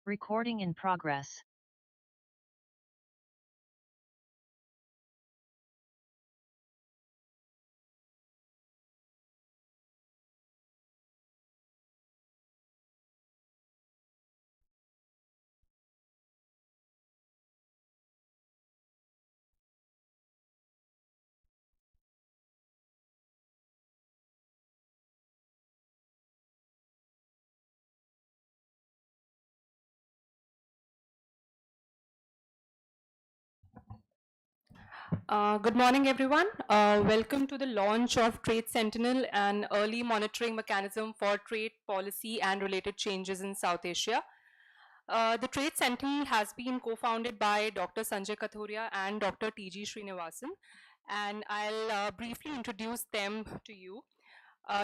Recording in progress. Good morning, everyone. Welcome to the launch of Trade Sentinel, an early monitoring mechanism for trade policy and related changes in South Asia. The Trade Sentinel has been co-founded by Dr. Sanjay Kathuria and Dr. T.G. Srinivasan, and I'll briefly introduce them to you.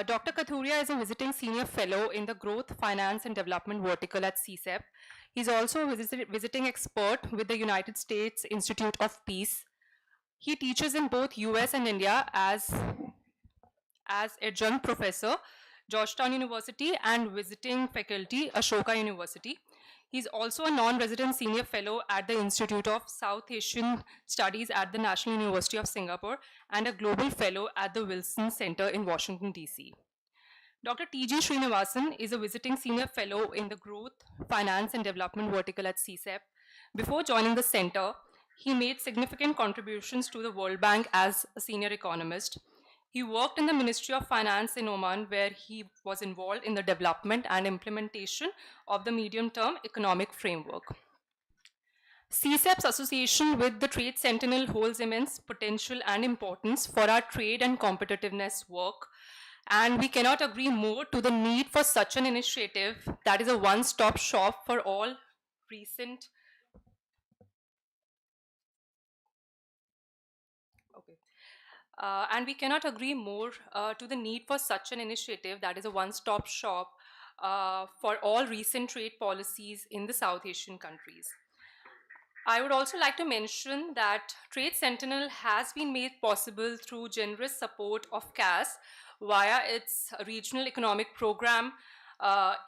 Dr. Kathuria is a visiting senior fellow in the Growth, Finance and Development vertical at CSEP. He's also a visiting expert with the United States Institute of Peace. He teaches in both US and India as adjunct professor, Georgetown University, and visiting faculty, Ashoka University. He's also a non-resident senior fellow at the Institute of South Asian Studies at the National University of Singapore and a global fellow at the Wilson Center in Washington, D.C. Dr. T.G. Srinivasan is a visiting senior fellow in the Growth, Finance and Development vertical at CSEP. Before joining the center, he made significant contributions to the World Bank as a senior economist. He worked in the Ministry of Finance in Oman, where he was involved in the development and implementation of the medium-term economic framework. CSEP's association with the Trade Sentinel holds immense potential and importance for our trade and competitiveness work, and we cannot agree more to the need for such an initiative that is a one-stop shop for all recent okay. And we cannot agree more to the need for such an initiative that is a one-stop shop for all recent trade policies in the South Asian countries. I would also like to mention that Trade Sentinel has been made possible through generous support of CAS via its regional economic program,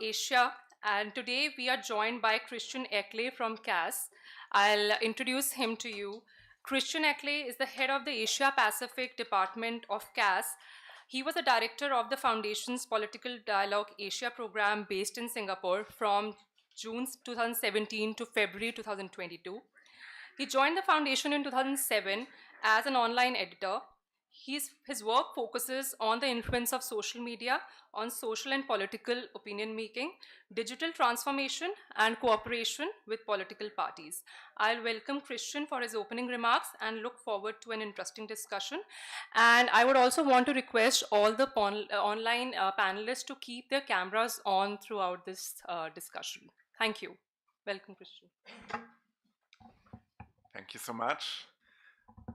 Asia. And today we are joined by Christian Echle from CAS. I'll introduce him to you. Christian Echle is the head of the Asia Pacific Department of CAS. He was a director of the Foundation's Political Dialogue Asia program based in Singapore from June 2017 to February 2022. He joined the foundation in 2007 as an online editor. His work focuses on the influence of social media on social and political opinion making, digital transformation, and cooperation with political parties. I'll welcome Christian for his opening remarks and look forward to an interesting discussion. And I would also want to request all the online panelists to keep their cameras on throughout this discussion. Thank you. Welcome, Christian. Thank you so much.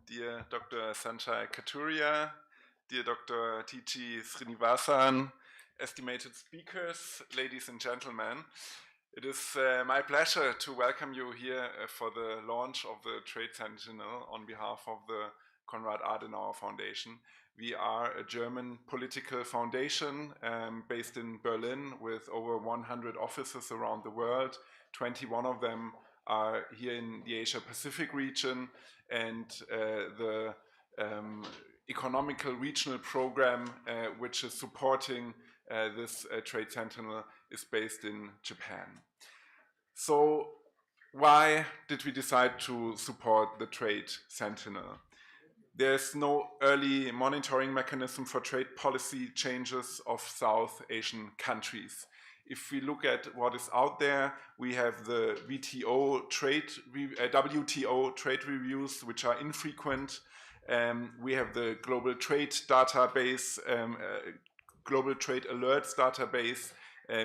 Dear Dr. Sanjay Kathuria, dear Dr. T.G. Srinivasan, estimated speakers, ladies and gentlemen, it is my pleasure to welcome you here for the launch of the Trade Sentinel on behalf of the Konrad Adenauer Foundation. We are a German political foundation based in Berlin with over 100 offices around the world. 21 of them are here in the Asia Pacific region, and the economical regional program which is supporting this Trade Sentinel is based in Japan. So why did we decide to support the Trade Sentinel? There's no early monitoring mechanism for trade policy changes of South Asian countries. If we look at what is out there, we have the WTO trade reviews, which are infrequent. We have the global trade database, global trade alerts database,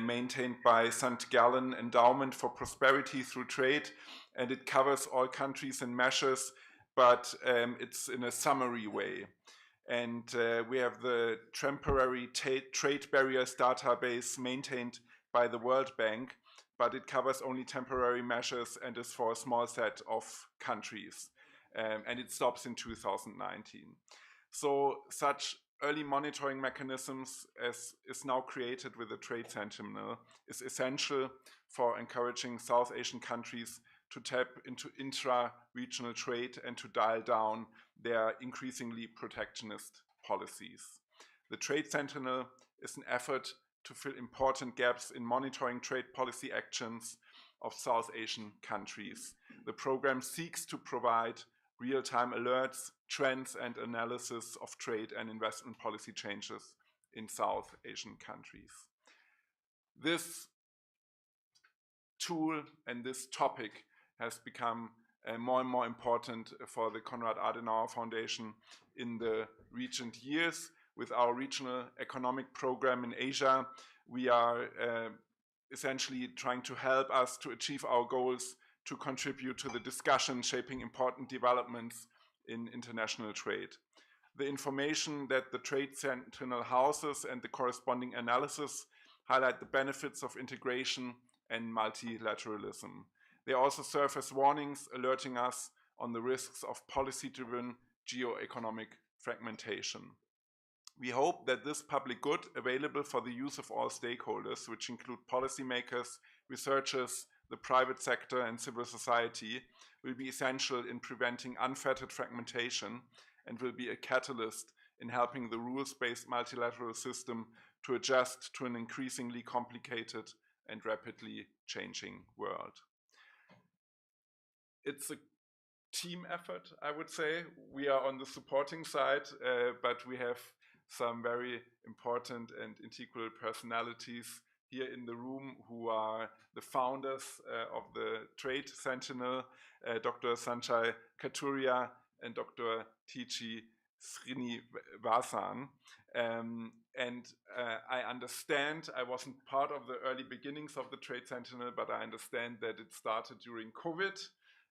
maintained by St. Gallen Endowment for Prosperity Through Trade, and it covers all countries and measures, but it's in a summary way. And we have the temporary trade barriers database maintained by the World Bank, but it covers only temporary measures and is for a small set of countries. And it stops in 2019. So such early monitoring mechanisms, as is now created with the Trade Sentinel, is essential for encouraging South Asian countries to tap into intra-regional trade and to dial down their increasingly protectionist policies. The Trade Sentinel is an effort to fill important gaps in monitoring trade policy actions of South Asian countries. The program seeks to provide real-time alerts, trends, and analysis of trade and investment policy changes in South Asian countries. This tool and this topic has become more and more important for the Konrad Adenauer Foundation in the recent years. With our regional economic program in Asia, we are essentially trying to help us to achieve our goals, to contribute to the discussion shaping important developments in international trade. The information that the Trade Sentinel houses and the corresponding analysis highlight the benefits of integration and multilateralism. They also serve as warnings, alerting us on the risks of policy-driven geo-economic fragmentation. We hope that this public good, available for the use of all stakeholders, which include policymakers, researchers, the private sector, and civil society, will be essential in preventing unfettered fragmentation and will be a catalyst in helping the rules-based multilateral system to adjust to an increasingly complicated and rapidly changing world. It's a team effort, I would say. We are on the supporting side, but we have some very important and integral personalities here in the room who are the founders of the Trade Sentinel, Dr. Sanjay Katuria and Dr. T.G. Srinivasan. I understand, I wasn't part of the early beginnings of the Trade Sentinel, but I understand that it started during COVID.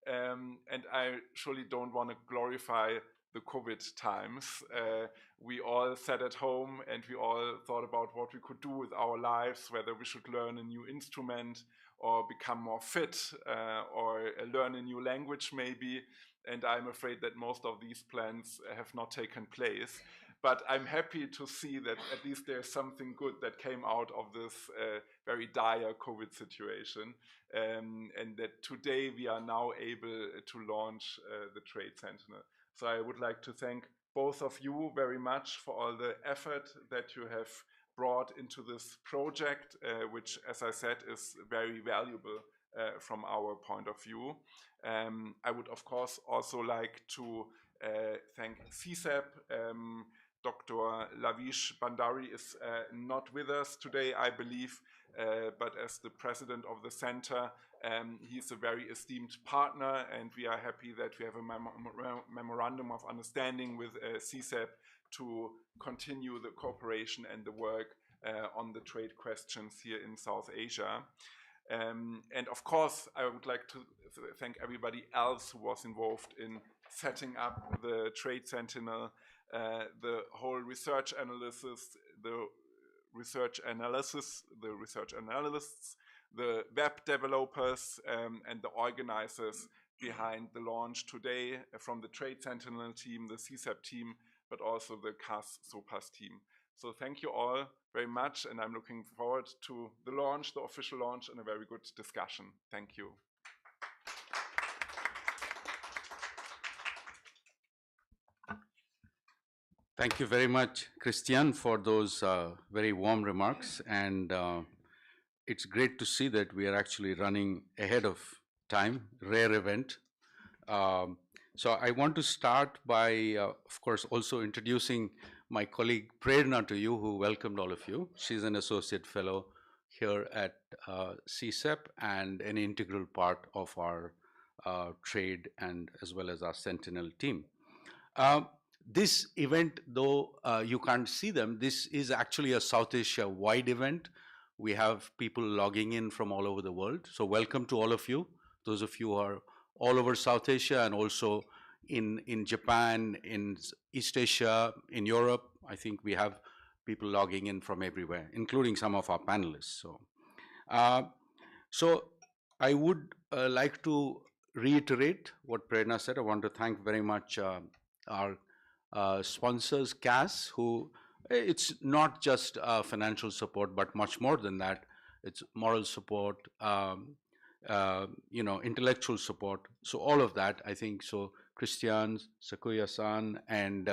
And I surely don't want to glorify the COVID times. We all sat at home and we all thought about what we could do with our lives, whether we should learn a new instrument or become more fit or learn a new language maybe. And I'm afraid that most of these plans have not taken place. But I'm happy to see that at least there's something good that came out of this very dire COVID situation, and that today we are now able to launch the Trade Sentinel. So I would like to thank both of you very much for all the effort that you have brought into this project, which, as I said, is very valuable from our point of view. I would, of course, also like to thank CSAP. Dr. Lavish Bandari is not with us today, I believe, but as the president of the center, he's a very esteemed partner, and we are happy that we have a memorandum of understanding with CSAP to continue the cooperation and the work on the trade questions here in South Asia. And of course, I would like to thank everybody else who was involved in setting up the Trade Sentinel, the whole research analysis, the research analysts, the web developers, and the organizers behind the launch today from the Trade Sentinel team, the CSAP team, but also the CAS-SOPAS team. So thank you all very much, and I'm looking forward to the launch, the official launch, and a very good discussion. Thank you. Thank you very much, Christian, for those very warm remarks. And it's great to see that we are actually running ahead of time, rare event. So I want to start by, of course, also introducing my colleague Prerna to you, who welcomed all of you. She's an associate fellow here at CSAP and an integral part of our trade and as well as our Sentinel team. This event, though you can't see them, this is actually a South Asia wide event. We have people logging in from all over the world. So welcome to all of you, those of you who are all over South Asia and also in Japan, in East Asia, in Europe. I think we have people logging in from everywhere, including some of our panelists. So I would like to reiterate what Prerna said. I want to thank very much our sponsors, CAS, who It's not just financial support, but much more than that. It's moral support, intellectual support. So all of that, I think. So Christian, Sakuya-san, and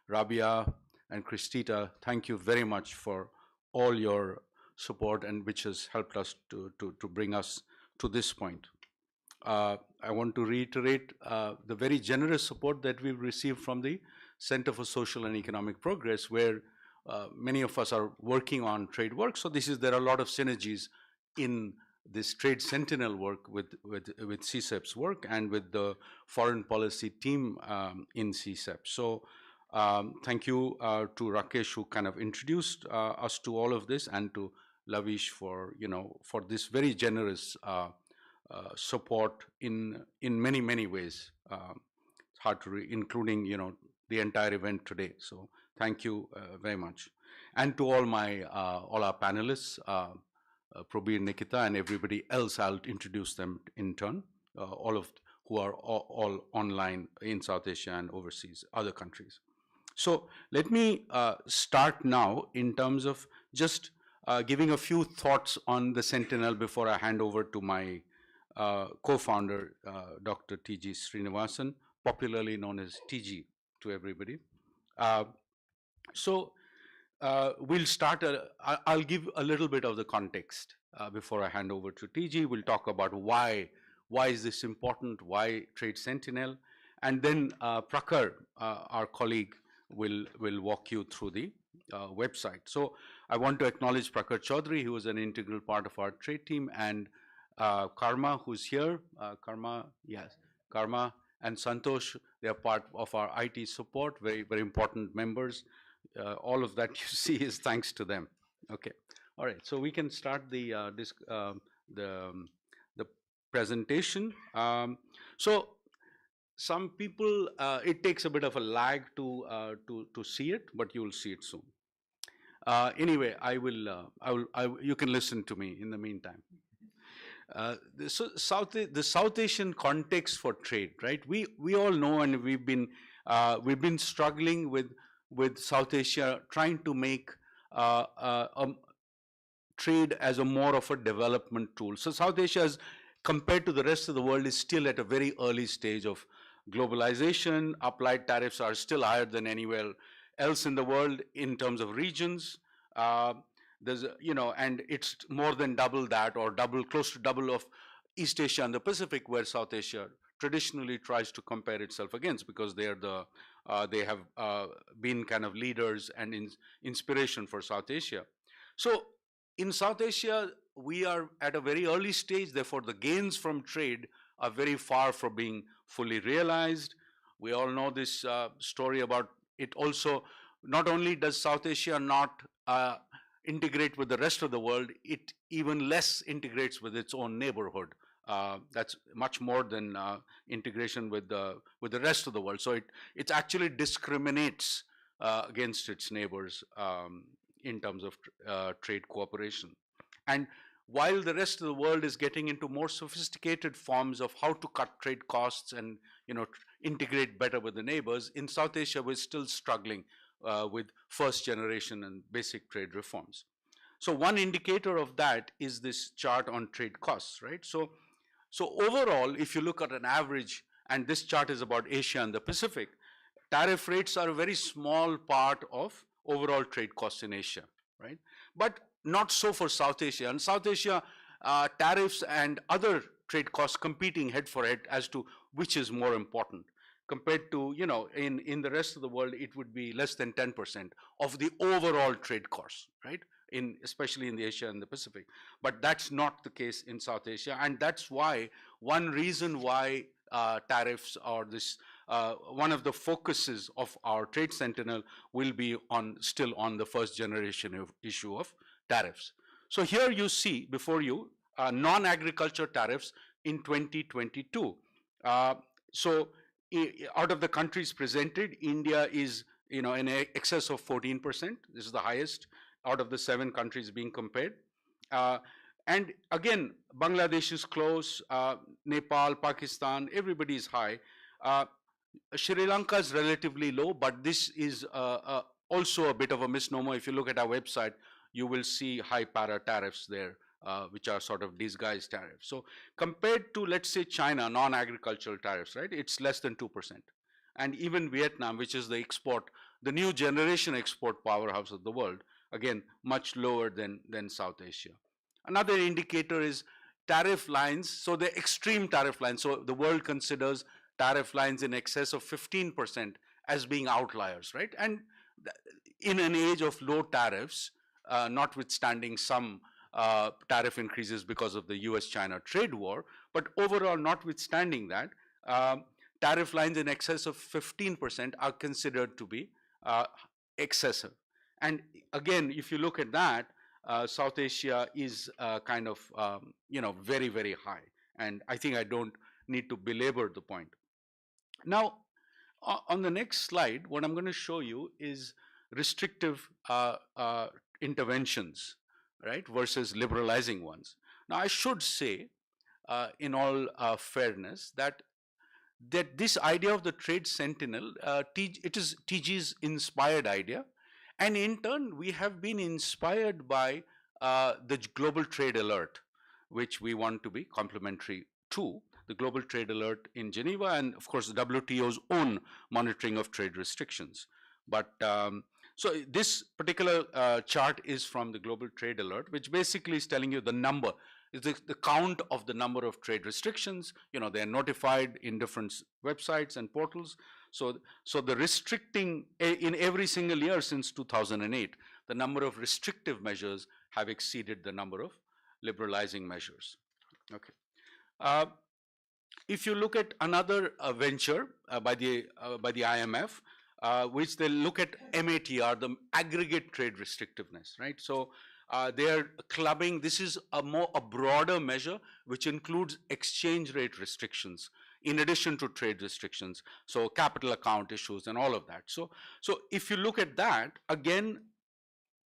Rabia and Christita, thank you very much for all your support, and which has helped us to bring us to this point. I want to reiterate the very generous support that we've received from the Center for Social and Economic Progress, where many of us are working on trade work. So there are a lot of synergies in this Trade Sentinel work with CSEP's work and with the foreign policy team in CSEP. So thank you to Rakesh, who kind of introduced us to all of this, and to Lavish for this very generous support in many ways. It's hard to including the entire event today. So thank you very much, and to all our panelists, Prabir, Nikita, and everybody else. I'll introduce them in turn. All of who are all online in South Asia and overseas, other countries. So let me start now in terms of just giving a few thoughts on the Sentinel before I hand over to my co-founder, Dr. T.G. Srinivasan, popularly known as TG to everybody. We'll start, I'll give a little bit of the context before I hand over to TG. We'll talk about why is this important, why Trade Sentinel, and then Prabir, our colleague, will walk you through the website. So I want to acknowledge Prabir Chaudhary, who is an integral part of our trade team, and Karma, who's here. Karma, yes, Karma and Santosh, they are part of our IT support, very important members. All of that you see is thanks to them. Okay, all right. So we can start the presentation. So some people, it takes a bit of a lag to see it, but you will see it soon. Anyway, you can listen to me in the meantime. So the South Asian context for trade, right? We all know, and we've been struggling with South Asia, trying to make trade as a more of a development tool. So South Asia, is, compared to the rest of the world, is still at a very early stage of globalization. Applied tariffs are still higher than anywhere else in the world in terms of regions. There's, and it's more than double that, or close to double of East Asia and the Pacific, where South Asia traditionally tries to compare itself against, because they have been kind of leaders and inspiration for South Asia. So in South Asia, we are at a very early stage. Therefore, the gains from trade are very far from being fully realized. We all know this story about it. Also, not only does South Asia not integrate with the rest of the world, it even less integrates with its own neighborhood. That's much more than integration with the rest of the world. So it actually discriminates against its neighbors in terms of trade cooperation. And while the rest of the world is getting into more sophisticated forms of how to cut trade costs and integrate better with the neighbors, in South Asia we're still struggling with first generation and basic trade reforms. So one indicator of that is this chart on trade costs, right? So overall, if you look at an average, and this chart is about Asia and the Pacific, tariff rates are a very small part of overall trade costs in Asia, right? But not so for South Asia. And South Asia, tariffs and other trade costs competing head for head as to which is more important. Compared to, in the rest of the world, it would be less than 10% of the overall trade costs, right? Especially in the Asia and the Pacific. But that's not the case in South Asia. And that's why, one reason why tariffs are this, one of the focuses of our Trade Sentinel will be still on the first generation issue of tariffs. So here you see before you non-agriculture tariffs in 2022. So out of the countries presented, India is in excess of 14%. This is the highest out of the 7 countries being compared. And again, Bangladesh is close, Nepal, Pakistan, everybody is high. Sri Lanka is relatively low, but this is also a bit of a misnomer. If you look at our website, you will see high para tariffs there, which are sort of disguised tariffs. So compared to, let's say, China, non-agricultural tariffs, right, it's less than 2%. And even Vietnam, which is the new generation export powerhouse of the world, again, much lower than South Asia. Another indicator is tariff lines. So the extreme tariff lines. So the world considers tariff lines in excess of 15% as being outliers, right? And in an age of low tariffs, notwithstanding some tariff increases because of the US-China trade war, but overall, notwithstanding that, tariff lines in excess of 15% are considered to be excessive. And again, if you look at that, South Asia is kind of, very, very high. And I think I don't need to belabor the point. Now, on the next slide, what I'm going to show you is restrictive interventions, right, versus liberalizing ones. Now, I should say, in all fairness, that this idea of the trade sentinel, it is TG's inspired idea. And in turn, we have been inspired by the global trade alert, which we want to be complementary to the global trade alert in Geneva, and of course the WTO's own monitoring of trade restrictions. But so this particular chart is from the global trade alert, which basically is telling you the number, is the count of the number of trade restrictions. They are notified in different websites and portals. So the restricting in every single year since 2008, the number of restrictive measures have exceeded the number of liberalizing measures. Okay. If you look at another venture by the IMF, which they look at MATR, the aggregate trade restrictiveness, right? So they are clubbing. This is a broader measure which includes exchange rate restrictions in addition to trade restrictions. So capital account issues and all of that. So if you look at that, again,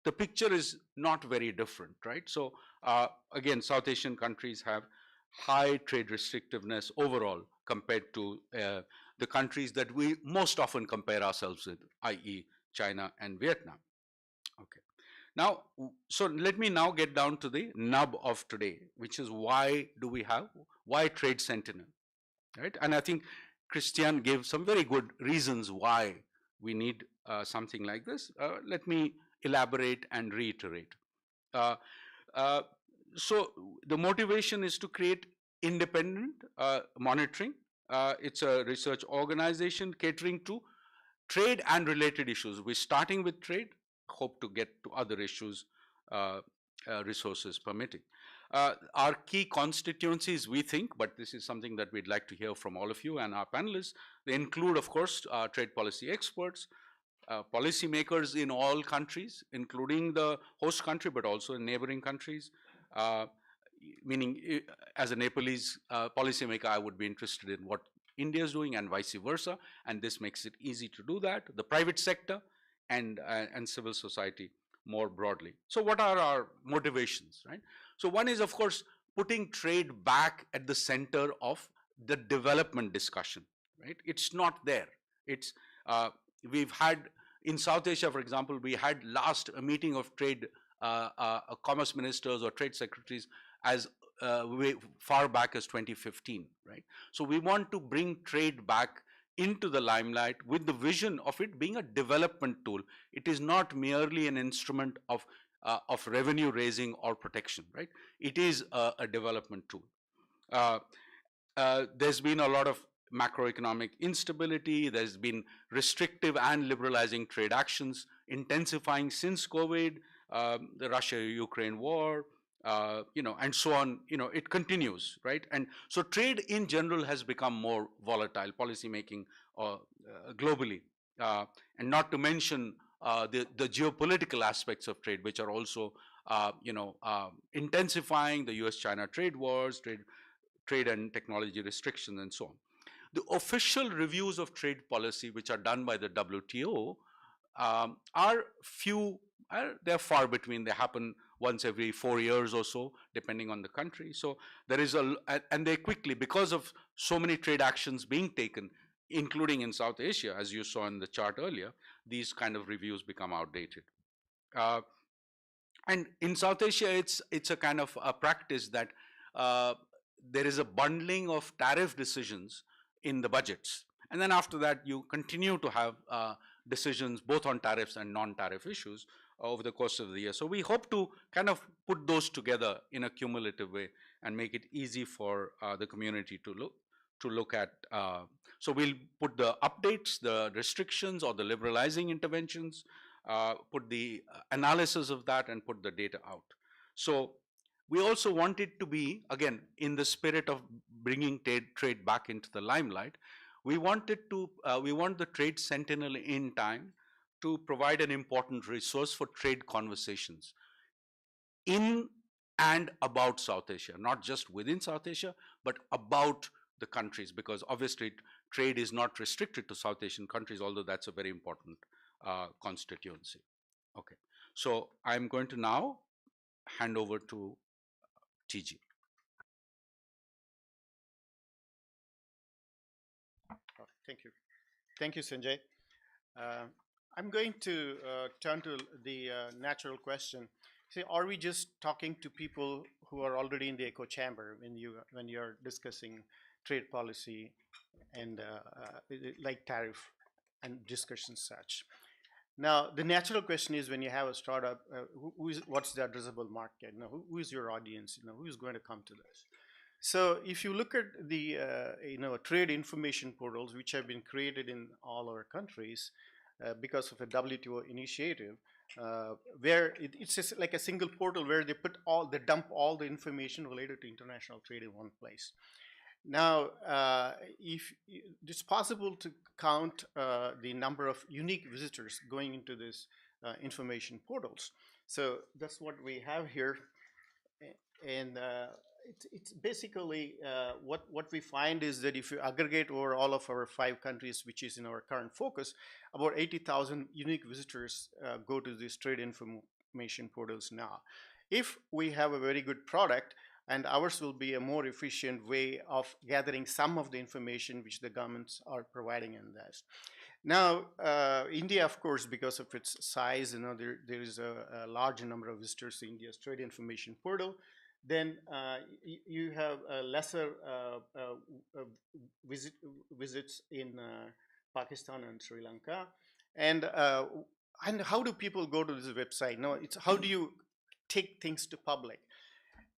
the picture is not very different, right? So again, South Asian countries have high trade restrictiveness overall compared to the countries that we most often compare ourselves with, i.e. China and Vietnam. Okay. Now, so let me now get down to the nub of today, which is why Trade Sentinel, right? And I think Christian gave some very good reasons why we need something like this. Let me elaborate and reiterate. So the motivation is to create independent monitoring. It's a research organization catering to trade and related issues. We're starting with trade, hope to get to other issues, resources permitting. Our key constituencies, we think, but this is something that we'd like to hear from all of you and our panelists. They include, of course, trade policy experts, policymakers in all countries, including the host country, but also in neighboring countries. Meaning, as a Nepalese policymaker, I would be interested in what India is doing and vice versa, and this makes it easy to do that. The private sector and civil society more broadly. So what are our motivations, right? So one is, of course, putting trade back at the center of the development discussion, right? It's not there. It's, we've had, in South Asia, for example, we had last a meeting of trade commerce ministers or trade secretaries as way far back as 2015, right? So we want to bring trade back into the limelight with the vision of it being a development tool. It is not merely an instrument of revenue raising or protection, right? It is a development tool. There's been a lot of macroeconomic instability. There's been restrictive and liberalizing trade actions intensifying since COVID, the Russia-Ukraine war, and so on. It continues, right? And so trade in general has become more volatile, policymaking globally, and not to mention the geopolitical aspects of trade, which are also, intensifying, the US-China trade wars, trade and technology restrictions, and so on. The official reviews of trade policy, which are done by the WTO, are few. They're far between. They happen once every 4 years or so, depending on the country. So there is and they quickly, because of so many trade actions being taken, including in South Asia, as you saw in the chart earlier, these kind of reviews become outdated. And in South Asia, it's a kind of a practice that there is a bundling of tariff decisions in the budgets. And then after that, you continue to have decisions both on tariffs and non-tariff issues over the course of the year. So we hope to kind of put those together in a cumulative way and make it easy for the community to look at. So we'll put the updates, the restrictions or the liberalizing interventions, put the analysis of that and put the data out. So we also want it to be, again, in the spirit of bringing trade back into the limelight, we want the Trade Sentinel in time to provide an important resource for trade conversations in and about South Asia, not just within South Asia, but about the countries, because obviously trade is not restricted to South Asian countries, although that's a very important constituency. Okay, so I'm going to now hand over to TG. Thank you. Thank you, Sanjay. I'm going to turn to the natural question. See, are we just talking to people who are already in the echo chamber when you're discussing trade policy and like tariff and discussions such? Now, the natural question is, when you have a startup, what's the addressable market? Who is your audience? Who is going to come to this? So if you look at the trade information portals which have been created in all our countries because of a WTO initiative, where it's just like a single portal where they dump all the information related to international trade in one place. Now, if it's possible to count the number of unique visitors going into this information portals. So that's what we have here, and it's basically what we find is that if you aggregate over all of our 5 countries, which is in our current focus, about 80,000 unique visitors go to these trade information portals now. If we have a very good product, and ours will be a more efficient way of gathering some of the information which the governments are providing in this. Now, India, of course, because of its size, there is a large number of visitors to India's trade information portal. Then you have lesser visits in Pakistan and Sri Lanka. And how do people go to this website? No, it's how do you take things to public?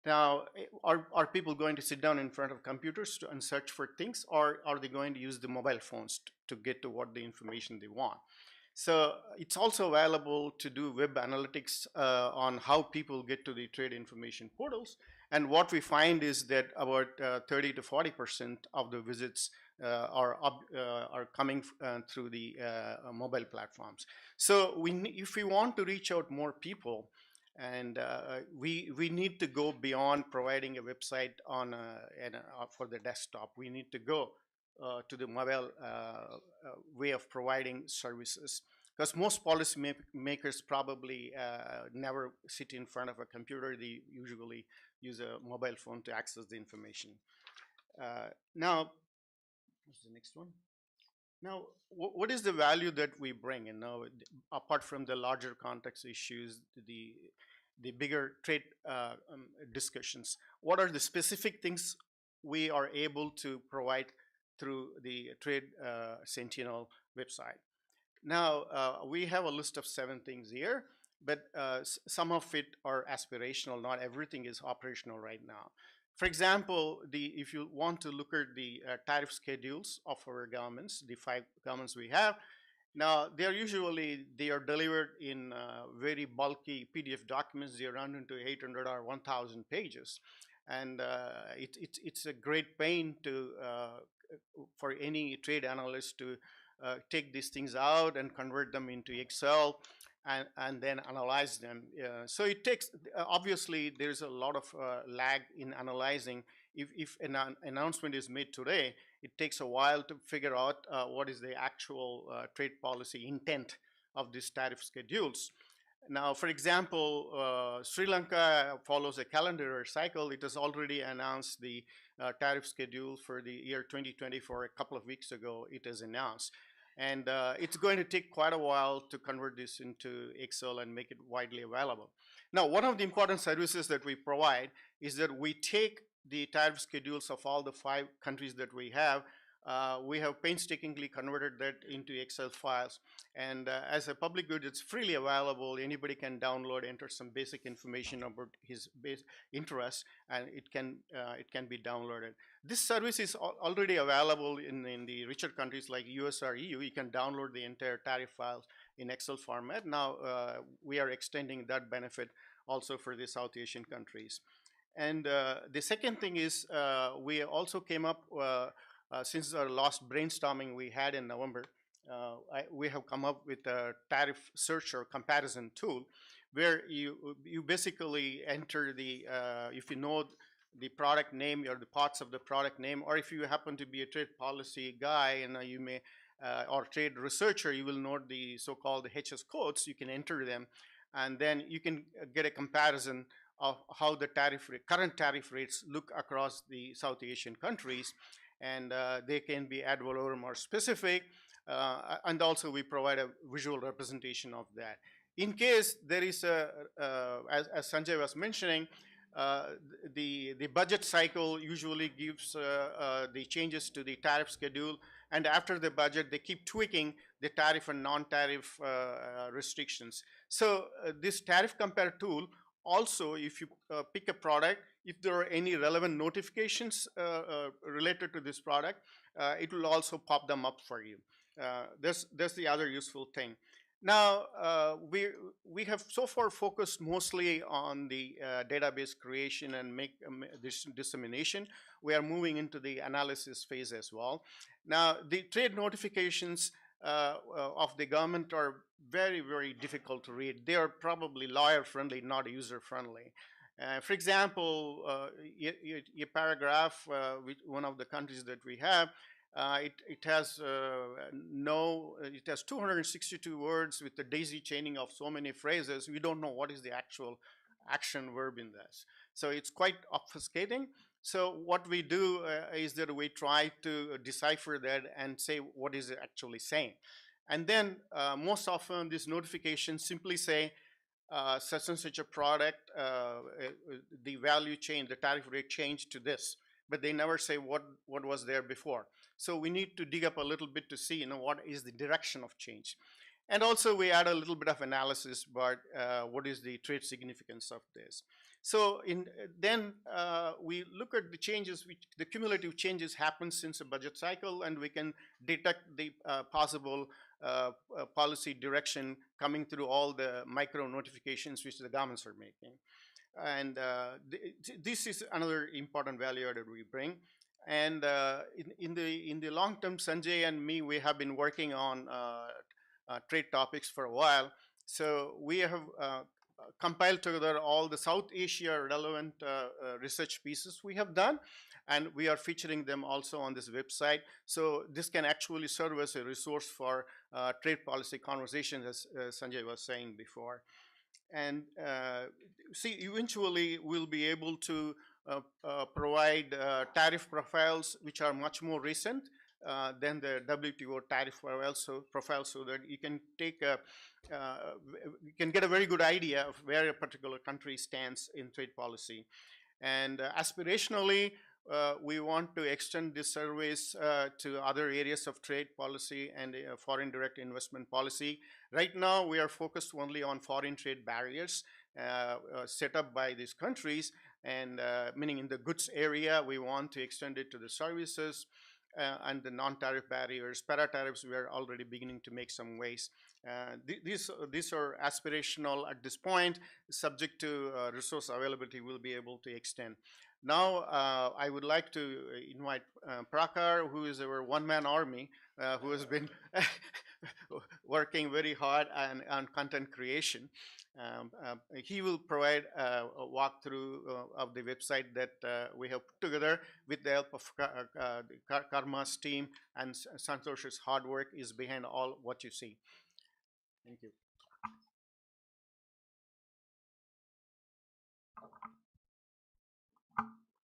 Now, are people going to sit down in front of computers and search for things, or are they going to use the mobile phones to get to what the information they want? So it's also available to do web analytics on how people get to the trade information portals. And what we find is that about 30 to 40% of the visits are coming through the mobile platforms. So if we want to reach out more people, and we need to go beyond providing a website on for the desktop. We need to go to the mobile way of providing services, because most policy makers probably never sit in front of a computer. They usually use a mobile phone to access the information. Now, what's the next one? Now, what is the value that we bring? And now, apart from the larger context issues, the bigger trade discussions, what are the specific things we are able to provide through the Trade Sentinel website? Now, we have a list of 7 things here, but some of it are aspirational. Not everything is operational right now. For example, if you want to look at the tariff schedules of our governments, the 5 governments we have, now they are delivered in very bulky PDF documents. They run into 800 or 1,000 pages, and it's a great pain for any trade analyst to take these things out and convert them into Excel and then analyze them. So it takes, obviously, there's a lot of lag in analyzing. If an announcement is made today, it takes a while to figure out what is the actual trade policy intent of these tariff schedules. Now, for example, Sri Lanka follows a calendar cycle. It has already announced the tariff schedule for the year 2024 a couple of weeks ago. It is announced. And it's going to take quite a while to convert this into Excel and make it widely available. Now, one of the important services that we provide is that we take the tariff schedules of all the 5 countries that we have. We have painstakingly converted that into Excel files. And as a public good, it's freely available. Anybody can download, enter some basic information about his base interest, and it can be downloaded. This service is already available in the richer countries like US or EU. You can download the entire tariff files in Excel format. Now we are extending that benefit also for the South Asian countries. And the second thing is we also came up since our last brainstorming we had in November. We have come up with a tariff search or comparison tool where you basically enter the if you know the product name or the parts of the product name, or if you happen to be a trade policy guy and you may or trade researcher, you will know the so-called HS codes. You can enter them, and then you can get a comparison of how the current tariff rates look across the South Asian countries, and they can be ad valorem or specific. And also we provide a visual representation of that. In case there is as Sanjay was mentioning, the budget cycle usually gives the changes to the tariff schedule, and after the budget they keep tweaking the tariff and non-tariff restrictions. So this tariff compare tool also, if you pick a product, if there are any relevant notifications related to this product, it will also pop them up for you. That's the other useful thing. Now, we have so far focused mostly on the database creation and dissemination. We are moving into the analysis phase as well. Now, the trade notifications of the government are very, very difficult to read. They are probably lawyer-friendly, not user-friendly. For example, a paragraph with one of the countries that we have, it has 262 words with the daisy chaining of so many phrases. We don't know what is the actual action verb in this. So it's quite obfuscating. So what we do is that we try to decipher that and say what is it actually saying. And then most often these notifications simply say such and such a product, the value change, the tariff rate changed to this, but they never say what was there before. So we need to dig up a little bit to see what is the direction of change. And also we add a little bit of analysis about what is the trade significance of this. So then we look at the changes, the cumulative changes happen since a budget cycle, and we can detect the possible policy direction coming through all the micro notifications which the governments are making. And this is another important value added we bring. And in the long term, Sanjay and me, we have been working on trade topics for a while. So we have compiled together all the South Asia relevant research pieces we have done, and we are featuring them also on this website. So this can actually serve as a resource for trade policy conversations, as Sanjay was saying before. And see, eventually we'll be able to provide tariff profiles which are much more recent than the WTO tariff profile, so that you can take you can get a very good idea of where a particular country stands in trade policy. And aspirationally, we want to extend these surveys to other areas of trade policy and foreign direct investment policy. Right now, we are focused only on foreign trade barriers set up by these countries, and meaning in the goods area, we want to extend it to the services and the non-tariff barriers. Para-tariffs, we are already beginning to make some ways. These are aspirational at this point. Subject to resource availability, we'll be able to extend. Now, I would like to invite Prakar, who is our one-man army, who has been working very hard on content creation. He will provide a walkthrough of the website that we have put together with the help of Karma's team, and Santosh's hard work is behind all what you see. Thank you.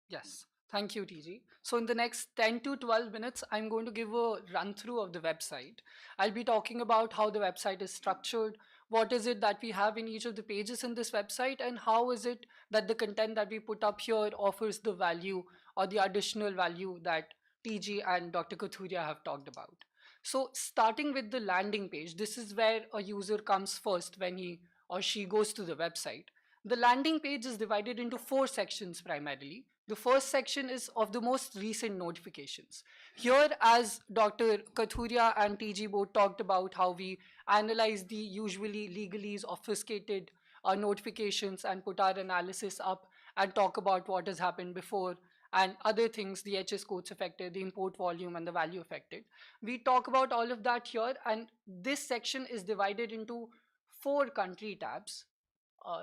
Yes, thank you, TG. So, in the next 10 to 12 minutes, I'm going to give a run through of the website. I'll be talking about how the website is structured, what is it that we have in each of the pages in this website, and how is it that the content that we put up here offers the value or the additional value that TG and Dr. Kathuria have talked about. So, starting with the landing page, this is where a user comes first when he or she goes to the website. The landing page is divided into four sections primarily. The first section is of the most recent notifications. Here, as Dr. Kathuria and TG both talked about how we analyze the usually legalese obfuscated notifications and put our analysis up and talk about what has happened before and other things, the HS codes affected, the import volume and the value affected. We talk about all of that here, and this section is divided into four country tabs.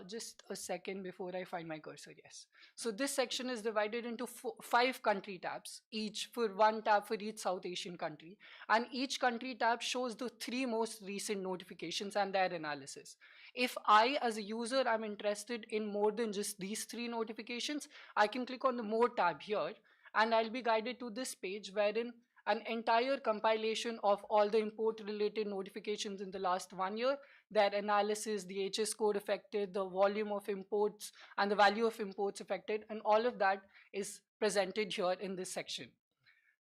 Just a second before I find my cursor. Yes. So this section is divided into five country tabs, each for one tab for each South Asian country. And each country tab shows the three most recent notifications and their analysis. If I, as a user, am interested in more than just these three notifications, I can click on the More tab here, and I'll be guided to this page wherein an entire compilation of all the import related notifications in the last 1 year, their analysis, the HS code affected, the volume of imports, and the value of imports affected, and all of that is presented here in this section.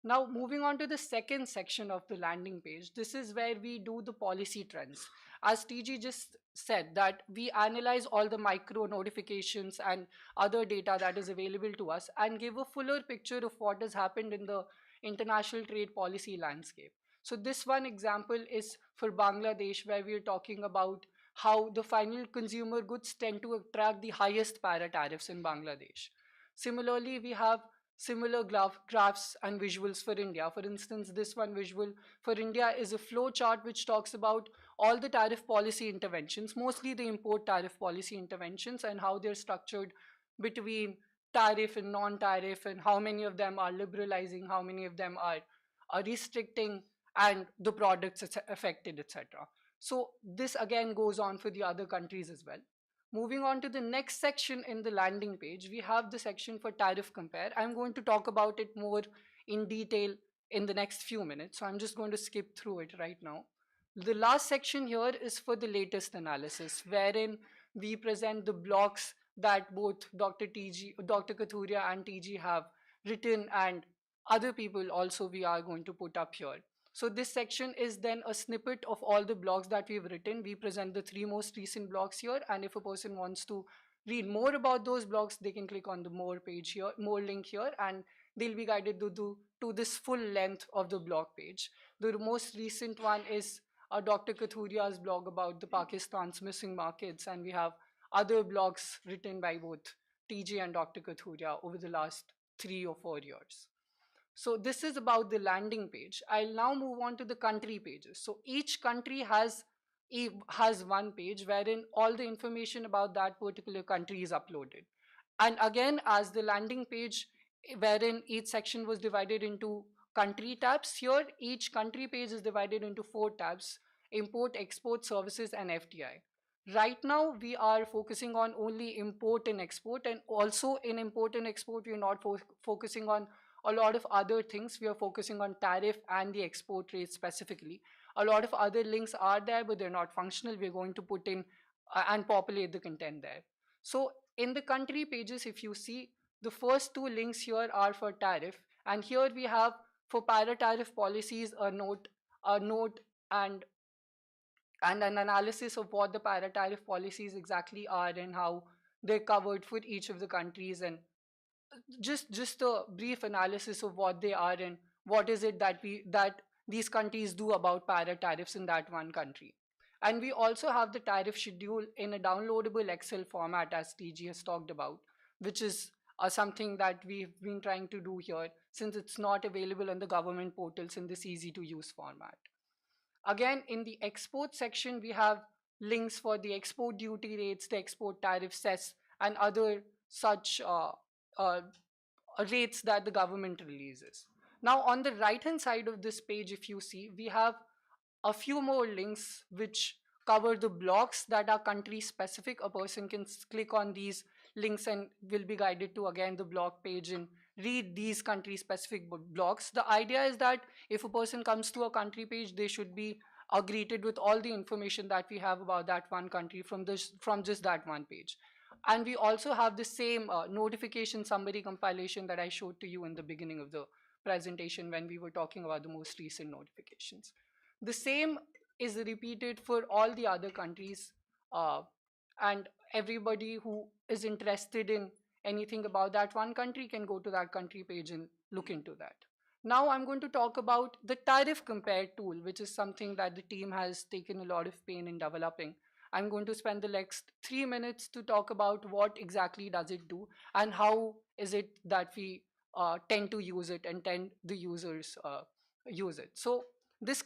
Now, moving on to the second section of the landing page, this is where we do the policy trends. As TG just said, that we analyze all the micro notifications and other data that is available to us and give a fuller picture of what has happened in the international trade policy landscape. So this one example is for Bangladesh, where we are talking about how the final consumer goods tend to attract the highest para tariffs in Bangladesh. Similarly, we have similar graphs and visuals for India. For instance, this one visual for India is a flow chart which talks about all the tariff policy interventions, mostly the import tariff policy interventions, and how they're structured between tariff and non-tariff, and how many of them are liberalizing, how many of them are restricting, and the products affected, etc. So this again goes on for the other countries as well. Moving on to the next section in the landing page, we have the section for tariff compare. I'm going to talk about it more in detail in the next few minutes, so I'm just going to skip through it right now. The last section here is for the latest analysis, wherein we present the blocks that both Dr. Kathuria and TG have written, and other people also we are going to put up here. So this section is then a snippet of all the blogs that we've written. We present the three most recent blogs here, and if a person wants to read more about those blogs, they can click on the more page here, more link here, and they'll be guided to this full length of the blog page. The most recent one is Dr. Kathuria's blog about the Pakistan's missing markets, and we have other blogs written by both TG and Dr. Kathuria over the last 3 or 4 years. So this is about the landing page. I'll now move on to the country pages. So each country has one page wherein all the information about that particular country is uploaded. And again, as the landing page wherein each section was divided into country tabs, here each country page is divided into 4 tabs: import, export, services, and FDI. Right now, we are focusing on only import and export, and also in import and export, we are not focusing on a lot of other things. We are focusing on tariff and the export rate specifically. A lot of other links are there, but they're not functional. We're going to put in and populate the content there. So in the country pages, if you see, the first 2 links here are for tariff, and here we have for para tariff policies a note and an analysis of what the para tariff policies exactly are and how they're covered for each of the countries, and just a brief analysis of what they are and what is it that these countries do about para tariffs in that one country. And we also have the tariff schedule in a downloadable Excel format, as TG has talked about, which is something that we've been trying to do here since it's not available on the government portals in this easy to use format. Again, in the export section, we have links for the export duty rates, the export tariff cess, and other such uh, rates that the government releases. Now, on the right hand side of this page, if you see, we have a few more links which cover the blocks that are country specific. A person can click on these links and will be guided to again the blog page and read these country specific blogs. The idea is that if a person comes to a country page, they should be greeted with all the information that we have about that one country from just that one page. And we also have the same notification summary compilation that I showed to you in the beginning of the presentation when we were talking about the most recent notifications. The same is repeated for all the other countries, and everybody who is interested in anything about that one country can go to that country page and look into that. Now I'm going to talk about the tariff compare tool, which is something that the team has taken a lot of pain in developing. I'm going to spend the next 3 minutes to talk about what exactly does it do and how is it that we tend to use it and tend the users use it. So this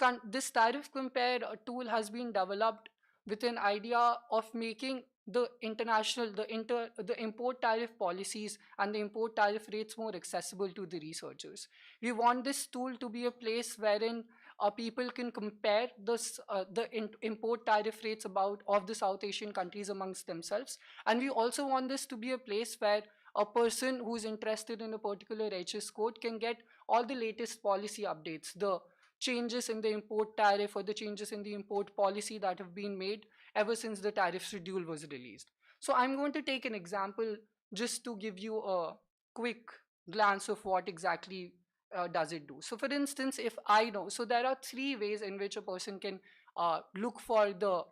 tariff compare tool has been developed with an idea of making the the import tariff policies and the import tariff rates more accessible to the researchers. We want this tool to be a place wherein people can compare the import tariff rates of the South Asian countries amongst themselves, and we also want this to be a place where a person who's interested in a particular HS code can get all the latest policy updates, the changes in the import tariff or the changes in the import policy that have been made ever since the tariff schedule was released. So I'm going to take an example just to give you a quick glance of what exactly does it do. So for instance, if I know, so there are 3 ways in which a person can look for the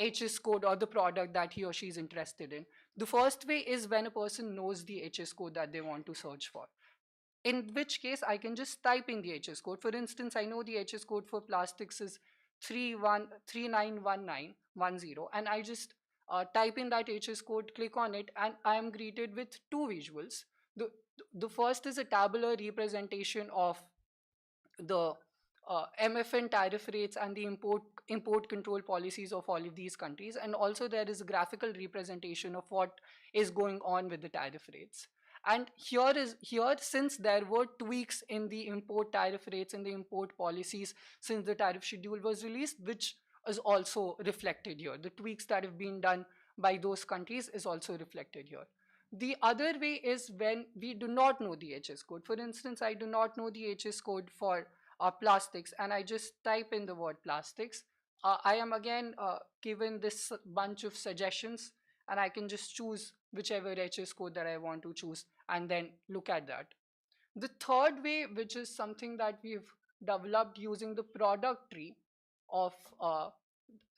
HS code or the product that he or she is interested in. The first way is when a person knows the HS code that they want to search for, in which case I can just type in the HS code. For instance, I know the HS code for plastics is 391910, and I just type in that HS code, click on it, and I am greeted with 2 visuals. The first is a tabular representation of the MFN tariff rates and the import control policies of all of these countries, and also there is a graphical representation of what is going on with the tariff rates. And here, since there were tweaks in the import tariff rates and the import policies since the tariff schedule was released, which is also reflected here. The tweaks that have been done by those countries is also reflected here. The other way is when we do not know the HS code. For instance, I do not know the HS code for plastics, and I just type in the word plastics. I am again given this bunch of suggestions, and I can just choose whichever HS code that I want to choose and then look at that. The third way, which is something that we've developed using the product tree of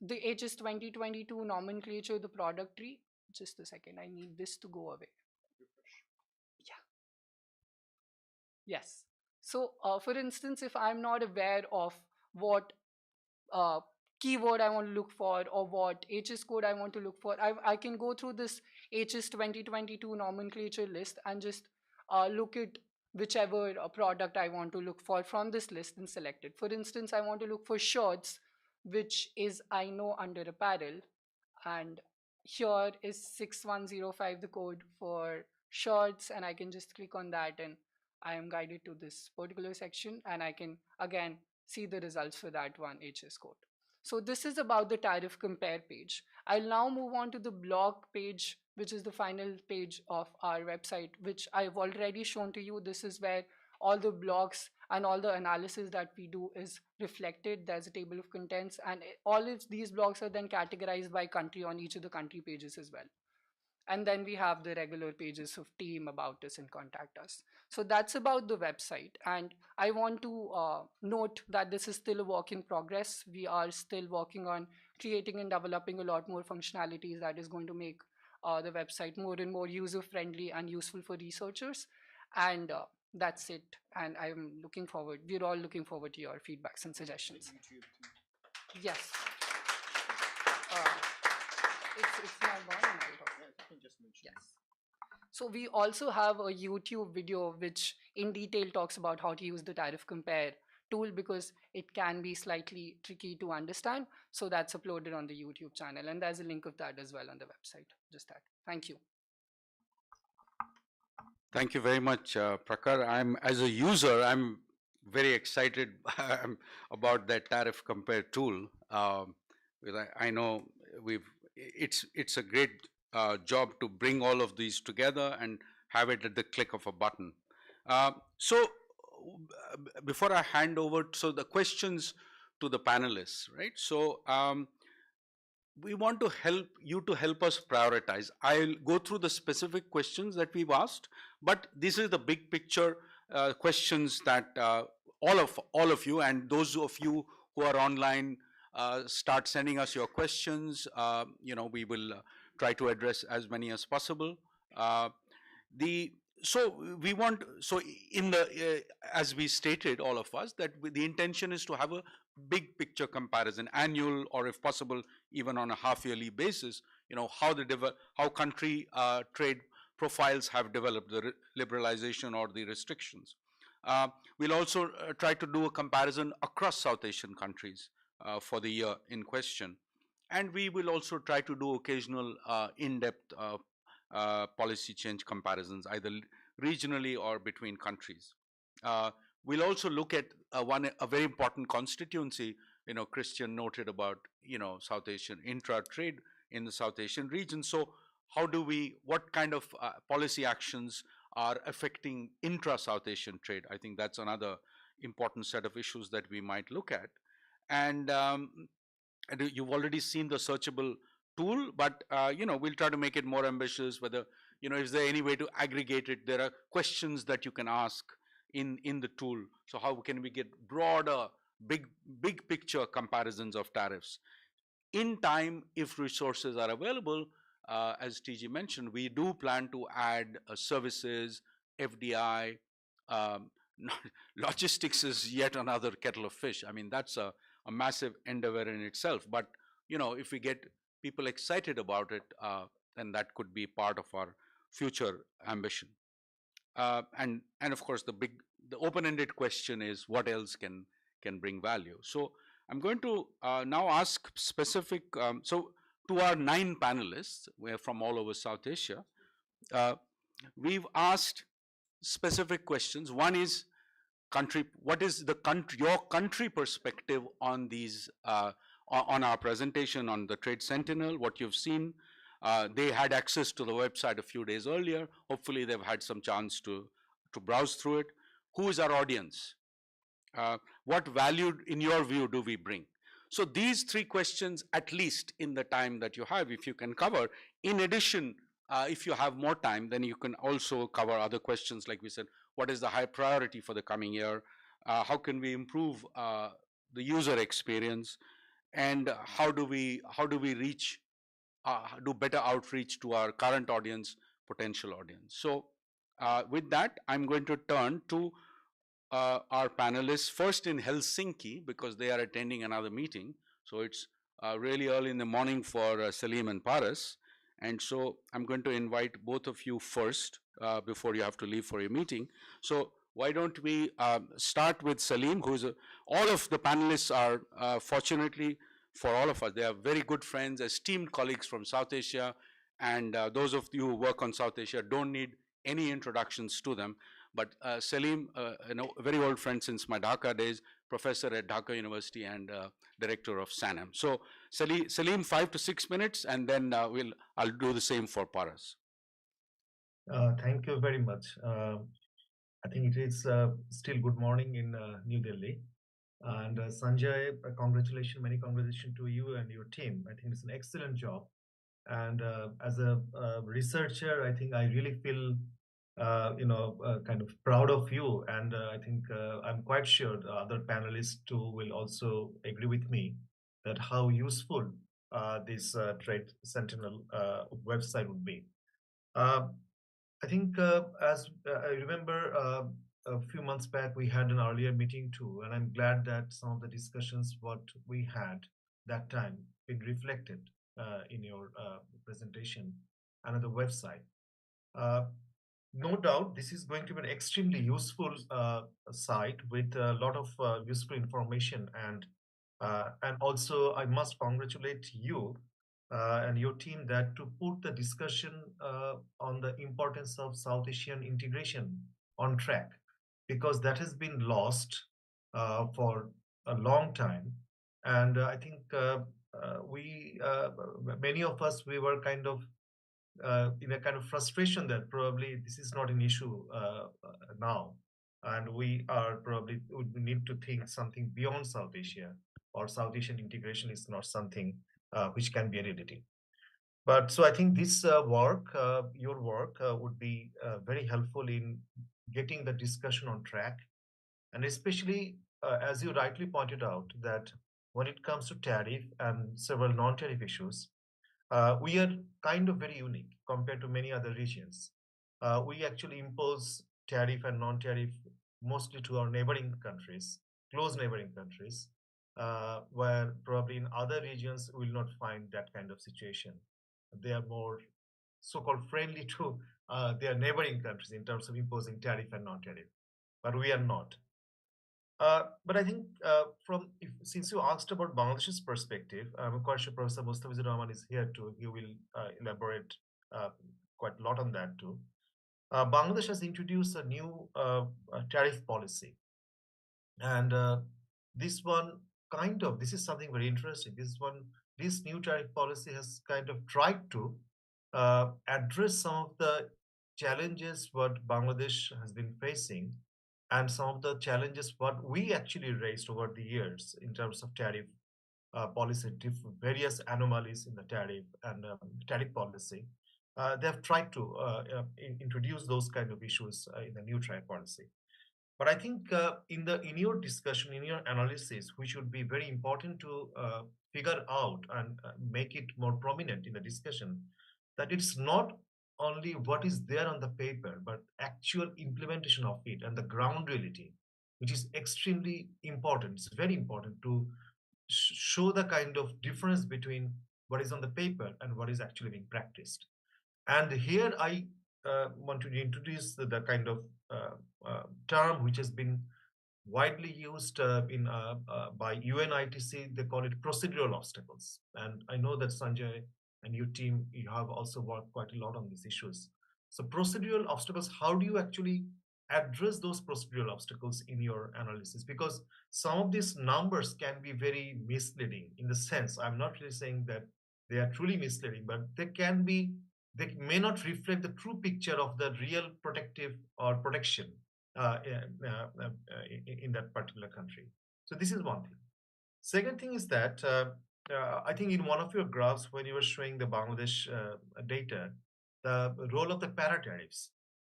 the HS 2022 nomenclature, the product tree. Just a second, I need this to go away. Yeah. Yes. So for instance, if I'm not aware of what keyword I want to look for or what HS code I want to look for, I can go through this HS 2022 nomenclature list and just look at whichever product I want to look for from this list and select it. For instance, I want to look for shirts, which is I know under apparel, and here is 6105, the code for shirts, and I can just click on that and I am guided to this particular section, and I can again see the results for that one HS code. So this is about the tariff compare page. I'll now move on to the blog page, which is the final page of our website, which I've already shown to you. This is where all the blogs and all the analysis that we do is reflected. There's a table of contents, and all of these blogs are then categorized by country on each of the country pages as well. And then we have the regular pages of team, about us, and contact us. So that's about the website. And I want to note that this is still a work in progress. We are still working on creating and developing a lot more functionalities that is going to make the website more and more user-friendly and useful for researchers. And that's it. And I'm looking forward, we're all looking forward to your feedbacks and suggestions. Yes. It's now gone. Yes. So we also have a YouTube video which in detail talks about how to use the tariff compare tool, because it can be slightly tricky to understand. So that's uploaded on the YouTube channel, and there's a link of that as well on the website. Just that. Thank you. Thank you very much, Prakar. As a user, I'm very excited about that tariff compare tool. I know it's a great job to bring all of these together and have it at the click of a button. Before I hand over, so the questions to the panelists, right? So we want to help you to help us prioritize. I'll go through the specific questions that we've asked, but this is the big picture questions that all of you and those of you who are online start sending us your questions. We will try to address as many as possible. The so we want so in the as we stated, all of us, that the intention is to have a big picture comparison, annual or if possible even on a half yearly basis, how country trade profiles have developed, the liberalization or the restrictions. We'll also try to do a comparison across South Asian countries for the year in question, and we will also try to do occasional in-depth policy change comparisons, either regionally or between countries. We'll also look at a very important constituency. Christian noted about South Asian intra-trade in the South Asian region. So what kind of policy actions are affecting intra-South Asian trade? I think that's another important set of issues that we might look at. And you've already seen the searchable tool, but we'll try to make it more ambitious. Whether is there any way to aggregate it? There are questions that you can ask in the tool. So how can we get broader, big picture comparisons of tariffs in time if resources are available? As TG mentioned, we do plan to add services, FDI. Logistics is yet another kettle of fish. I mean, that's a massive endeavor in itself. But if we get people excited about it, then that could be part of our future ambition. And of course, the open-ended question is what else can bring value. So I'm going to now ask specific. So to our 9 panelists, we're from all over South Asia. We've asked specific questions. One is country. What is your country perspective on these? On our presentation on the Trade Sentinel, what you've seen. They had access to the website a few days earlier. Hopefully they've had some chance to browse through it. Who is our audience? What value, in your view, do we bring? So these 3 questions, at least in the time that you have, if you can cover. In addition, if you have more time, then you can also cover other questions, like we said, what is the high priority for the coming year? How can we improve the user experience? And how do we reach, do better outreach to our current audience, potential audience? So with that, I'm going to turn to our panelists, first in Helsinki, because they are attending another meeting. So it's really early in the morning for Selim and Paras. And so I'm going to invite both of you first before you have to leave for your meeting. So why don't we start with Selim, who's all of the panelists are fortunately for all of us, they are very good friends, esteemed colleagues from South Asia, and those of you who work on South Asia don't need any introductions to them. But Selim, a very old friend since my Dhaka days, professor at Dhaka University and director of SANEM. So Selim, 5 to 6 minutes, and then I'll do the same for Paras. Thank you very much. I think it is still good morning in New Delhi. And Sanjay, congratulations, many congratulations to you and your team. I think it's an excellent job. And as a researcher, I think I really feel, kind of proud of you. And I think I'm quite sure the other panelists too will also agree with me that how useful this Trade Sentinel website would be. I think as I remember a few months back, we had an earlier meeting too, and I'm glad that some of the discussions what we had that time been reflected in your presentation and on the website. No doubt, this is going to be an extremely useful site with a lot of useful information, and also I must congratulate you and your team that to put the discussion on the importance of South Asian integration on track, because that has been lost for a long time. And I think we, many of us, we were kind of in a kind of frustration that probably this is not an issue now, and we are probably would need to think something beyond South Asia, or South Asian integration is not something which can be a reality. But so I think this your work, would be very helpful in getting the discussion on track, and especially as you rightly pointed out that when it comes to tariff and several non-tariff issues, we are kind of very unique compared to many other regions. We actually impose tariff and non-tariff mostly to our neighboring countries, close neighboring countries, where probably in other regions we will not find that kind of situation. They are more so-called friendly to their neighboring countries in terms of imposing tariff and non-tariff, but we are not. But I think since you asked about Bangladesh's perspective, I'm quite sure Professor Mustafizur Rahman is here too. He will elaborate quite a lot on that too. Bangladesh has introduced a new tariff policy, and this is something very interesting. This new tariff policy has kind of tried to address some of the challenges what Bangladesh has been facing, and some of the challenges what we actually raised over the years in terms of tariff policy, various anomalies in the tariff and tariff policy. They have tried to introduce those kind of issues in the new tariff policy. But I think in your discussion, in your analysis, which should be very important to figure out and make it more prominent in the discussion, that it's not only what is there on the paper, but actual implementation of it and the ground reality, which is extremely important. It's very important to show the kind of difference between what is on the paper and what is actually being practiced. And here I want to introduce the kind of term which has been widely used by UNITC. They call it procedural obstacles. And I know that Sanjay and your team, you have also worked quite a lot on these issues. So procedural obstacles, how do you actually address those procedural obstacles in your analysis? Because some of these numbers can be very misleading in the sense, I'm not really saying that they are truly misleading, but they may not reflect the true picture of the real protective or protection in that particular country. So this is one thing. Second thing is that I think in one of your graphs, when you were showing the Bangladesh data, the role of the para-tariffs,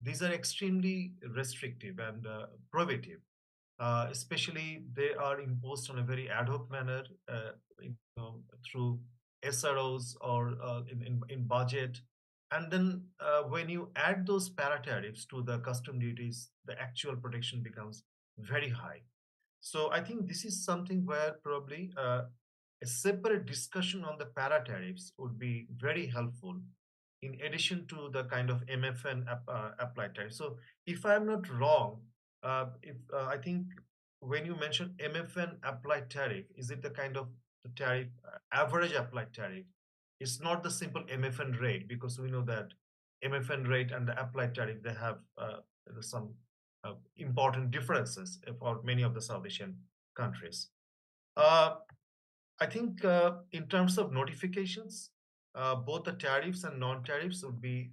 these are extremely restrictive and prohibitive. Especially they are imposed on a very ad hoc manner, through SROs or in budget. And then when you add those para-tariffs to the custom duties, the actual protection becomes very high. So I think this is something where probably a separate discussion on the para-tariffs would be very helpful in addition to the kind of MFN applied tariff. So if I'm not wrong, I think when you mention MFN applied tariff, is it the kind of the tariff average applied tariff? It's not the simple MFN rate, because we know that MFN rate and the applied tariff, they have some important differences for many of the South Asian countries. I think in terms of notifications, both the tariffs and non-tariffs would be,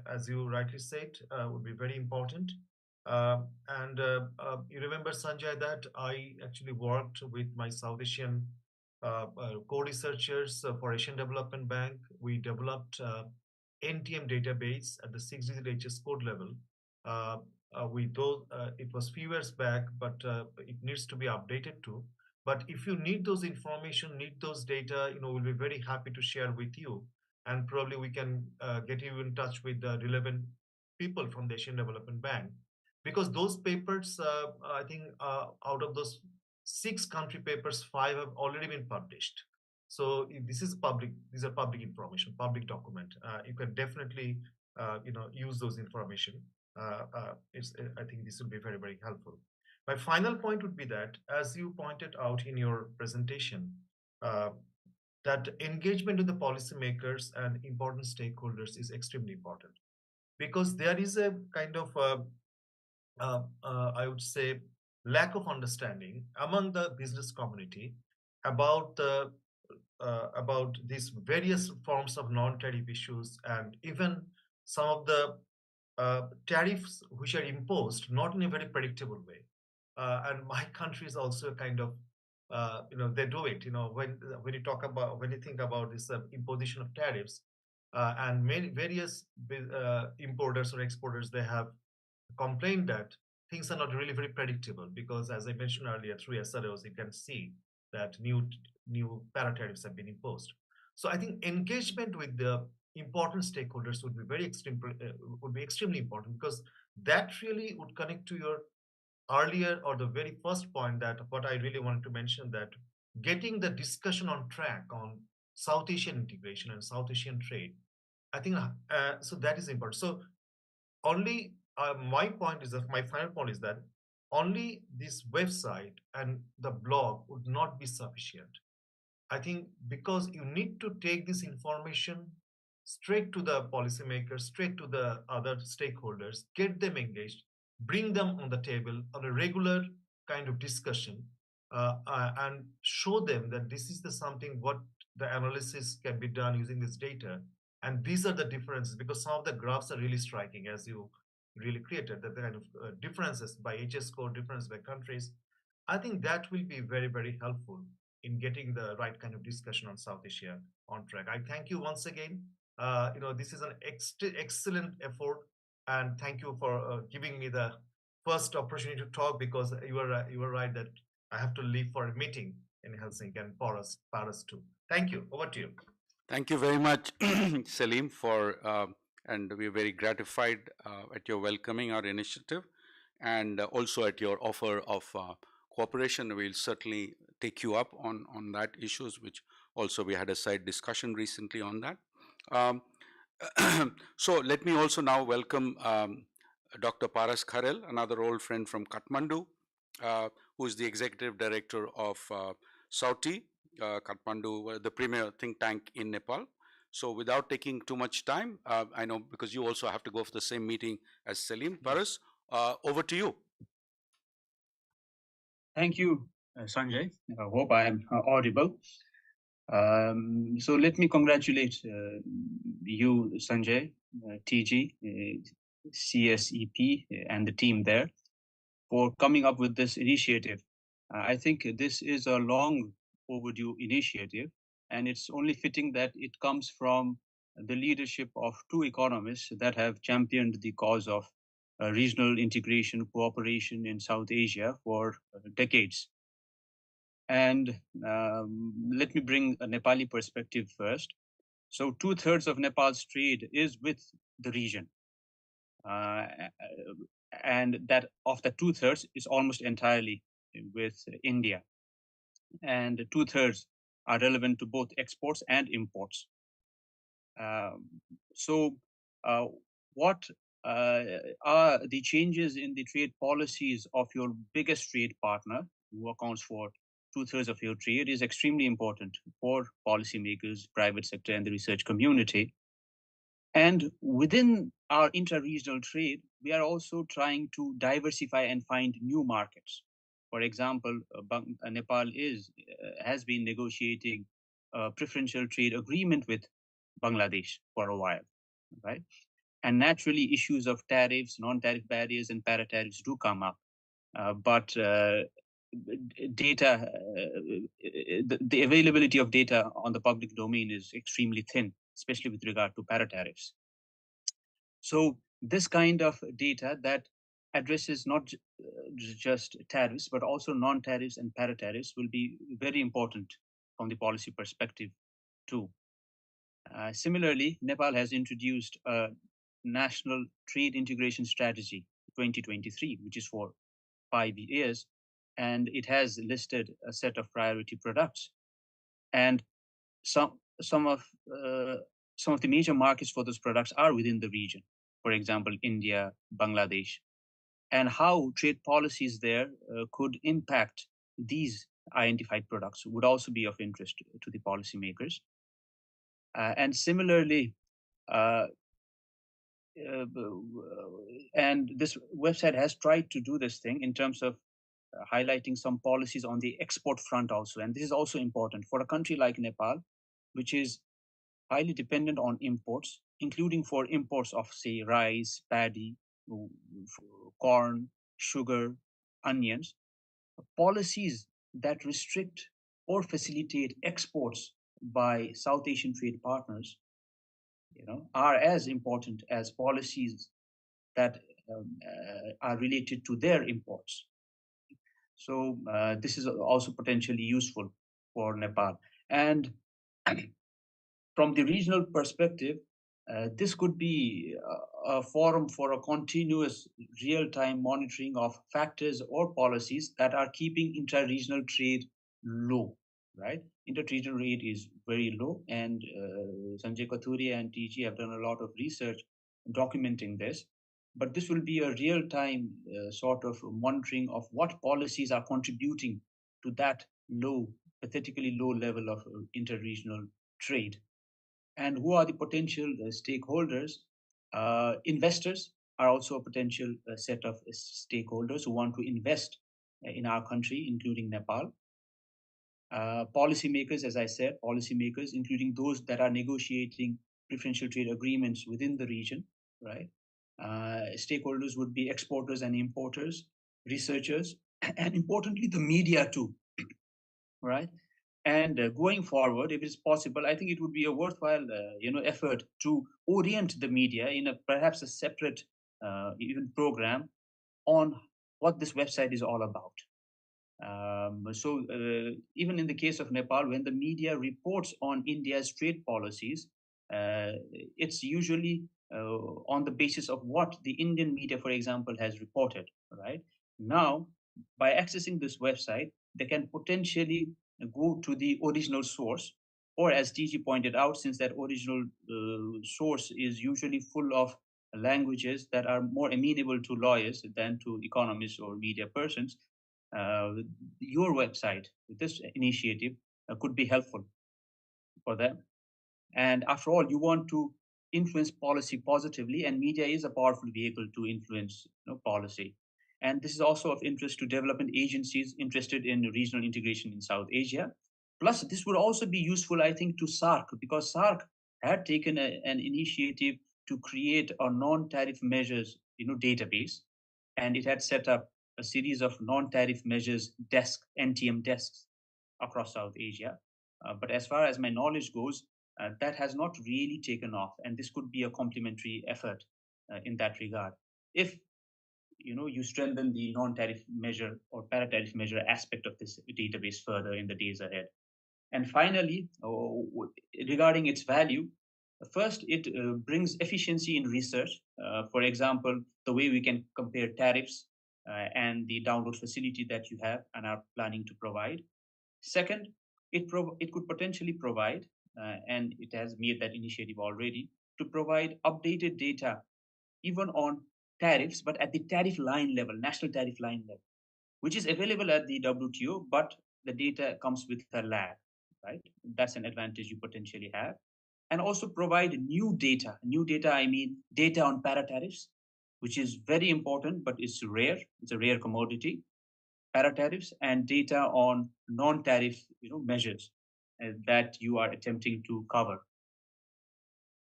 as you rightly said, would be very important. And you remember, Sanjay, that I actually worked with my South Asian co-researchers for Asian Development Bank. We developed NTM database at the 6-digit HS code level. It was few years back, but it needs to be updated too. But if you need those information, need those data, we'll be very happy to share with you. And probably we can get you in touch with the relevant people from the Asian Development Bank. Because those papers, I think out of those 6 country papers, 5 have already been published. So these are public information, public document. You can definitely, use those information. I think this will be very, very helpful. My final point would be that, as you pointed out in your presentation, that engagement with the policymakers and important stakeholders is extremely important, because there is a kind of, I would say, lack of understanding among the business community about the about these various forms of non-tariff issues, and even some of the tariffs which are imposed not in a very predictable way. And my country is also kind of, they do it. When you talk about, when you think about this imposition of tariffs, and many various importers or exporters, they have complained that things are not really very predictable, because as I mentioned earlier, through SROs you can see that new para tariffs have been imposed. So I think engagement with the important stakeholders would be would be extremely important, because that really would connect to your earlier or the very first point, that what I really wanted to mention, that getting the discussion on track on South Asian integration and South Asian trade. I think so that is important. So only my final point is that only this website and the blog would not be sufficient. I think because you need to take this information straight to the policymakers, straight to the other stakeholders, get them engaged, bring them on the table on a regular kind of discussion, and show them that this is the something what the analysis can be done using this data. And these are the differences, because some of the graphs are really striking, as you really created, that the kind of differences by HS score, difference by countries. I think that will be very, very helpful in getting the right kind of discussion on South Asia on track. I thank you once again. This is an excellent effort, and thank you for giving me the first opportunity to talk, because you were right that I have to leave for a meeting in Helsinki and Paris too. Thank you. Over to you. Thank you very much, Selim, and we're very gratified at your welcoming our initiative, and also at your offer of cooperation. We'll certainly take you up on that issues, which also we had a side discussion recently on that. So let me also now welcome Dr. Paras Kharel, another old friend from Kathmandu, who is the executive director of SAUTI, Kathmandu, the premier think tank in Nepal. So without taking too much time, I know because you also have to go for the same meeting as Selim. Paras, over to you. Thank you, Sanjay. I hope I am audible. So let me congratulate you, Sanjay, TG, CSEP, and the team there for coming up with this initiative. I think this is a long overdue initiative, and it's only fitting that it comes from the leadership of two economists that have championed the cause of regional integration, cooperation in South Asia for decades. And let me bring a Nepali perspective first. So 2/3 of Nepal's trade is with the region. And that of the 2/3 is almost entirely with India. And 2/3 are relevant to both exports and imports. What are the changes in the trade policies of your biggest trade partner, who accounts for 2/3 of your trade, is extremely important for policymakers, private sector, and the research community. And within our intra-regional trade, we are also trying to diversify and find new markets. For example, Nepal has been negotiating a preferential trade agreement with Bangladesh for a while, right? And naturally, issues of tariffs, non-tariff barriers, and para-tariffs do come up. But data, the availability of data on the public domain is extremely thin, especially with regard to para-tariffs. So this kind of data that addresses not just tariffs, but also non-tariffs and para-tariffs will be very important from the policy perspective too. Similarly, Nepal has introduced a National Trade Integration Strategy 2023, which is for 5 years, and it has listed a set of priority products. And some of the major markets for those products are within the region. For example, India, Bangladesh, and how trade policies there could impact these identified products would also be of interest to the policymakers. And similarly, and this website has tried to do this thing in terms of highlighting some policies on the export front also. And this is also important for a country like Nepal, which is highly dependent on imports, including for imports of, say, rice, paddy, corn, sugar, onions. Policies that restrict or facilitate exports by South Asian trade partners, are as important as policies that are related to their imports. So this is also potentially useful for Nepal. And from the regional perspective, this could be a forum for a continuous real-time monitoring of factors or policies that are keeping intra-regional trade low, right? Inter-regional rate is very low, and Sanjay Kathuria and TG have done a lot of research documenting this. But this will be a real-time sort of monitoring of what policies are contributing to that low, pathetically low level of inter-regional trade. And who are the potential stakeholders? Investors are also a potential set of stakeholders who want to invest in our country, including Nepal. Policymakers, as I said, policymakers, including those that are negotiating preferential trade agreements within the region, right? Stakeholders would be exporters and importers, researchers, and importantly, the media too, right? And going forward, if it's possible, I think it would be a worthwhile, effort to orient the media in perhaps a separate even program on what this website is all about. So even in the case of Nepal, when the media reports on India's trade policies, it's usually on the basis of what the Indian media, for example, has reported, right? Now, by accessing this website, they can potentially go to the original source, or as TG pointed out, since that original source is usually full of languages that are more amenable to lawyers than to economists or media persons, your website, this initiative could be helpful for them. And after all, you want to influence policy positively, and media is a powerful vehicle to influence policy. And this is also of interest to development agencies interested in regional integration in South Asia. Plus, this would also be useful, I think, to SAARC, because SAARC had taken an initiative to create a non-tariff measures database, and it had set up a series of non-tariff measures NTM desks across South Asia. But as far as my knowledge goes, that has not really taken off, and this could be a complementary effort in that regard. If you strengthen the non-tariff measure or para-tariff measure aspect of this database further in the days ahead. And finally, regarding its value, first, it brings efficiency in research. For example, the way we can compare tariffs and the download facility that you have and are planning to provide. Second, it could potentially provide, and it has made that initiative already, to provide updated data even on tariffs, but at the tariff line level, national tariff line level, which is available at the WTO, but the data comes with a lag, right? That's an advantage you potentially have. And also provide new data. New data, I mean data on para-tariffs, which is very important, but it's rare. It's a rare commodity. Para-tariffs and data on non-tariff measures that you are attempting to cover.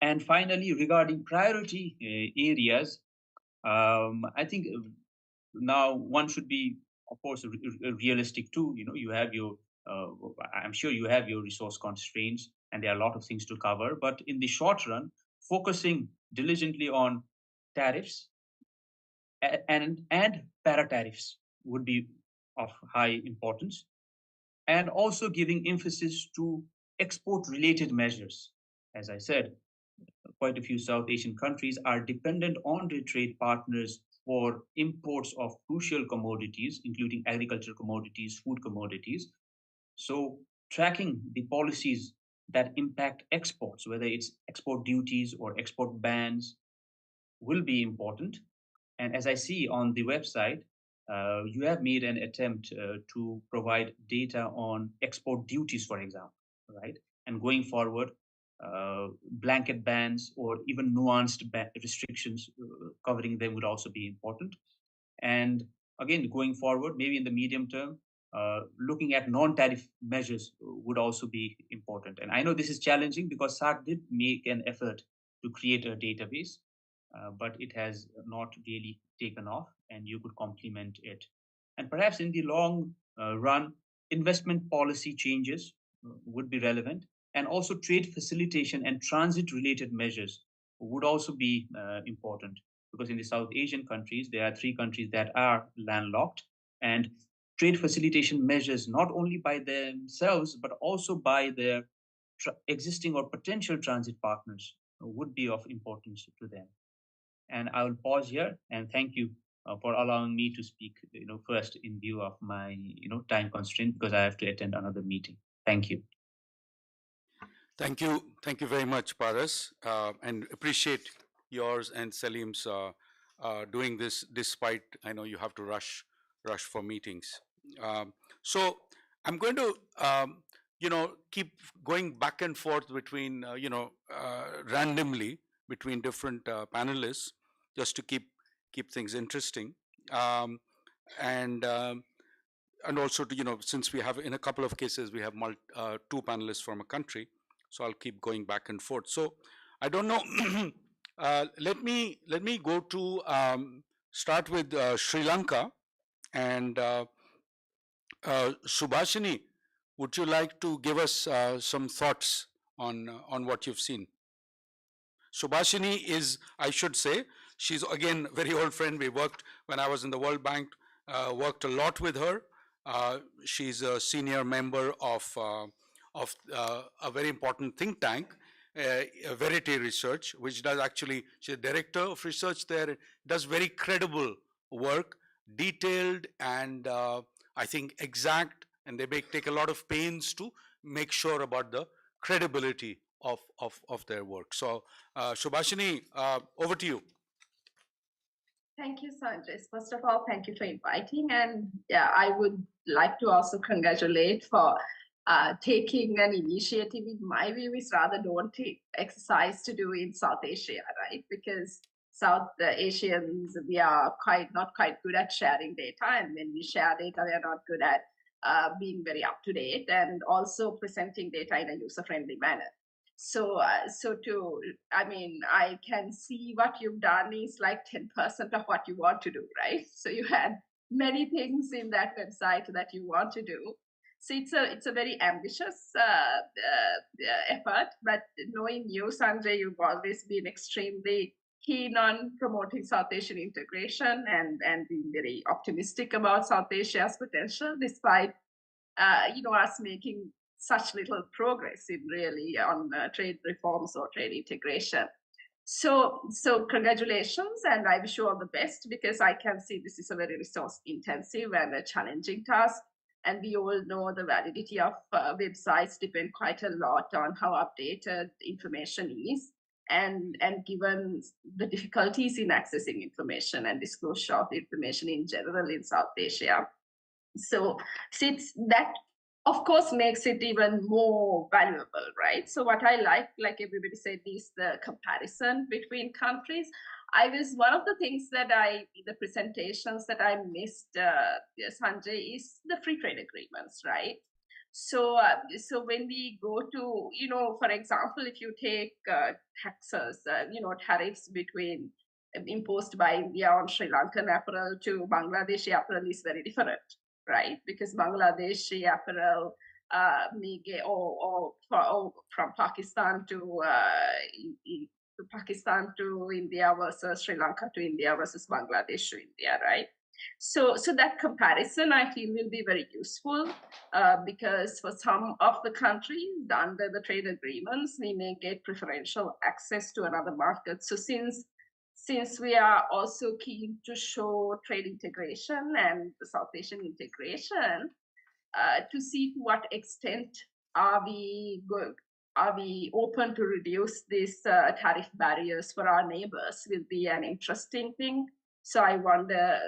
And finally, regarding priority areas, I think now one should be, of course, realistic too. You have your, I'm sure you have your resource constraints, and there are a lot of things to cover. But in the short run, focusing diligently on tariffs and para-tariffs would be of high importance, and also giving emphasis to export-related measures. As I said, quite a few South Asian countries are dependent on their trade partners for imports of crucial commodities, including agricultural commodities, food commodities. So tracking the policies that impact exports, whether it's export duties or export bans, will be important. And as I see on the website, you have made an attempt to provide data on export duties, for example, right? And going forward, blanket bans or even nuanced restrictions covering them would also be important. And again, going forward, maybe in the medium term, looking at non-tariff measures would also be important. And I know this is challenging because SAC did make an effort to create a database, but it has not really taken off, and you could complement it. And perhaps in the long run, investment policy changes would be relevant, and also trade facilitation and transit-related measures would also be important, because in the South Asian countries, there are 3 countries that are landlocked, and trade facilitation measures, not only by themselves, but also by their existing or potential transit partners, would be of importance to them. And I will pause here and thank you for allowing me to speak, first in view of my, time constraint, because I have to attend another meeting. Thank you. Thank you very much, Paras, and appreciate yours and Selim's doing this despite I know you have to rush for meetings. So I'm going to keep going back and forth between randomly between different panelists just to keep things interesting, and also to, since we have in a couple of cases we have 2 panelists from a country, so I'll keep going back and forth. So I don't know. Let me go to start with Sri Lanka, and Subhashini, would you like to give us some thoughts on what you've seen? Subhashini is, I should say, she's again very old friend. We worked when I was in the World Bank, worked a lot with her. She's a senior member of a very important think tank, Verity Research, which does actually, she's a director of research there, does very credible work, detailed and I think exact, and they take a lot of pains to make sure about the credibility of their work. So Subhashini, over to you. Thank you, Sanjay. First of all, thank you for inviting. And yeah, I would like to also congratulate for taking an initiative. In my view, is rather daunting exercise to do in South Asia, right? Because South Asians, we are not quite good at sharing data. And when we share data, we are not good at being very up to date and also presenting data in a user-friendly manner. So, I can see what you've done is like 10% of what you want to do, right? So you had many things in that website that you want to do. So it's a very ambitious effort, but knowing you, Sanjay, you've always been extremely keen on promoting South Asian integration and being very optimistic about South Asia's potential, despite us making such little progress in really on trade reforms or trade integration. So congratulations, and I wish you all the best, because I can see this is a very resource intensive and a challenging task. And we all know the validity of websites depend quite a lot on how updated information is, and given the difficulties in accessing information and disclosure of information in general in South Asia. So since that, of course, makes it even more valuable, right? So what I like everybody said, is the comparison between countries. One of the things that the presentations that I missed, Sanjay, is the free trade agreements, right? So when we go to, for example, if you take taxes, tariffs between imposed by India on Sri Lankan apparel to Bangladeshi apparel is very different, right? Because Bangladeshi apparel may get or from Pakistan to India versus Sri Lanka to India versus Bangladesh to India, right? So that comparison, I feel, will be very useful because for some of the countries under the trade agreements, we may get preferential access to another market. So since we are also keen to show trade integration and the South Asian integration, to see to what extent are we open to reduce these tariff barriers for our neighbors will be an interesting thing. So I wonder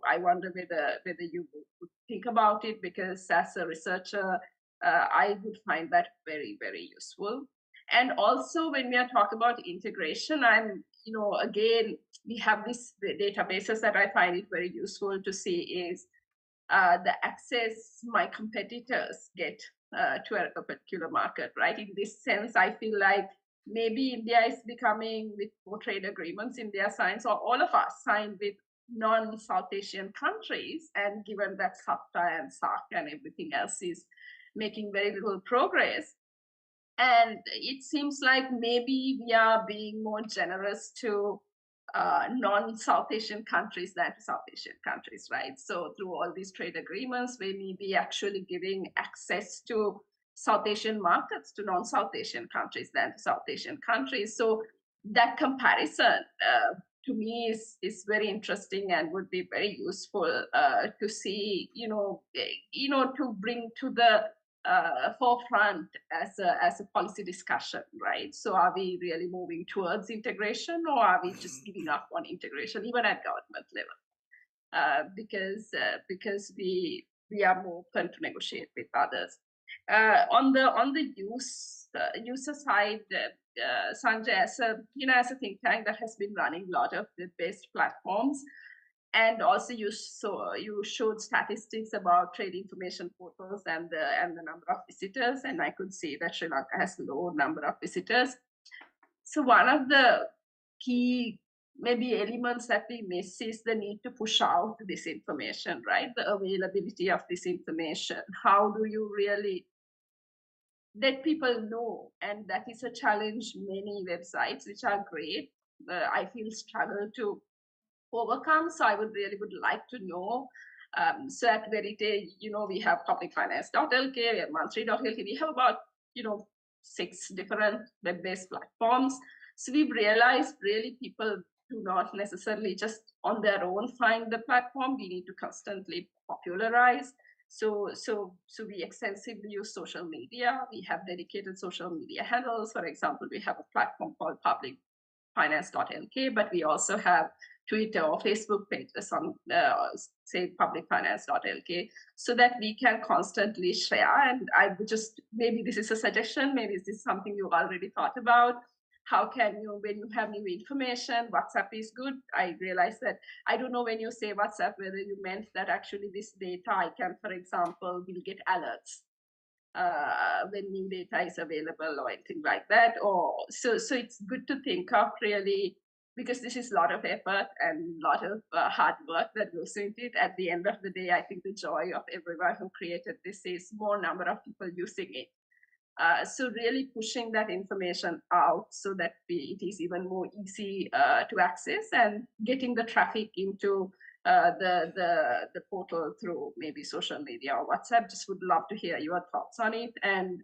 whether you would think about it, because as a researcher, I would find that very, very useful. And also, when we are talking about integration, I'm again, we have these databases that I find it very useful to see is the access my competitors get to a particular market, right? In this sense, I feel like maybe India is becoming, with more trade agreements India signs, or all of us sign with non-South Asian countries, and given that SAFTA and SAC and everything else is making very little progress, and it seems like maybe we are being more generous to non-South Asian countries than to South Asian countries, right? So through all these trade agreements, we may be actually giving access to South Asian markets to non-South Asian countries than to South Asian countries. So that comparison to me is very interesting and would be very useful to see, to bring to the forefront as a policy discussion, right? So are we really moving towards integration, or are we just giving up on integration, even at government level? Because we are more open to negotiate with others. On the user side, Sanjay, as a think tank that has been running a lot of web-based platforms, and also you showed statistics about trade information portals and the number of visitors, and I could see that Sri Lanka has a low number of visitors. So one of the key maybe elements that we miss is the need to push out this information, right? The availability of this information. How do you really let people know? And that is a challenge many websites, which are great, I feel struggle to overcome. So I would like to know. So at Verite, we have publicfinance.lk, we have monthly.lk, we have about 6 different web-based platforms. So we've realized really people do not necessarily just on their own find the platform. We need to constantly popularize. So we extensively use social media. We have dedicated social media handles. For example, we have a platform called publicfinance.lk, but we also have Twitter or Facebook pages on, say, publicfinance.lk, so that we can constantly share. And I would just, maybe this is a suggestion, maybe this is something you've already thought about. How can you, when you have new information, WhatsApp is good. I realize that, I don't know when you say WhatsApp, whether you meant that actually this data, I can, for example, will get alerts when new data is available or anything like that. Or so it's good to think of really, because this is a lot of effort and a lot of hard work that goes into it. At the end of the day, I think the joy of everyone who created this is more number of people using it. So really pushing that information out so that it is even more easy to access, and getting the traffic into the portal through maybe social media or WhatsApp. Just would love to hear your thoughts on it. And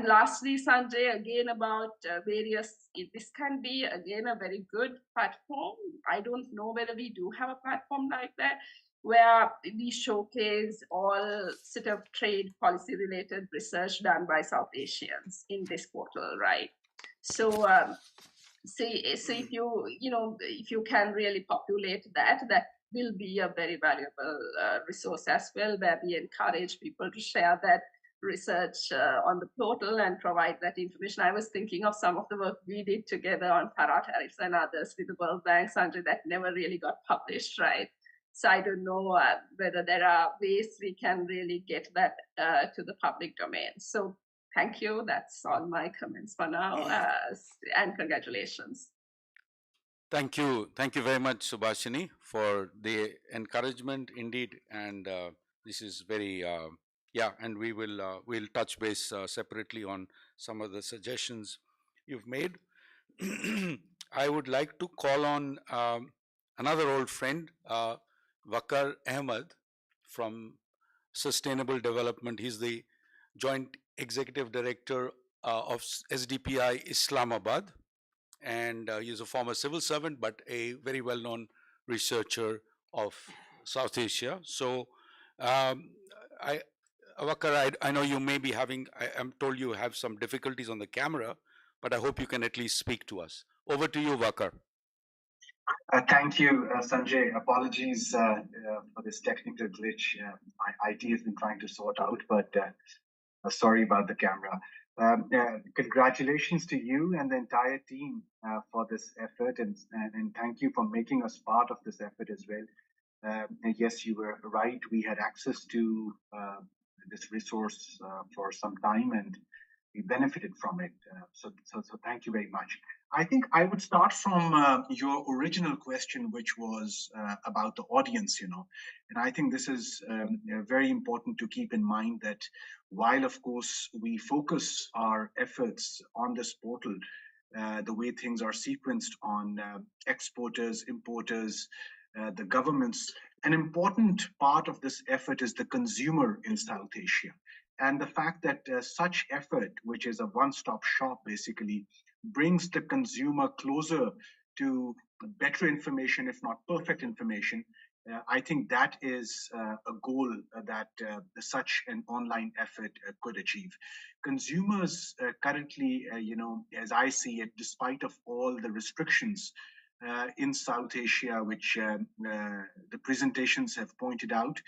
lastly, Sanjay, again about various, this can be again a very good platform. I don't know whether we do have a platform like that, where we showcase all sort of trade policy related research done by South Asians in this portal, right? So, so if you can really populate that will be a very valuable resource as well, where we encourage people to share that research on the portal and provide that information. I was thinking of some of the work we did together on para-tariffs and others with the World Bank, Sanjay, that never really got published, right? So I don't know whether there are ways we can really get that to the public domain. So thank you. That's all my comments for now, and congratulations. Thank you. Thank you very much, Subhashini, for the encouragement indeed. And this is very, and we will we'll touch base separately on some of the suggestions you've made. I would like to call on another old friend, Vaqar Ahmed from Sustainable Development. He's the Joint Executive Director of SDPI Islamabad, and he's a former civil servant, but a very well-known researcher of South Asia. So, Vaqar, I know you may be having, I'm told you have some difficulties on the camera, but I hope you can at least speak to us. Over to you, Vaqar. Thank you, Sanjay. Apologies for this technical glitch. My IT has been trying to sort out, but sorry about the camera. Congratulations to you and the entire team for this effort, and thank you for making us part of this effort as well. Yes, you were right. We had access to this resource for some time, and we benefited from it. So thank you very much. I think I would start from your original question, which was about the audience, and I think this is very important to keep in mind that while, of course, we focus our efforts on this portal, the way things are sequenced on exporters, importers, the governments, an important part of this effort is the consumer in South Asia. And the fact that such effort, which is a one-stop shop basically, brings the consumer closer to better information, if not perfect information, I think that is a goal that such an online effort could achieve. Consumers currently, as I see it, despite of all the restrictions in South Asia, which the presentations have pointed out,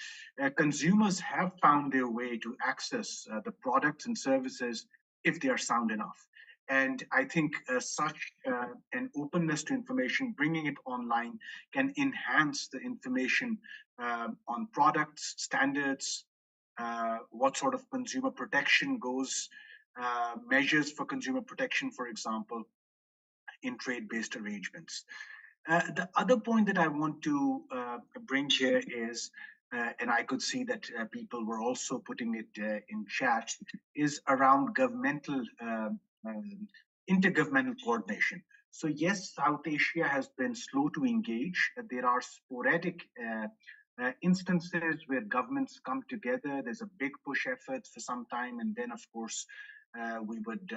consumers have found their way to access the products and services if they are sound enough. And I think such an openness to information, bringing it online, can enhance the information on products, standards, what sort of consumer protection goes, measures for consumer protection, for example, in trade-based arrangements. The other point that I want to bring here is, and I could see that people were also putting it in chat, is around governmental, intergovernmental coordination. So yes, South Asia has been slow to engage. There are sporadic instances where governments come together. There's a big push effort for some time, and then of course we would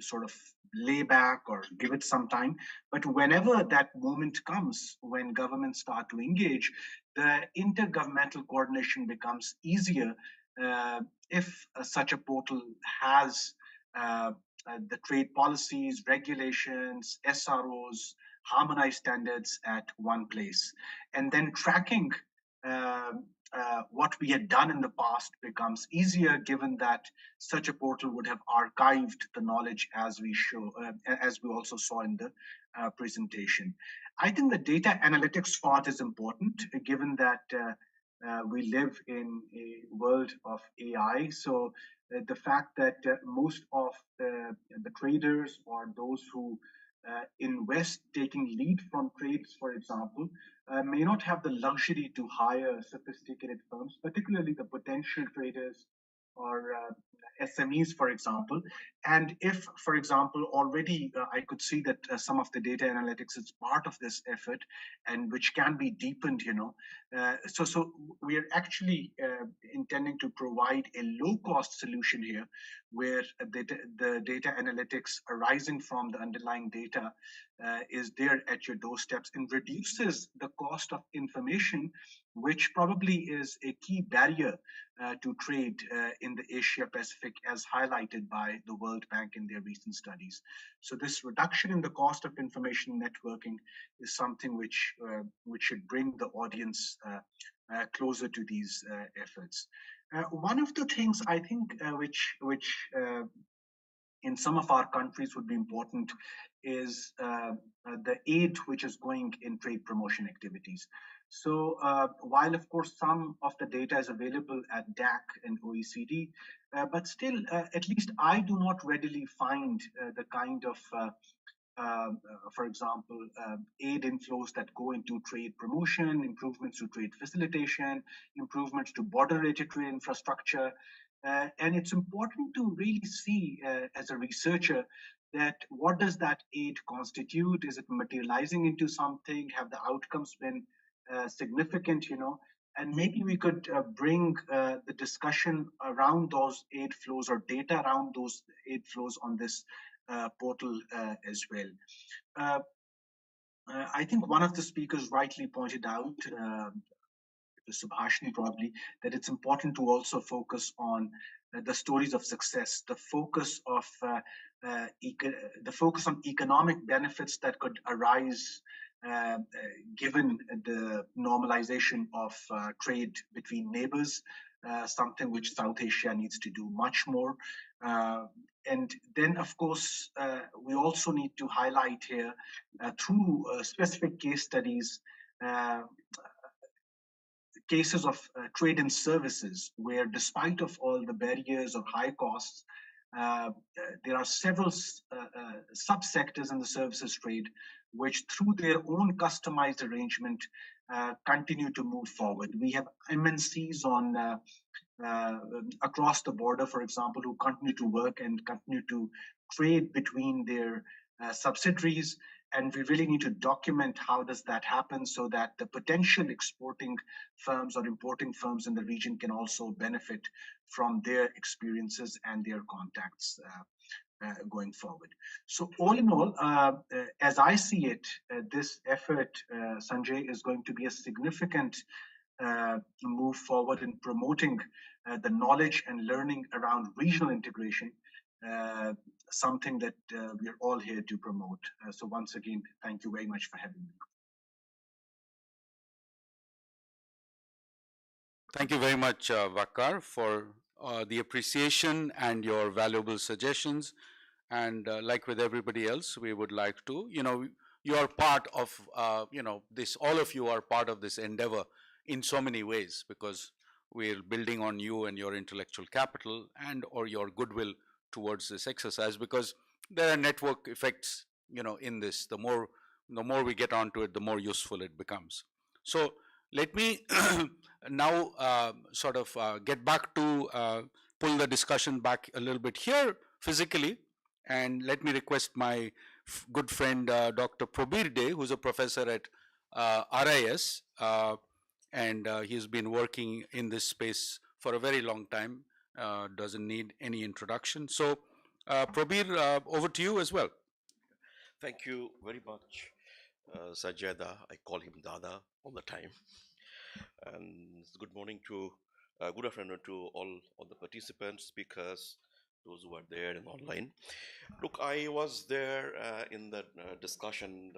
sort of lay back or give it some time. But whenever that moment comes, when governments start to engage, the intergovernmental coordination becomes easier if such a portal has the trade policies, regulations, SROs, harmonized standards at one place. And then tracking what we had done in the past becomes easier, given that such a portal would have archived the knowledge, as we also saw in the presentation. I think the data analytics part is important, given that we live in a world of AI. So the fact that most of the traders or those who invest, taking lead from trades, for example, may not have the luxury to hire sophisticated firms, particularly the potential traders or SMEs, for example. And if, for example, already I could see that some of the data analytics is part of this effort, and which can be deepened, so we are actually intending to provide a low-cost solution here, where the data analytics arising from the underlying data is there at your doorsteps and reduces the cost of information, which probably is a key barrier to trade in the Asia Pacific, as highlighted by the World Bank in their recent studies. So this reduction in the cost of information networking is something which should bring the audience closer to these efforts. One of the things I think which in some of our countries would be important is the aid which is going in trade promotion activities. So while of course some of the data is available at DAC and OECD, but still at least I do not readily find the kind of for example, aid inflows that go into trade promotion, improvements to trade facilitation, improvements to border-related trade infrastructure. And it's important to really see as a researcher that what does that aid constitute? Is it materializing into something? Have the outcomes been significant, And maybe we could bring the discussion around those aid flows or data around those aid flows on this portal as well. I think one of the speakers rightly pointed out, Subhashini probably, that it's important to also focus on the stories of success, the focus on economic benefits that could arise given the normalization of trade between neighbors, something which South Asia needs to do much more. And then, of course, we also need to highlight here through specific case studies, cases of trade and services, where despite of all the barriers of high costs, there are several subsectors in the services trade which, through their own customized arrangement, continue to move forward. We have MNCs on across the border, for example, who continue to work and continue to trade between their subsidiaries. And we really need to document how does that happen so that the potential exporting firms or importing firms in the region can also benefit from their experiences and their contacts going forward. So all in all, as I see it, this effort, Sanjay, is going to be a significant move forward in promoting the knowledge and learning around regional integration, something that we are all here to promote. So once again, thank you very much for having me. Thank you very much, Vaqar, for the appreciation and your valuable suggestions. And like with everybody else, we would like to, you are part of, this, all of you are part of this endeavor in so many ways, because we're building on you and your intellectual capital and or your goodwill towards this exercise, because there are network effects, in this. The more we get onto it, the more useful it becomes. So let me now sort of get back to pull the discussion back a little bit here physically, and let me request my good friend Dr. Prabir Day, who's a professor at RIS, and he's been working in this space for a very long time, doesn't need any introduction. So Prabir, over to you as well. Thank you very much, Sajeda. I call him Dada all the time. And good morning to, good afternoon to all the participants, speakers, those who are there and online. Look, I was there in the discussion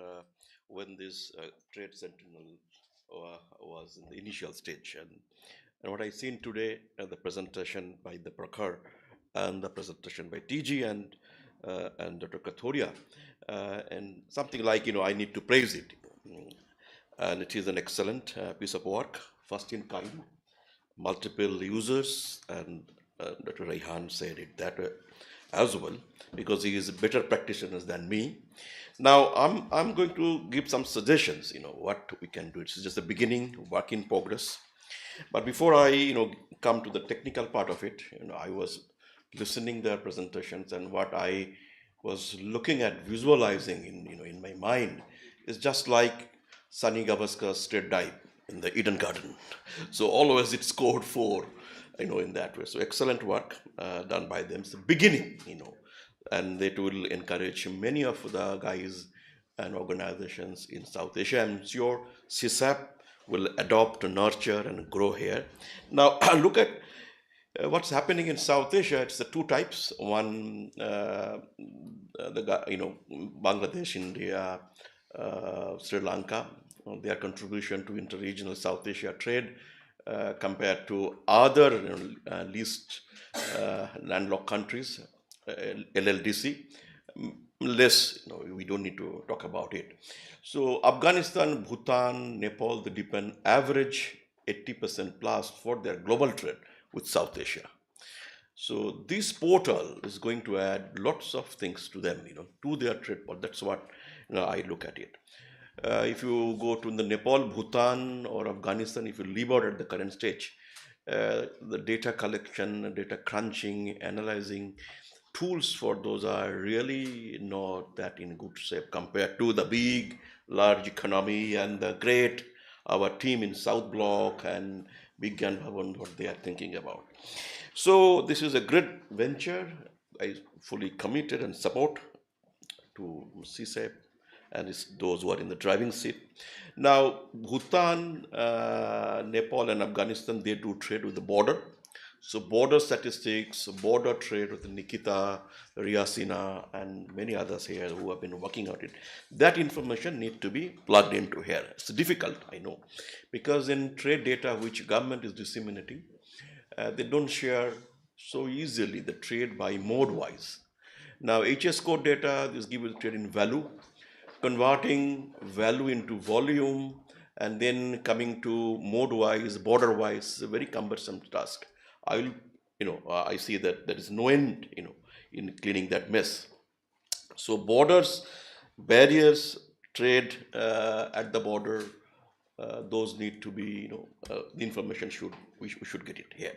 when this trade sentinel was in the initial stage. And what I seen today, the presentation by the Vaqar and the presentation by TG and Dr. Kathoria, and something like, I need to praise it. And it is an excellent piece of work, first in kind, multiple users, and Dr. Raihan said it that way as well, because he is a better practitioner than me. Now, I'm going to give some suggestions, what we can do. It's just the beginning, work in progress. But before I, come to the technical part of it, I was listening their presentations, and what I was looking at, visualizing in my mind is just like Sunny Gavaskar's straight dive in the Eden Garden. So always it scored 4, in that way. So excellent work done by them. It's the beginning, and that will encourage many of the guys and organizations in South Asia. I'm sure CSAP will adopt, nurture, and grow here. Now, look at what's happening in South Asia. It's the two types. One, Bangladesh, India, Sri Lanka, their contribution to interregional South Asia trade compared to other least landlocked countries, LLDC, less, we don't need to talk about it. So Afghanistan, Bhutan, Nepal, they depend average 80% plus for their global trade with South Asia. So this portal is going to add lots of things to them, to their trade. But that's what I look at it. If you go to the Nepal, Bhutan, or Afghanistan, if you leave out at the current stage, the data collection, data crunching, analyzing tools for those are really not that in good shape compared to the big, large economy and the great, our team in South Block and Big Gan Bhavan, what they are thinking about. So this is a great venture. I fully committed and support to CSAP and it's those who are in the driving seat. Now, Bhutan, Nepal, and Afghanistan, they do trade with the border. So border statistics, border trade with Nikita, Riasina, and many others here who have been working on it. That information needs to be plugged into here. It's difficult, I know, because in trade data which government is disseminating, they don't share so easily the trade by mode-wise. Now, HS code data, this gives trade in value, converting value into volume, and then coming to mode-wise, border-wise, is a very cumbersome task. I will, I see that there is no end, in cleaning that mess. So borders, barriers, trade at the border, those need to be, the information we should get it here.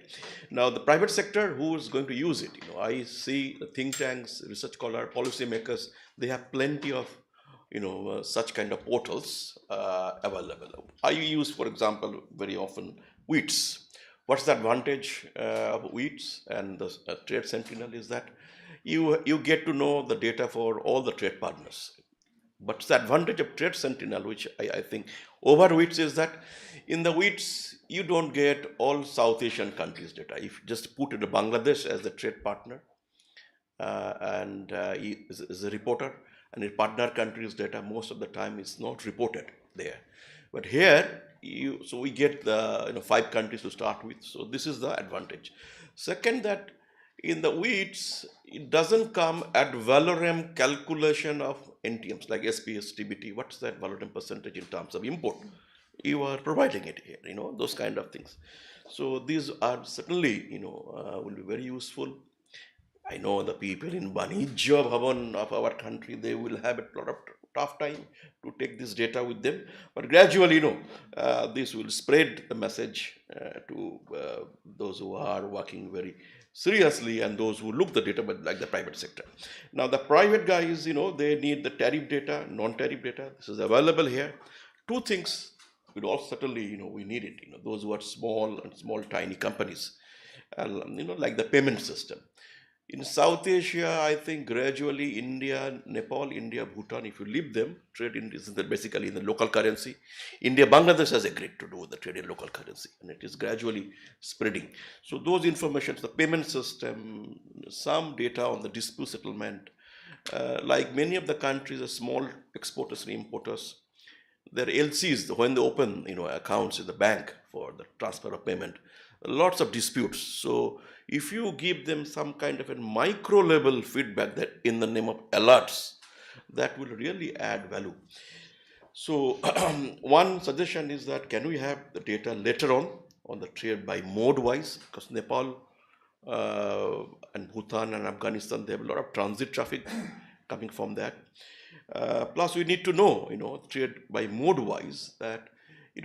Now, the private sector, who is going to use it? I see the think tanks, research scholar, policymakers, they have plenty of, such kind of portals available. I use, for example, very often WEETS. What's the advantage of WEETS and the Trade Sentinel is that you get to know the data for all the trade partners. But the advantage of Trade Sentinel, which I think over WEETS, is that in the WEETS, you don't get all South Asian countries' data. If you just put in Bangladesh as the trade partner and he is a reporter, and a partner country's data most of the time is not reported there. But here, so we get the 5 countries to start with. So this is the advantage. Second, that in the WEETS, it doesn't come at valorem calculation of NTMs like SPS, TBT. What's that valorem percentage in terms of import? You are providing it here, those kind of things. So these are certainly, will be very useful. I know the people in Banijya Bhavan of our country, they will have a lot of tough time to take this data with them. But gradually, this will spread the message to those who are working very seriously and those who look the data, but like the private sector. Now, the private guys, they need the tariff data, non-tariff data. This is available here. 2 things will also certainly, we need it. Those who are small, tiny companies, like the payment system. In South Asia, I think gradually India, Nepal, India, Bhutan, if you leave them, trade in is basically in the local currency. India, Bangladesh has agreed to do the trade in local currency, and it is gradually spreading. So those informations, the payment system, some data on the dispute settlement, like many of the countries, the small exporters and importers, their LCs, when they open accounts in the bank for the transfer of payment, lots of disputes. So if you give them some kind of a micro level feedback that in the name of alerts, that will really add value. So one suggestion is that can we have the data later on the trade by mode wise, because Nepal and Bhutan and Afghanistan, they have a lot of transit traffic coming from that. Plus we need to know, trade by mode wise that,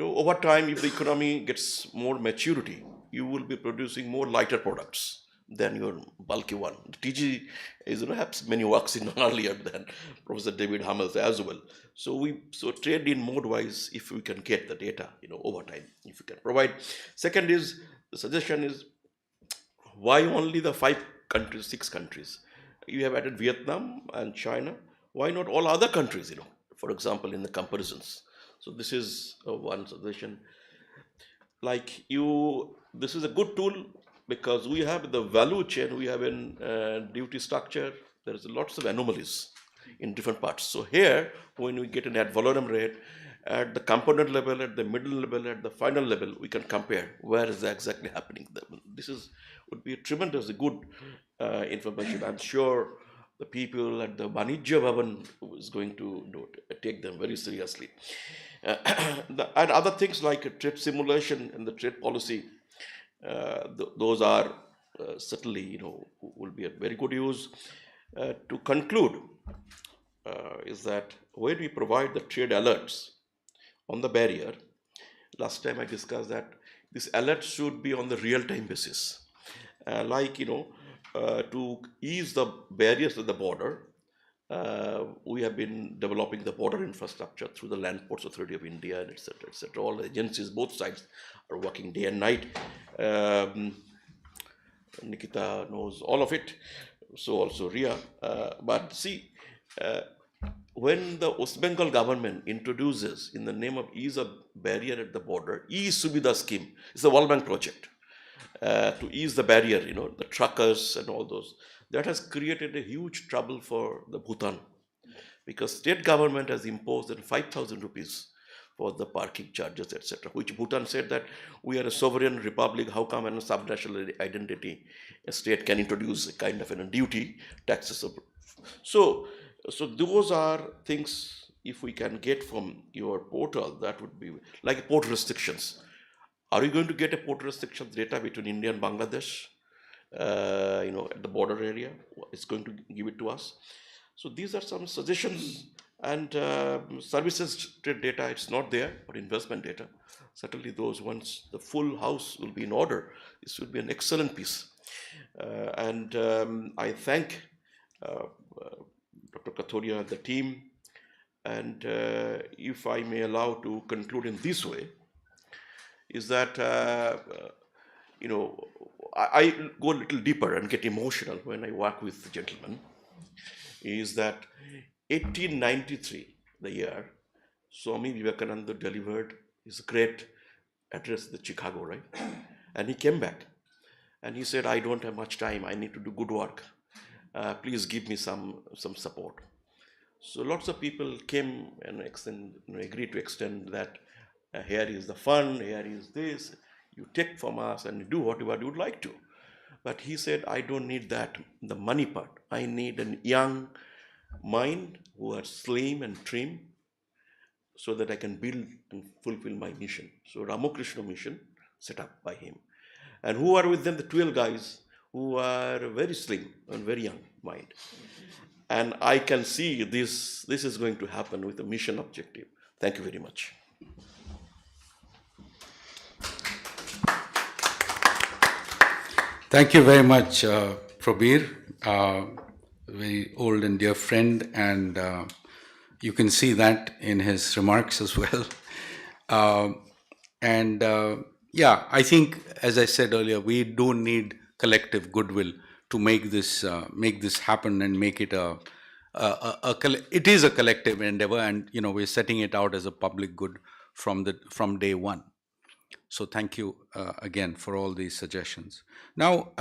over time, if the economy gets more maturity, you will be producing more lighter products than your bulky one. TG is, has many works in earlier than Professor David Hamels as well. So trade in mode wise, if we can get the data, over time, if we can provide. Second is, the suggestion is, why only the 5 countries, 6 countries? You have added Vietnam and China. Why not all other countries, for example, in the comparisons? So this is one suggestion. This is a good tool because we have the value chain, we have a duty structure, there is lots of anomalies in different parts. So here, when we get an ad valorem rate, at the component level, at the middle level, at the final level, we can compare where is exactly happening. This would be a tremendously good information. I'm sure the people at the Banijya Bhavan is going to take them very seriously. And other things like trade simulation and the trade policy, those are certainly, will be a very good use. To conclude, is that when we provide the trade alerts on the barrier, last time I discussed that this alert should be on the real-time basis. To ease the barriers at the border, we have been developing the border infrastructure through the Land Ports Authority of India, and etc., etc. All the agencies, both sides, are working day and night. Nikita knows all of it, so also Ria. But see, when the West Bengal government introduces, in the name of ease of barrier at the border, E-Subida scheme, it's a World Bank project to ease the barrier, the truckers and all those. That has created a huge trouble for the Bhutan, because state government has imposed 5,000 rupees for the parking charges, etc., which Bhutan said that we are a sovereign republic, how come in a subnational identity a state can introduce a kind of a duty, taxes of So, so those are things, if we can get from your portal, that would be like port restrictions. Are you going to get a port restrictions data between India and Bangladesh? At the border area, it's going to give it to us. So these are some suggestions. And services trade data, it's not there, but investment data, certainly those ones, the full house will be in order. This will be an excellent piece. And I thank Dr. Kathoria and the team. And if I may allow to conclude in this way, is that, I go a little deeper and get emotional when I work with gentlemen, is that 1893, the year, Swami Vivekananda delivered his great address to Chicago, right? And he came back and he said, I don't have much time, I need to do good work. Please give me some support. So lots of people came and agreed to extend that. Here is the fund, here is this, you take from us and do whatever you would like to. But he said, I don't need that, the money part. I need a young mind who are slim and trim so that I can build and fulfill my mission. So Ramakrishna mission set up by him. And who are with them? The 12 guys who are very slim and very young mind. And I can see this is going to happen with a mission objective. Thank you very much. Thank you very much, Prabir, very old and dear friend, and you can see that in his remarks as well. I think, as I said earlier, we do need collective goodwill to make this happen and make it it is a collective endeavor, and we're setting it out as a public good from day one. So thank you again for all these suggestions. Now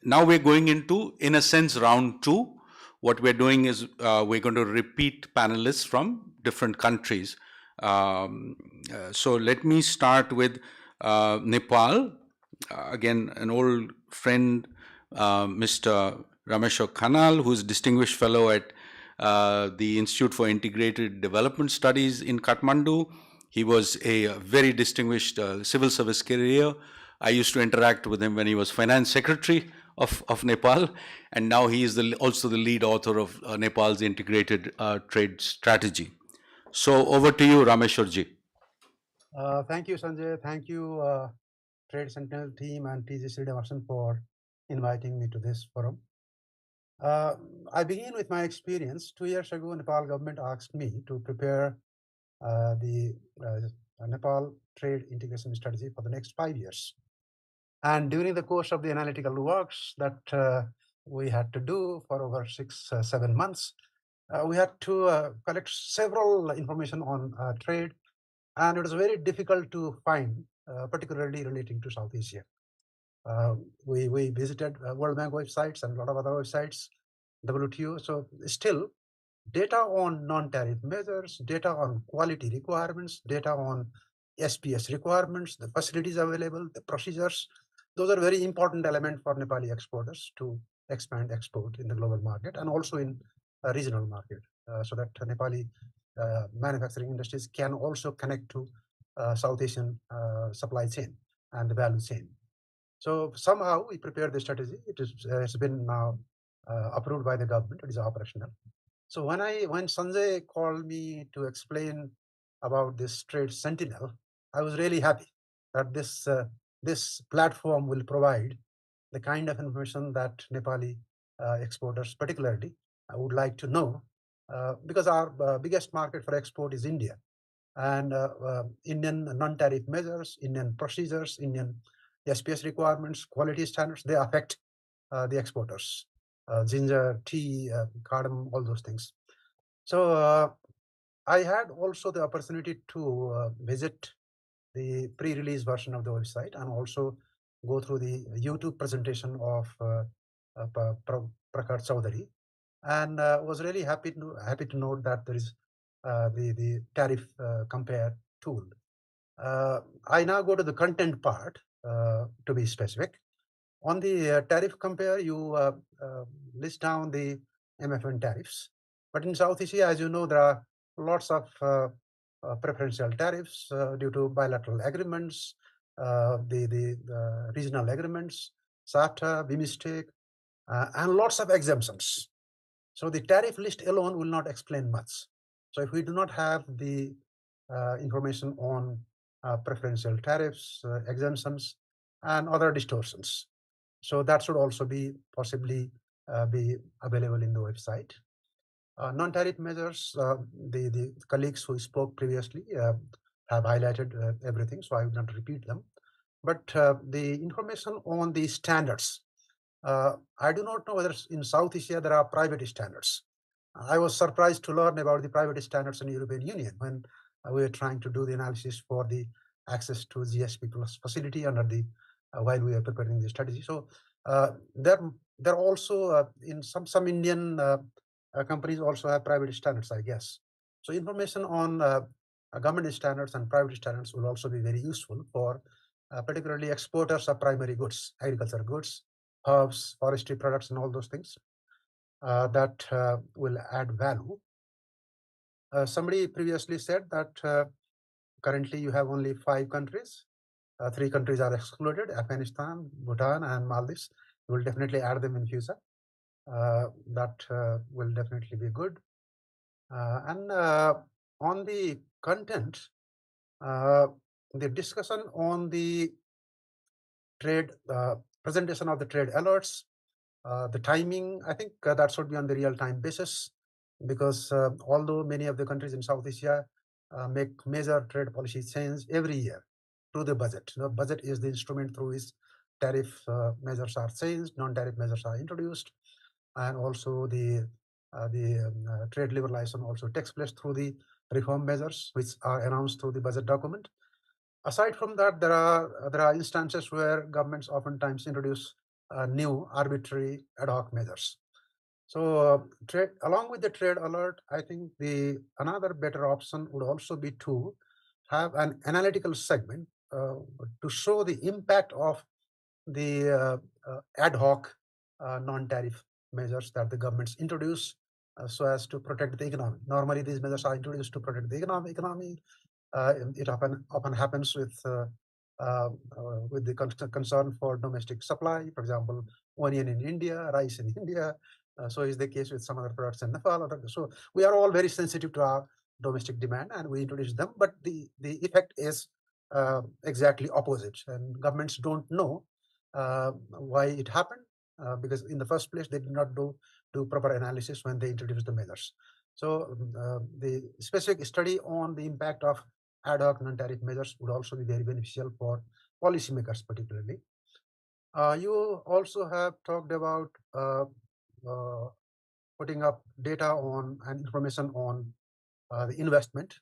we're going into, in a sense, round two. What we're doing is we're going to repeat panelists from different countries. So let me start with Nepal. Again, an old friend, Mr. Rameshore Khanal, who's Distinguished Fellow at the Institute for Integrated Development Studies in Kathmandu. He was a very distinguished civil service career. I used to interact with him when he was Finance Secretary of Nepal, and now he is also the lead author of Nepal's Integrated Trade Strategy. So over to you, Rameshore ji. Thank you, Sanjay. Thank you, Trade Sentinel team and TG Srinivasan for inviting me to this forum. I begin with my experience. 2 years ago, Nepal government asked me to prepare the Nepal trade integration strategy for the next 5 years. And during the course of the analytical works that we had to do for over 6-7 months, we had to collect several information on trade, and it was very difficult to find, particularly relating to South Asia. We visited World Bank websites and a lot of other websites, WTO. So still, data on non-tariff measures, data on quality requirements, data on SPS requirements, the facilities available, the procedures, those are very important elements for Nepali exporters to expand export in the global market and also in a regional market, so that Nepali manufacturing industries can also connect to South Asian supply chain and the value chain. So somehow we prepared the strategy. It's been now approved by the government. It is operational. So when Sanjay called me to explain about this Trade Sentinel, I was really happy that this platform will provide the kind of information that Nepali exporters particularly would like to know, because our biggest market for export is India, and Indian non-tariff measures, Indian procedures, Indian SPS requirements, quality standards, they affect the exporters. Ginger, tea, cardamom, all those things. So I had also the opportunity to visit the pre-release version of the website and also go through the YouTube presentation of Prakar Chaudhary, and was really happy to note that there is the tariff compare tool. I now go to the content part, to be specific. On the tariff compare, you list down the MFN tariffs. But in South Asia, as you know, there are lots of preferential tariffs due to bilateral agreements, the regional agreements, SAFTA, BIMSTEC, and lots of exemptions. So the tariff list alone will not explain much. So if we do not have the information on preferential tariffs, exemptions, and other distortions, so that should also be possibly be available in the website. Non-tariff measures, the colleagues who spoke previously have highlighted everything, so I will not repeat them. But the information on the standards, I do not know whether in South Asia there are private standards. I was surprised to learn about the private standards in the European Union when we were trying to do the analysis for the access to GSP Plus facility under the while we are preparing the strategy. So there also in some Indian companies also have private standards, I guess. So information on government standards and private standards will also be very useful for particularly exporters of primary goods, agricultural goods, herbs, forestry products, and all those things that will add value. Somebody previously said that currently you have only 5 countries. 3 countries are excluded: Afghanistan, Bhutan, and Maldives. We will definitely add them in future. That will definitely be good. And on the content, the discussion on the trade, presentation of the trade alerts, the timing, I think that should be on the real-time basis, because although many of the countries in South Asia make major trade policy change every year through the budget. The budget is the instrument through which tariff measures are changed, non-tariff measures are introduced, and also the trade liberalization also takes place through the reform measures which are announced through the budget document. Aside from that, there are instances where governments oftentimes introduce new arbitrary ad hoc measures. So along with the trade alert, I think another better option would also be to have an analytical segment to show the impact of the ad hoc non-tariff measures that the governments introduce so as to protect the economy. Normally, these measures are introduced to protect the economy. It often happens with the concern for domestic supply. For example, onion in India, rice in India. So is the case with some other products in Nepal. So we are all very sensitive to our domestic demand, and we introduce them. But the effect is exactly opposite, and governments don't know why it happened, because in the first place they did not do proper analysis when they introduced the measures. So the specific study on the impact of ad hoc non-tariff measures would also be very beneficial for policymakers particularly. You also have talked about putting up data on and information on the investment,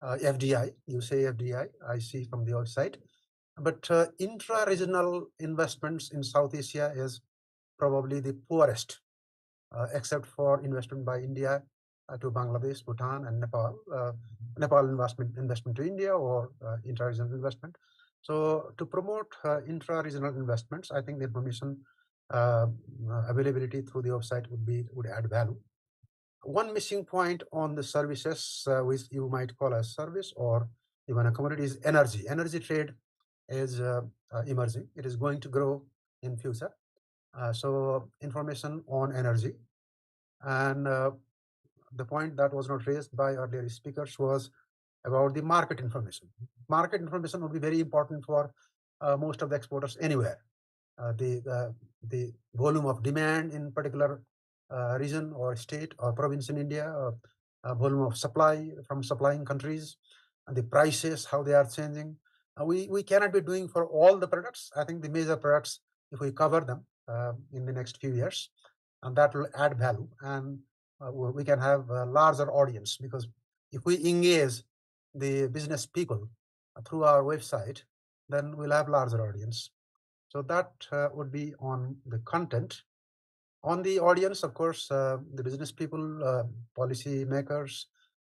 FDI. You say FDI, I see from the website. But intra-regional investments in South Asia is probably the poorest, except for investment by India to Bangladesh, Bhutan, and Nepal. Nepal investment to India, or intra-regional investment. So to promote intra-regional investments, I think the information availability through the website would add value. One missing point on the services, which you might call a service or even a commodity, is energy. Energy trade is emerging. It is going to grow in future. So information on energy. And the point that was not raised by earlier speakers was about the market information. Market information would be very important for most of the exporters anywhere. The volume of demand in particular region or state or province in India, volume of supply from supplying countries, and the prices, how they are changing. We cannot be doing for all the products. I think the major products, if we cover them in the next few years, and that will add value, and we can have a larger audience, because if we engage the business people through our website, then we'll have larger audience. So that would be on the content. On the audience, of course, the business people, policy makers,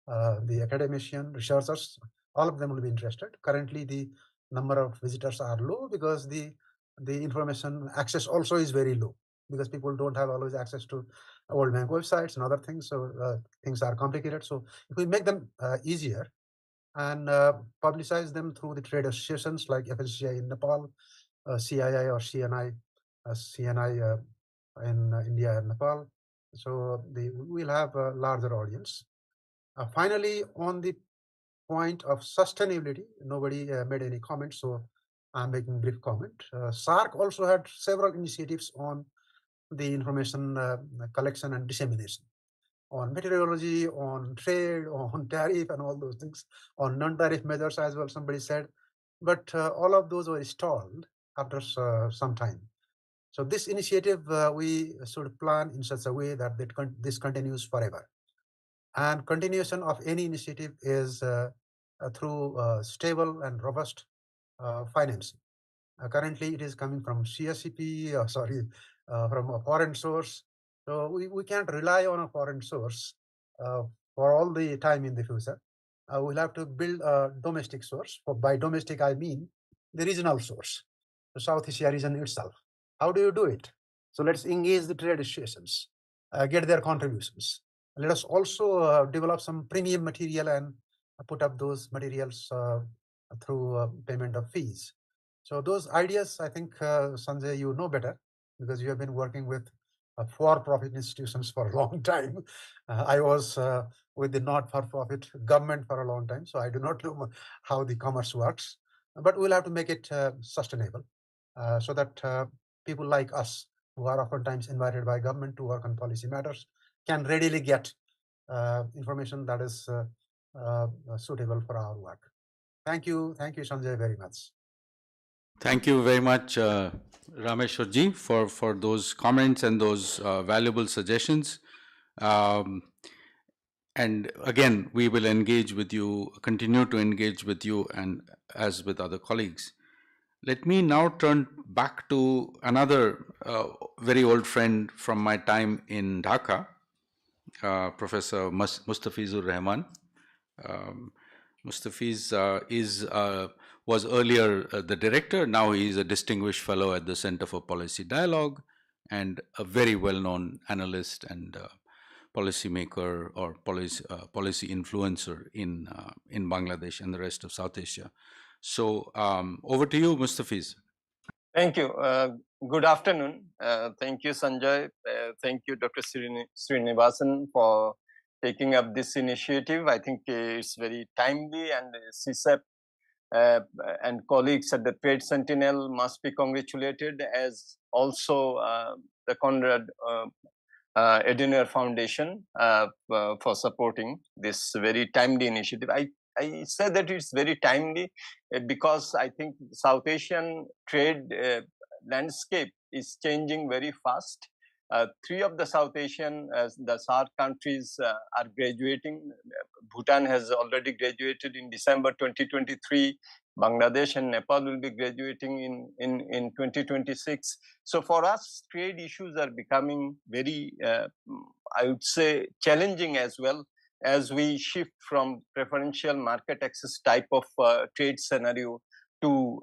the academicians, researchers, all of them will be interested. Currently, the number of visitors are low because the information access also is very low, because people don't have always access to World Bank websites and other things. So things are complicated. So if we make them easier and publicize them through the trade associations like FSCI in Nepal, CII or CNI, CNI in India and Nepal. So we'll have a larger audience. Finally, on the point of sustainability, nobody made any comments, so I'm making a brief comment. SARC also had several initiatives on the information collection and dissemination, on meteorology, on trade, on tariff, and all those things, on non-tariff measures as well, somebody said. But all of those were stalled after some time. So this initiative, we should plan in such a way that this continues forever. And continuation of any initiative is through stable and robust financing. Currently, it is coming from CSCP, from a foreign source. So we can't rely on a foreign source for all the time in the future. We'll have to build a domestic source. By domestic, I mean the regional source, the South Asia region itself. How do you do it? So let's engage the trade associations, get their contributions. Let us also develop some premium material and put up those materials through payment of fees. So those ideas, I think, Sanjay, you know better because you have been working with for-profit institutions for a long time. I was with the not-for-profit government for a long time, so I do not know how the commerce works. But we'll have to make it sustainable so that people like us, who are oftentimes invited by government to work on policy matters, can readily get information that is suitable for our work. Thank you, Sanjay, very much. Thank you very much, Rameshore ji, for those comments and those valuable suggestions. And again, we will engage with you, continue to engage with you and as with other colleagues. Let me now turn back to another very old friend from my time in Dhaka, Professor Mustafizur Rahman. Mustafiz was earlier the director. Now he is a distinguished fellow at the Center for Policy Dialogue and a very well-known analyst and policymaker or policy influencer in Bangladesh and the rest of South Asia. So over to you, Mustafiz. Thank you. Good afternoon. Thank you, Sanjay. Thank you, Dr. Srinivasan, for taking up this initiative. I think it's very timely, and CSEP and colleagues at the Trade Sentinel must be congratulated, as also the Conrad Adenauer Foundation for supporting this very timely initiative. I say that it's very timely because I think South Asian trade landscape is changing very fast. 3 of the South Asian, the SAARC countries are graduating. Bhutan has already graduated in December 2023. Bangladesh and Nepal will be graduating in 2026. So for us, trade issues are becoming very, I would say, challenging as well, as we shift from preferential market access type of trade scenario to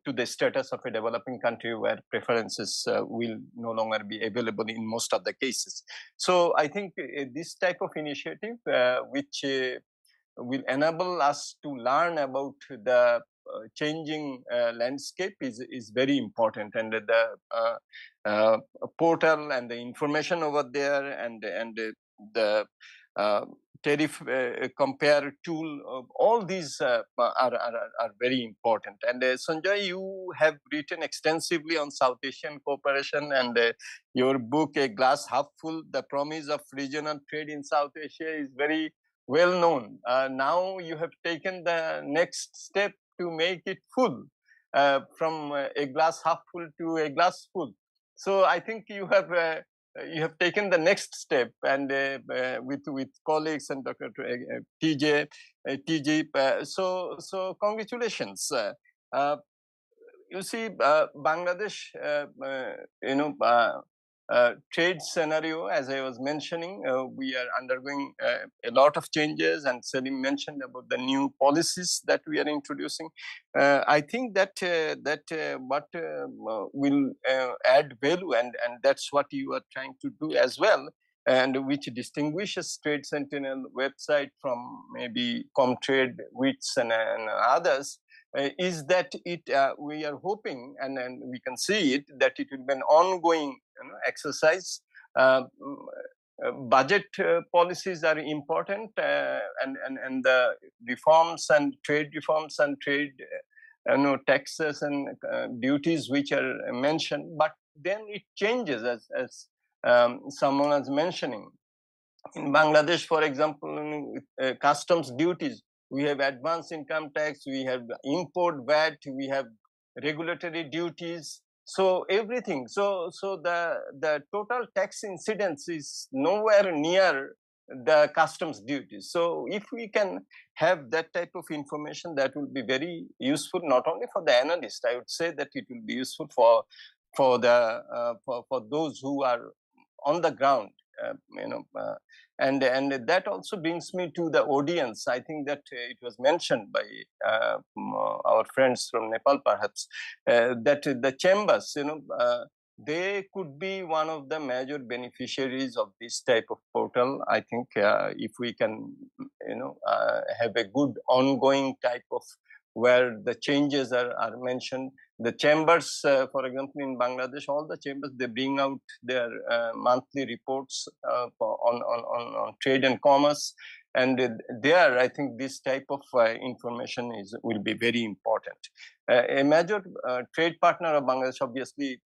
the status of a developing country where preferences will no longer be available in most of the cases. So I think this type of initiative, which will enable us to learn about the changing landscape is very important, and the portal and the information over there and the tariff compare tool, all these are very important. And Sanjay, you have written extensively on South Asian cooperation, and your book, A Glass Half Full, The Promise of Regional Trade in South Asia, is very well known. Now you have taken the next step to make it full, from a glass half full to a glass full. So I think you have taken the next step, and with colleagues and Dr. TJ. So congratulations. You see, Bangladesh, trade scenario, as I was mentioning, we are undergoing a lot of changes, and Selim mentioned about the new policies that we are introducing. I think that what will add value, and that's what you are trying to do as well, and which distinguishes Trade Sentinel website from maybe Comtrade, WITS, and others, is that we are hoping, and we can see it, that it will be an ongoing exercise. Budget policies are important, and the reforms and trade taxes and duties which are mentioned, but then it changes as someone was mentioning. In Bangladesh, for example, customs duties, we have advanced income tax, we have import VAT, we have regulatory duties, so everything. So the total tax incidence is nowhere near the customs duties. So if we can have that type of information, that will be very useful, not only for the analyst. I would say that it will be useful for those who are on the ground, and that also brings me to the audience. I think that it was mentioned by our friends from Nepal, perhaps, that the chambers, they could be one of the major beneficiaries of this type of portal. I think if we can, have a good ongoing type of where the changes are mentioned. The chambers, for example, in Bangladesh, all the chambers, they bring out their monthly reports on trade and commerce. And there, I think this type of information will be very important. A major trade partner of Bangladesh, obviously,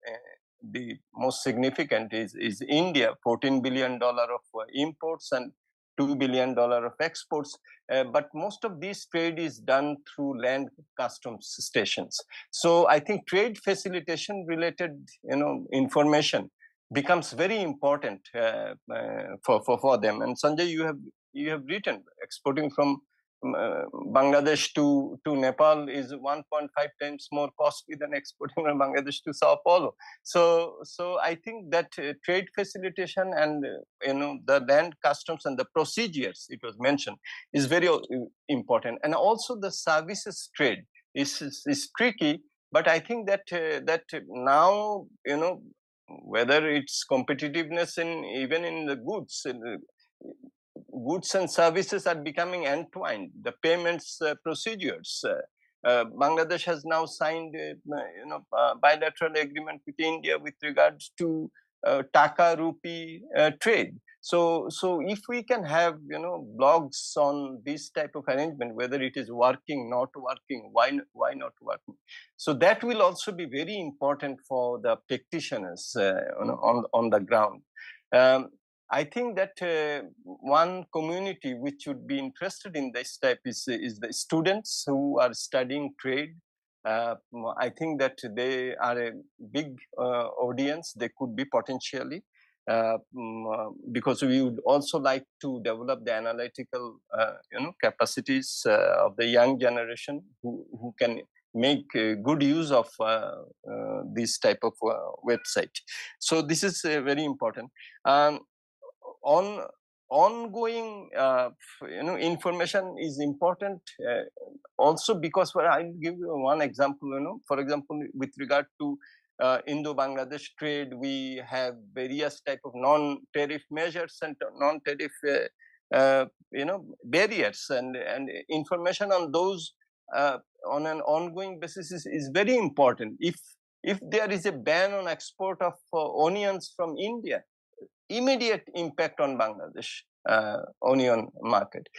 the most significant is India, $14 billion of imports and $2 billion of exports. But most of this trade is done through land customs stations. So I think trade facilitation related, information becomes very important for them. And Sanjay, you have written, exporting from Bangladesh to Nepal is 1.5 times more costly than exporting from Bangladesh to Sao Paulo. So I think that trade facilitation and the land customs and the procedures it was mentioned is very important, and also the services trade is tricky. But I think that that now whether it's competitiveness even in the goods. Goods and services are becoming entwined. The payments procedures. Bangladesh has now signed, bilateral agreement with India with regards to Dhaka rupee trade. So if we can have blogs on this type of arrangement, whether it is working, not working, why not working, so that will also be very important for the practitioners on the ground. I think that one community which would be interested in this type is the students who are studying trade. I think that they are a big audience. They could be potentially, because we would also like to develop the analytical, capacities of the young generation who can make good use of this type of website. So this is very important. Ongoing information is important also because I'll give you one example. For example, with regard to Indo-Bangladesh trade, we have various type of non-tariff measures and non-tariff barriers, and information on those on an ongoing basis is very important. If there is a ban on export of onions from India, immediate impact on Bangladesh onion market.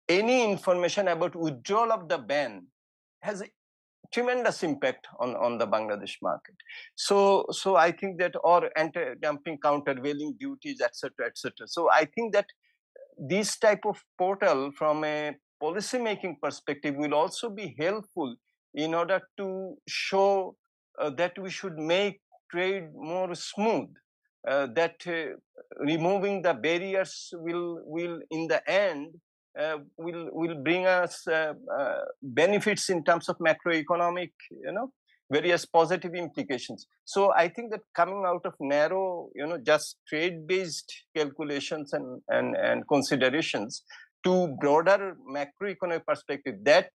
Any information about withdrawal of the ban has a tremendous impact on the Bangladesh market. So I think that, or anti-dumping, countervailing duties, etc., etc. So I think that this type of portal from a policy making perspective will also be helpful in order to show that we should make trade more smooth. That removing the barriers will in the end will bring us benefits in terms of macroeconomic, various positive implications. So I think that coming out of narrow, just trade-based calculations and considerations to broader macroeconomic perspective, that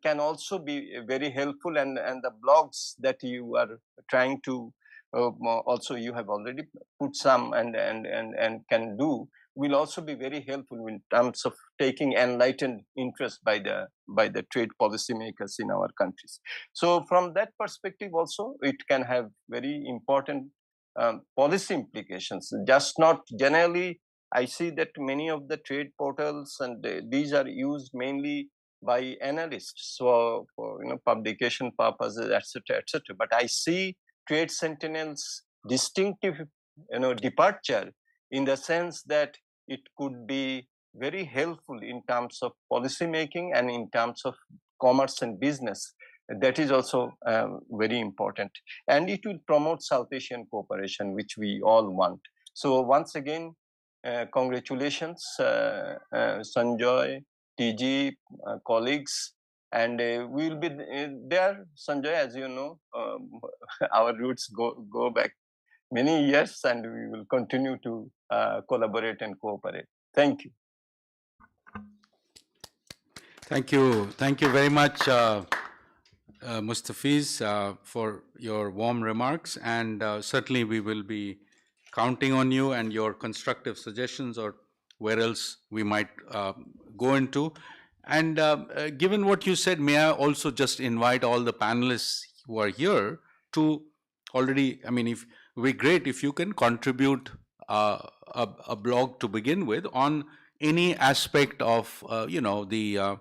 can also be very helpful, and the blogs that you are trying to also you have already put some and can do, will also be very helpful in terms of taking enlightened interest by the trade policymakers in our countries. So from that perspective also, it can have very important policy implications. Just not generally, I see that many of the trade portals and these are used mainly by analysts for publication purposes, etc., etc. But I see Trade Sentinel's distinctive departure in the sense that it could be very helpful in terms of policy making and in terms of commerce and business. That is also very important, and it will promote South Asian cooperation, which we all want. So once again, congratulations, Sanjoy, TG, colleagues, and we will be there, Sanjay, as you know, our roots go back many years, and we will continue to collaborate and cooperate. Thank you. Thank you very much, Mustafiz, for your warm remarks, and certainly we will be counting on you and your constructive suggestions or where else we might go into. And given what you said, may I also just invite all the panelists who are here to already, I mean, if it would be great if you can contribute a blog to begin with on any aspect of, the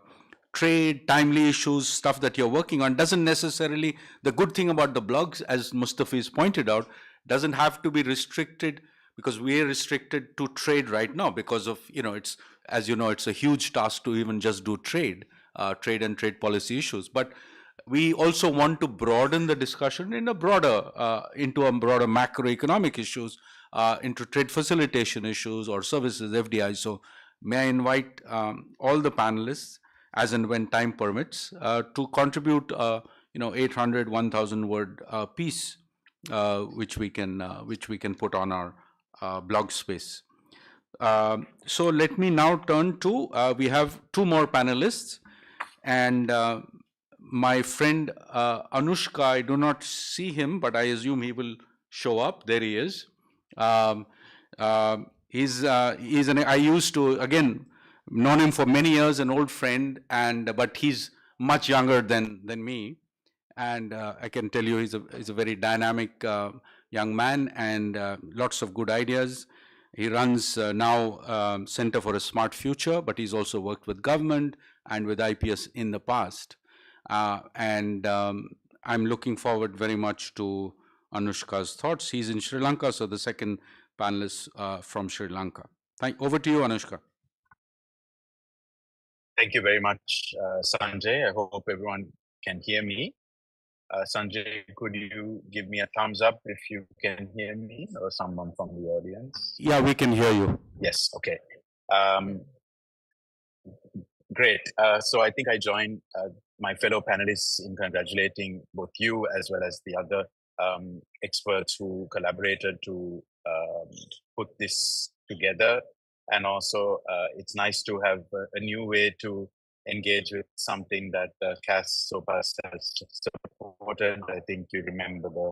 trade, timely issues, stuff that you're working on. Doesn't necessarily, the good thing about the blogs, as Mustafiz pointed out, doesn't have to be restricted, because we are restricted to trade right now because of, it's, as you know, it's a huge task to even just do trade and trade policy issues. But we also want to broaden the discussion in a broader, into a broader macroeconomic issues, into trade facilitation issues or services, FDI. So may I invite all the panelists, as and when time permits, to contribute, 800, 1,000 word piece, which we can put on our blog space. So let me now turn to, we have two more panelists, and my friend Anushka, I do not see him, but I assume he will show up. There he is. I used to, again, known him for many years, an old friend, but he's much younger than me, and I can tell you he's a very dynamic young man, and lots of good ideas. He runs now Center for a Smart Future, but he's also worked with government and with IPS in the past, and I'm looking forward very much to Anushka's thoughts. He's in Sri Lanka, so the second panelist from Sri Lanka. Over to you, Anushka. Thank you very much, Sanjay. I hope everyone can hear me. Sanjay, could you give me a thumbs up if you can hear me, or someone from the audience? Yeah, we can hear you. Yes, okay. Great. So I think I join my fellow panelists in congratulating both you as well as the other experts who collaborated to put this together. And also, it's nice to have a new way to engage with something that CAS SOPAS has supported. I think you remember the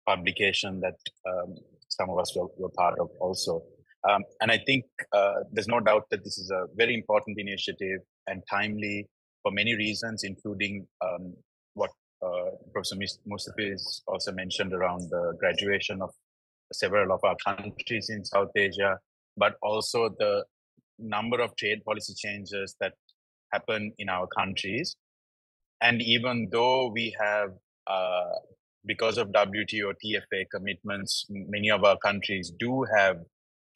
publication that some of us were part of also. And I think there's no doubt that this is a very important initiative and timely for many reasons, including what Professor Mustafiz also mentioned around the graduation of several of our countries in South Asia, but also the number of trade policy changes that happen in our countries. And even though we have, because of WTO, TFA commitments, many of our countries do have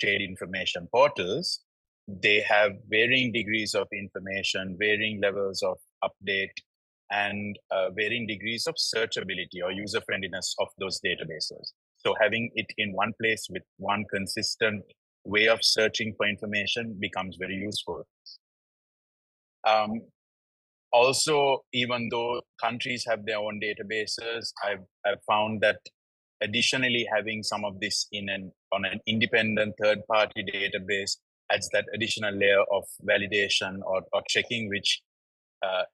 trade information portals, they have varying degrees of information, varying levels of update, and varying degrees of searchability or user-friendliness of those databases. So having it in one place with one consistent way of searching for information becomes very useful. Also, even though countries have their own databases, I've found that additionally having some of this on an independent third-party database adds that additional layer of validation or checking which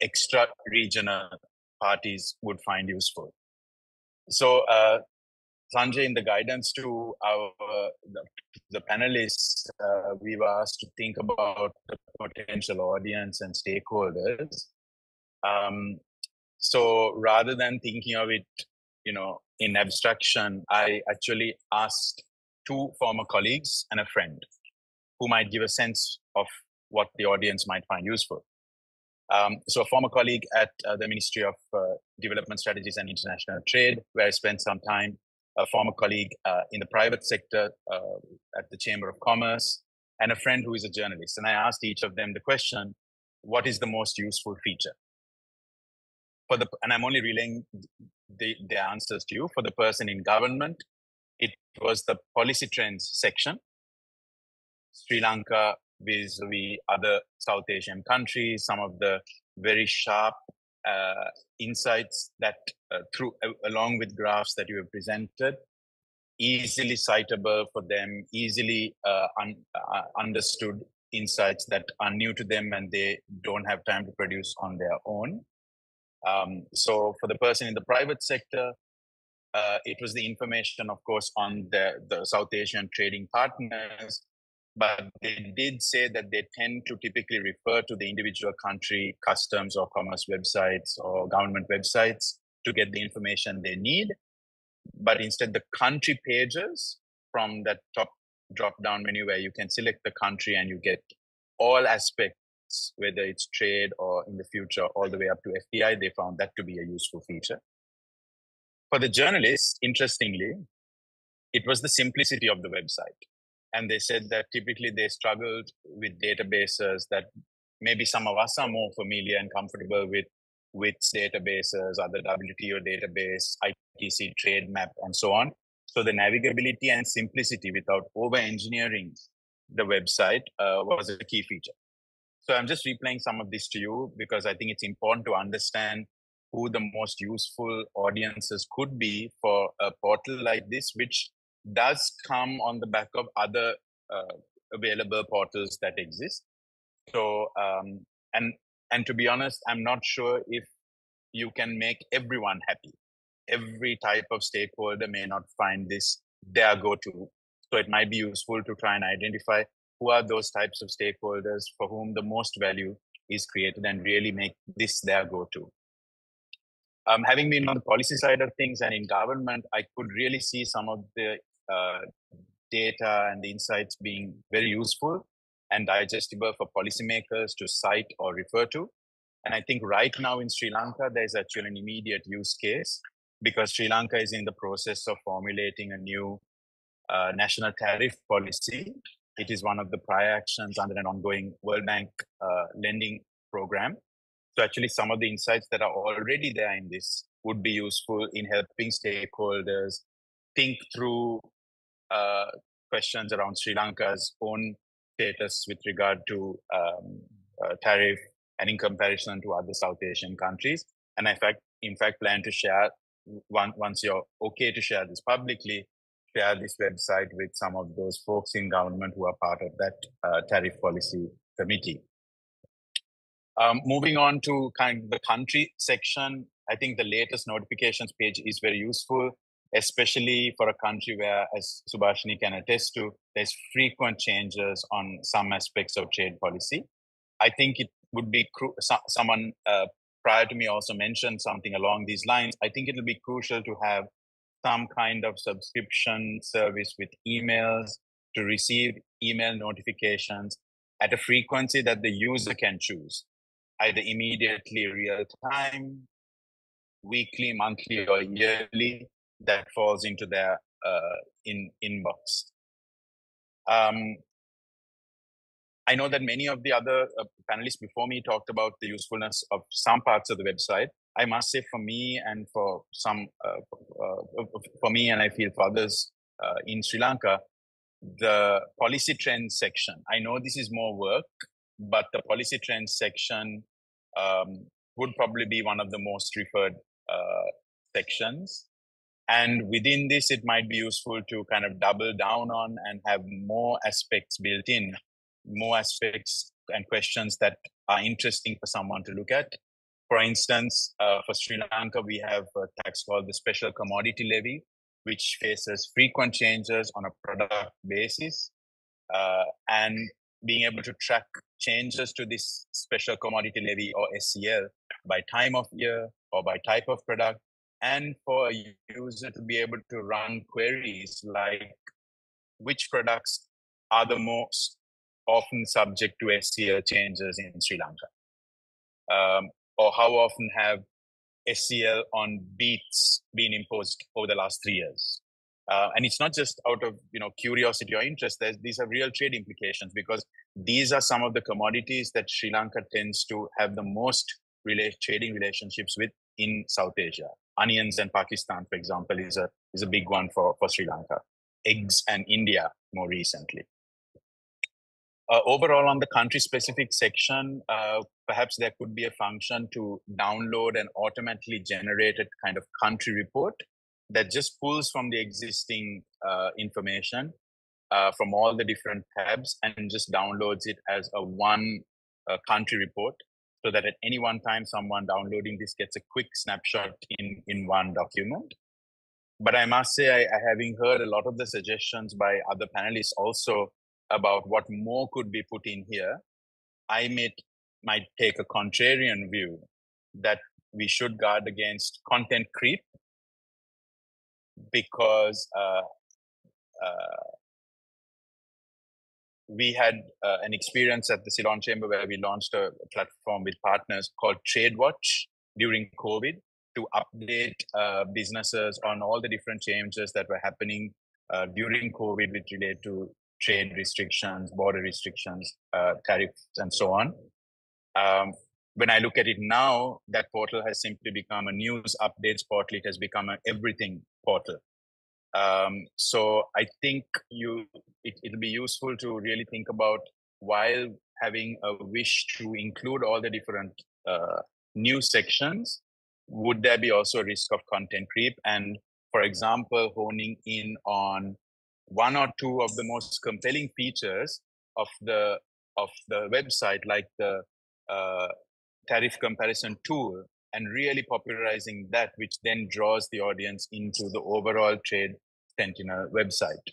extra regional parties would find useful. So Sanjay, in the guidance to the panelists, we were asked to think about the potential audience and stakeholders. So rather than thinking of it, in abstraction, I actually asked two former colleagues and a friend who might give a sense of what the audience might find useful. So a former colleague at the Ministry of Development Strategies and International Trade, where I spent some time, a former colleague in the private sector at the Chamber of Commerce, and a friend who is a journalist. And I asked each of them the question, what is the most useful feature? And I'm only relaying the answers to you. For the person in government, it was the policy trends section. Sri Lanka vis-a-vis other South Asian countries, some of the very sharp insights that along with graphs that you have presented, easily citable for them, easily understood insights that are new to them and they don't have time to produce on their own. So for the person in the private sector, it was the information, of course, on the South Asian trading partners, but they did say that they tend to typically refer to the individual country customs or commerce websites or government websites to get the information they need. But instead, the country pages from that top drop-down menu where you can select the country and you get all aspects, whether it's trade or in the future, all the way up to FDI, they found that to be a useful feature. For the journalists, interestingly, it was the simplicity of the website. And they said that typically they struggled with databases that maybe some of us are more familiar and comfortable with databases, other WTO database, ITC trade map, and so on. So the navigability and simplicity without over-engineering the website was a key feature. So I'm just replaying some of this to you because I think it's important to understand who the most useful audiences could be for a portal like this, which does come on the back of other available portals that exist. So, and to be honest, I'm not sure if you can make everyone happy. Every type of stakeholder may not find this their go-to. So it might be useful to try and identify who are those types of stakeholders for whom the most value is created and really make this their go-to. Having been on the policy side of things and in government, I could really see some of the data and the insights being very useful and digestible for policymakers to cite or refer to. And I think right now in Sri Lanka, there's actually an immediate use case because Sri Lanka is in the process of formulating a new national tariff policy. It is one of the prior actions under an ongoing World Bank lending program. So actually some of the insights that are already there in this would be useful in helping stakeholders think through questions around Sri Lanka's own status with regard to tariff and in comparison to other South Asian countries. And in fact, plan to share, once you're okay to share this publicly, share this website with some of those folks in government who are part of that tariff policy committee. Moving on to kind of the country section, I think the latest notifications page is very useful, especially for a country where, as Subhashini can attest to, there's frequent changes on some aspects of trade policy. I think it would be, someone prior to me also mentioned something along these lines. I think it will be crucial to have some kind of subscription service with emails to receive email notifications at a frequency that the user can choose, either immediately real time, weekly, monthly, or yearly, that falls into their inbox. I know that many of the other panelists before me talked about the usefulness of some parts of the website. I must say for me and for some, for me and I feel for others in Sri Lanka, the policy trends section, I know this is more work, but the policy trends section would probably be one of the most referred sections. And within this, it might be useful to kind of double down on and have more aspects built in, more aspects and questions that are interesting for someone to look at. For instance, for Sri Lanka, we have a tax called the Special Commodity Levy, which faces frequent changes on a product basis, and being able to track changes to this special commodity levy or SCL by time of year or by type of product, and for a user to be able to run queries like which products are the most often subject to SCL changes in Sri Lanka, or how often have SCL on beets been imposed over the last 3 years. And it's not just out of curiosity or interest. These are real trade implications, because these are some of the commodities that Sri Lanka tends to have the most trading relationships with in South Asia. Onions and Pakistan, for example, is a big one for Sri Lanka. Eggs and India more recently. Overall, on the country-specific section, perhaps there could be a function to download an automatically generated kind of country report that just pulls from the existing information from all the different tabs and just downloads it as a one country report, so that at any one time someone downloading this gets a quick snapshot in one document. But I must say, having heard a lot of the suggestions by other panelists also about what more could be put in here, I might take a contrarian view that we should guard against content creep, because we had an experience at the Ceylon Chamber where we launched a platform with partners called Trade Watch during COVID to update businesses on all the different changes that were happening during COVID, which relate to trade restrictions, border restrictions, tariffs, and so on. When I look at it now, that portal has simply become a news updates portal. It has become an everything portal. So I think it'll be useful to really think about, while having a wish to include all the different news sections, would there be also a risk of content creep? And for example, honing in on one or two of the most compelling features of the website, like the tariff comparison tool, and really popularizing that, which then draws the audience into the overall Trade Sentinel website.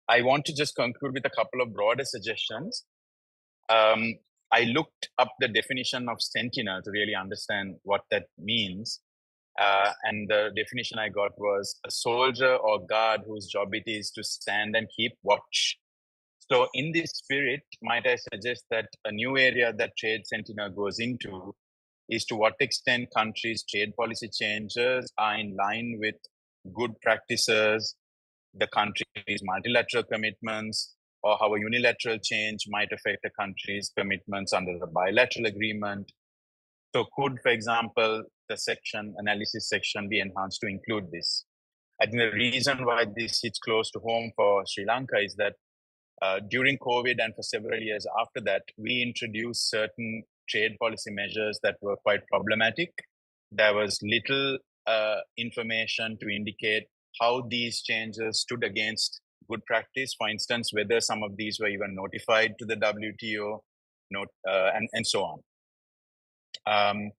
I want to just conclude with a couple of broader suggestions. I looked up the definition of Sentinel to really understand what that means. And the definition I got was a soldier or guard whose job it is to stand and keep watch. So in this spirit, might I suggest that a new area that Trade Sentinel goes into is to what extent countries' trade policy changes are in line with good practices, the country's multilateral commitments, or how a unilateral change might affect a country's commitments under the bilateral agreement. So could, for example, the analysis section be enhanced to include this? I think the reason why this hits close to home for Sri Lanka is that during COVID and for several years after that, we introduced certain trade policy measures that were quite problematic. There was little information to indicate how these changes stood against good practice. For instance, whether some of these were even notified to the WTO, and so on.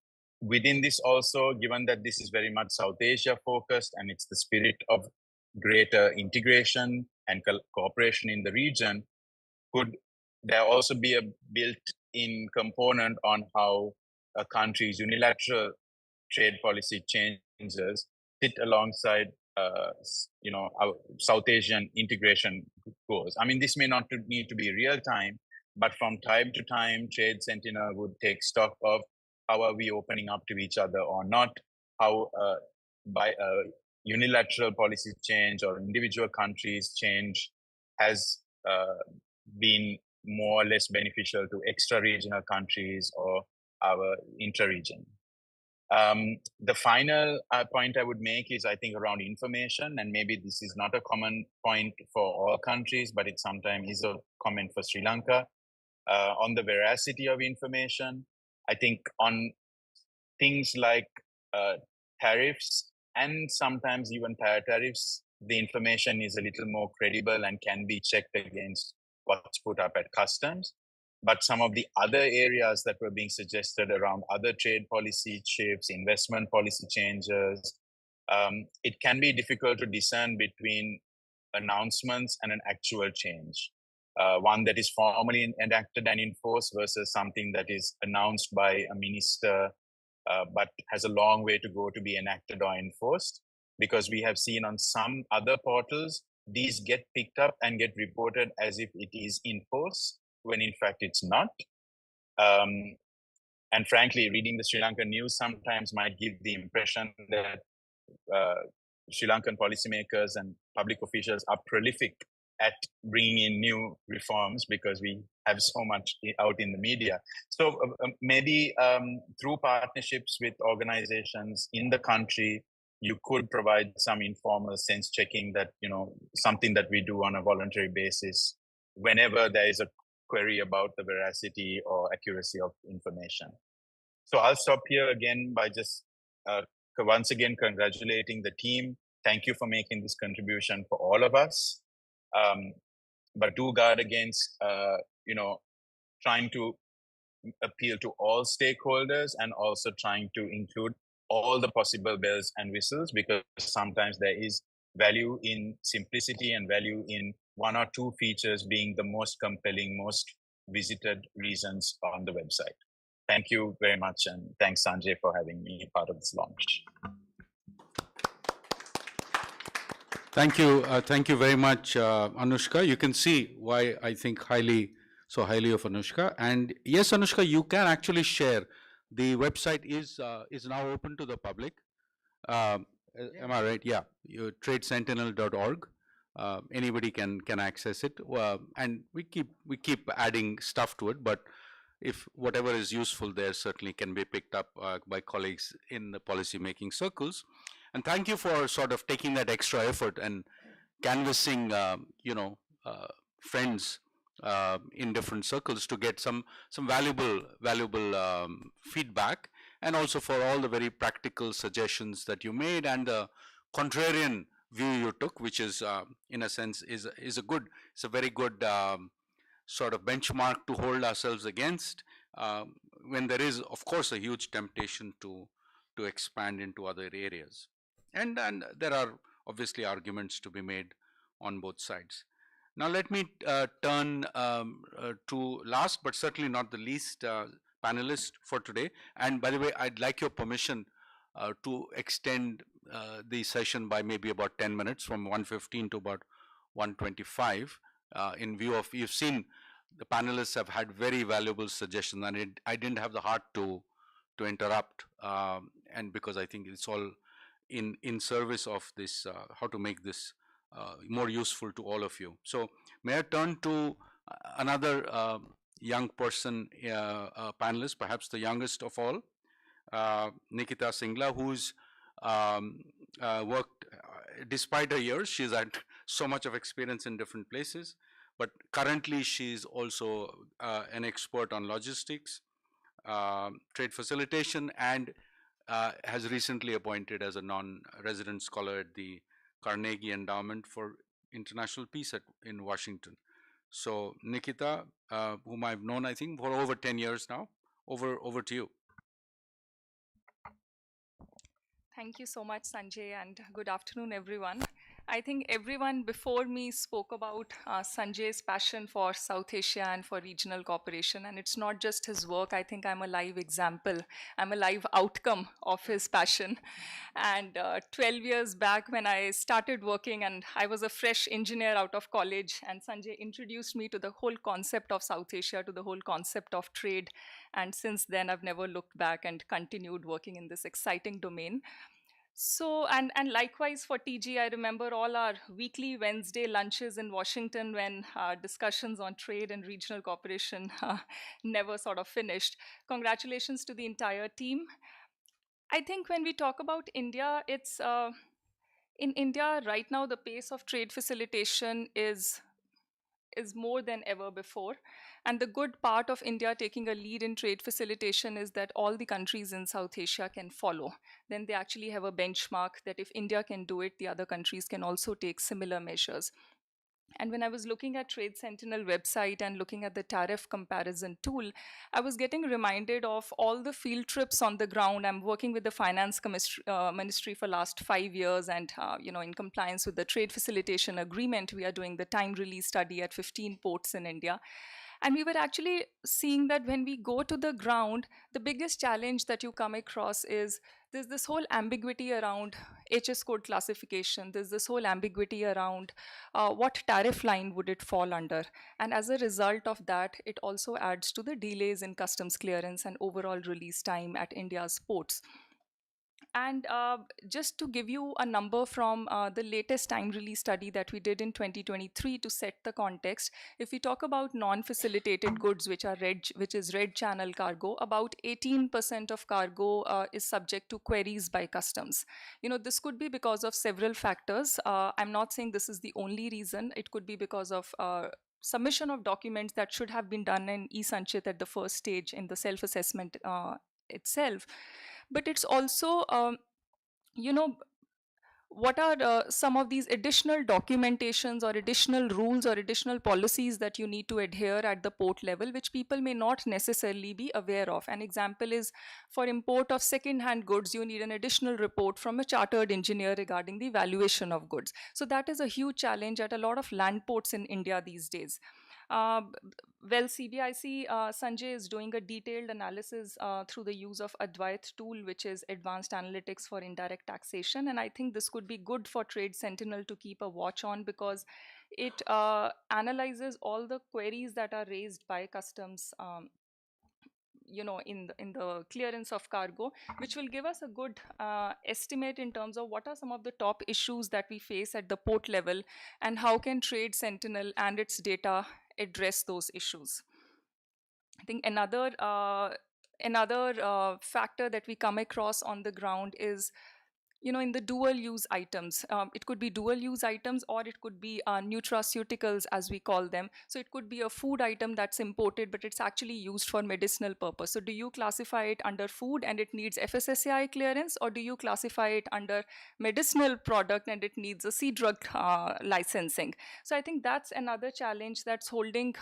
Within this also, given that this is very much South Asia focused and it's the spirit of greater integration and cooperation in the region, could there also be a built-in component on how a country's unilateral trade policy changes sit alongside our South Asian integration goals? I mean, this may not need to be real time, but from time to time, Trade Sentinel would take stock of how are we opening up to each other or not, how by unilateral policy change or individual countries change has been more or less beneficial to extra-regional countries or our intra-region. The final point I would make is, I think, around information, and maybe this is not a common point for all countries, but it sometimes is a comment for Sri Lanka, on the veracity of information. I think on things like tariffs and sometimes even para-tariffs, the information is a little more credible and can be checked against what's put up at customs. But some of the other areas that were being suggested around other trade policy shifts, investment policy changes, it can be difficult to discern between announcements and an actual change. One that is formally enacted and enforced versus something that is announced by a minister but has a long way to go to be enacted or enforced. Because we have seen on some other portals, these get picked up and get reported as if it is in force, when in fact it's not. And frankly, reading the Sri Lankan news sometimes might give the impression that Sri Lankan policymakers and public officials are prolific at bringing in new reforms because we have so much out in the media. So maybe through partnerships with organizations in the country, you could provide some informal sense checking that, something that we do on a voluntary basis whenever there is a query about the veracity or accuracy of information. So I'll stop here again by just once again congratulating the team. Thank you for making this contribution for all of us. But do guard against, trying to appeal to all stakeholders and also trying to include all the possible bells and whistles, because sometimes there is value in simplicity and value in one or two features being the most compelling, most visited reasons on the website. Thank you very much, and thanks Sanjay for having me part of this launch. Thank you very much, Anushka. You can see why I think so highly of Anushka. And yes, Anushka, you can actually share. The website is now open to the public. Am I right? Yeah, tradesentinel.org. Anybody can access it, and we keep adding stuff to it. But if whatever is useful there certainly can be picked up by colleagues in the policy making circles. And thank you for sort of taking that extra effort and canvassing, friends in different circles to get some valuable feedback, and also for all the very practical suggestions that you made and the contrarian view you took, which is in a sense is a very good sort of benchmark to hold ourselves against when there is, of course, a huge temptation to expand into other areas. And there are obviously arguments to be made on both sides. Now let me turn to last but certainly not the least panelist for today. And by the way, I'd like your permission to extend the session by maybe about 10 minutes, from 1:15 to about 1:25, in view of, you've seen the panelists have had very valuable suggestions, and I didn't have the heart to interrupt, and because I think it's all in service of this, how to make this more useful to all of you. So may I turn to another young person, panelist, perhaps the youngest of all, Nikita Singla, who's worked, despite her years, she's had so much of experience in different places, but currently she's also an expert on logistics, trade facilitation, and has recently appointed as a non-resident scholar at the Carnegie Endowment for International Peace in Washington. So Nikita, whom I've known, I think, for over 10 years now, over to you. Thank you so much, Sanjay, and good afternoon, everyone. I think everyone before me spoke about Sanjay's passion for South Asia and for regional cooperation, and it's not just his work. I think I'm a live example. I'm a live outcome of his passion. And 12 years back when I started working, and I was a fresh engineer out of college, and Sanjay introduced me to the whole concept of South Asia, to the whole concept of trade. And since then, I've never looked back and continued working in this exciting domain. So, and likewise for TG, I remember all our weekly Wednesday lunches in Washington when discussions on trade and regional cooperation never sort of finished. Congratulations to the entire team. I think when we talk about India, it's in India right now, the pace of trade facilitation is more than ever before. And the good part of India taking a lead in trade facilitation is that all the countries in South Asia can follow. Then they actually have a benchmark that if India can do it, the other countries can also take similar measures. And when I was looking at Trade Sentinel website and looking at the tariff comparison tool, I was getting reminded of all the field trips on the ground. I'm working with the finance ministry for last 5 years, and in compliance with the trade facilitation agreement, we are doing the time release study at 15 ports in India. And we were actually seeing that when we go to the ground, the biggest challenge that you come across is there's this whole ambiguity around HS code classification. There's this whole ambiguity around what tariff line would it fall under. And as a result of that, it also adds to the delays in customs clearance and overall release time at India's ports. And just to give you a number from the latest time release study that we did in 2023 to set the context, if we talk about non-facilitated goods, which is red channel cargo, about 18% of cargo is subject to queries by customs. This could be because of several factors. I'm not saying this is the only reason. It could be because of submission of documents that should have been done in e-Sanchit at the first stage in the self-assessment itself. But it's also, what are some of these additional documentations or additional rules or additional policies that you need to adhere at the port level, which people may not necessarily be aware of. An example is for import of second-hand goods, you need an additional report from a chartered engineer regarding the valuation of goods. So that is a huge challenge at a lot of land ports in India these days. Well, CBIC, Sanjay is doing a detailed analysis through the use of Advait tool, which is advanced analytics for indirect taxation. And I think this could be good for Trade Sentinel to keep a watch on, because it analyzes all the queries that are raised by customs in the clearance of cargo, which will give us a good estimate in terms of what are some of the top issues that we face at the port level, and how can Trade Sentinel and its data address those issues. I think another factor that we come across on the ground is, in the dual use items. It could be dual use items, or it could be nutraceuticals, as we call them. So it could be a food item that's imported, but it's actually used for medicinal purpose. So do you classify it under food and it needs FSSAI clearance, or do you classify it under medicinal product and it needs a C drug licensing? So I think that's another challenge that's holding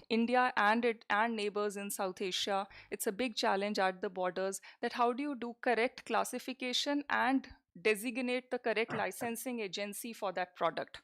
India and neighbors in South Asia. It's a big challenge at the borders, that how do you do correct classification and designate the correct licensing agency for that product.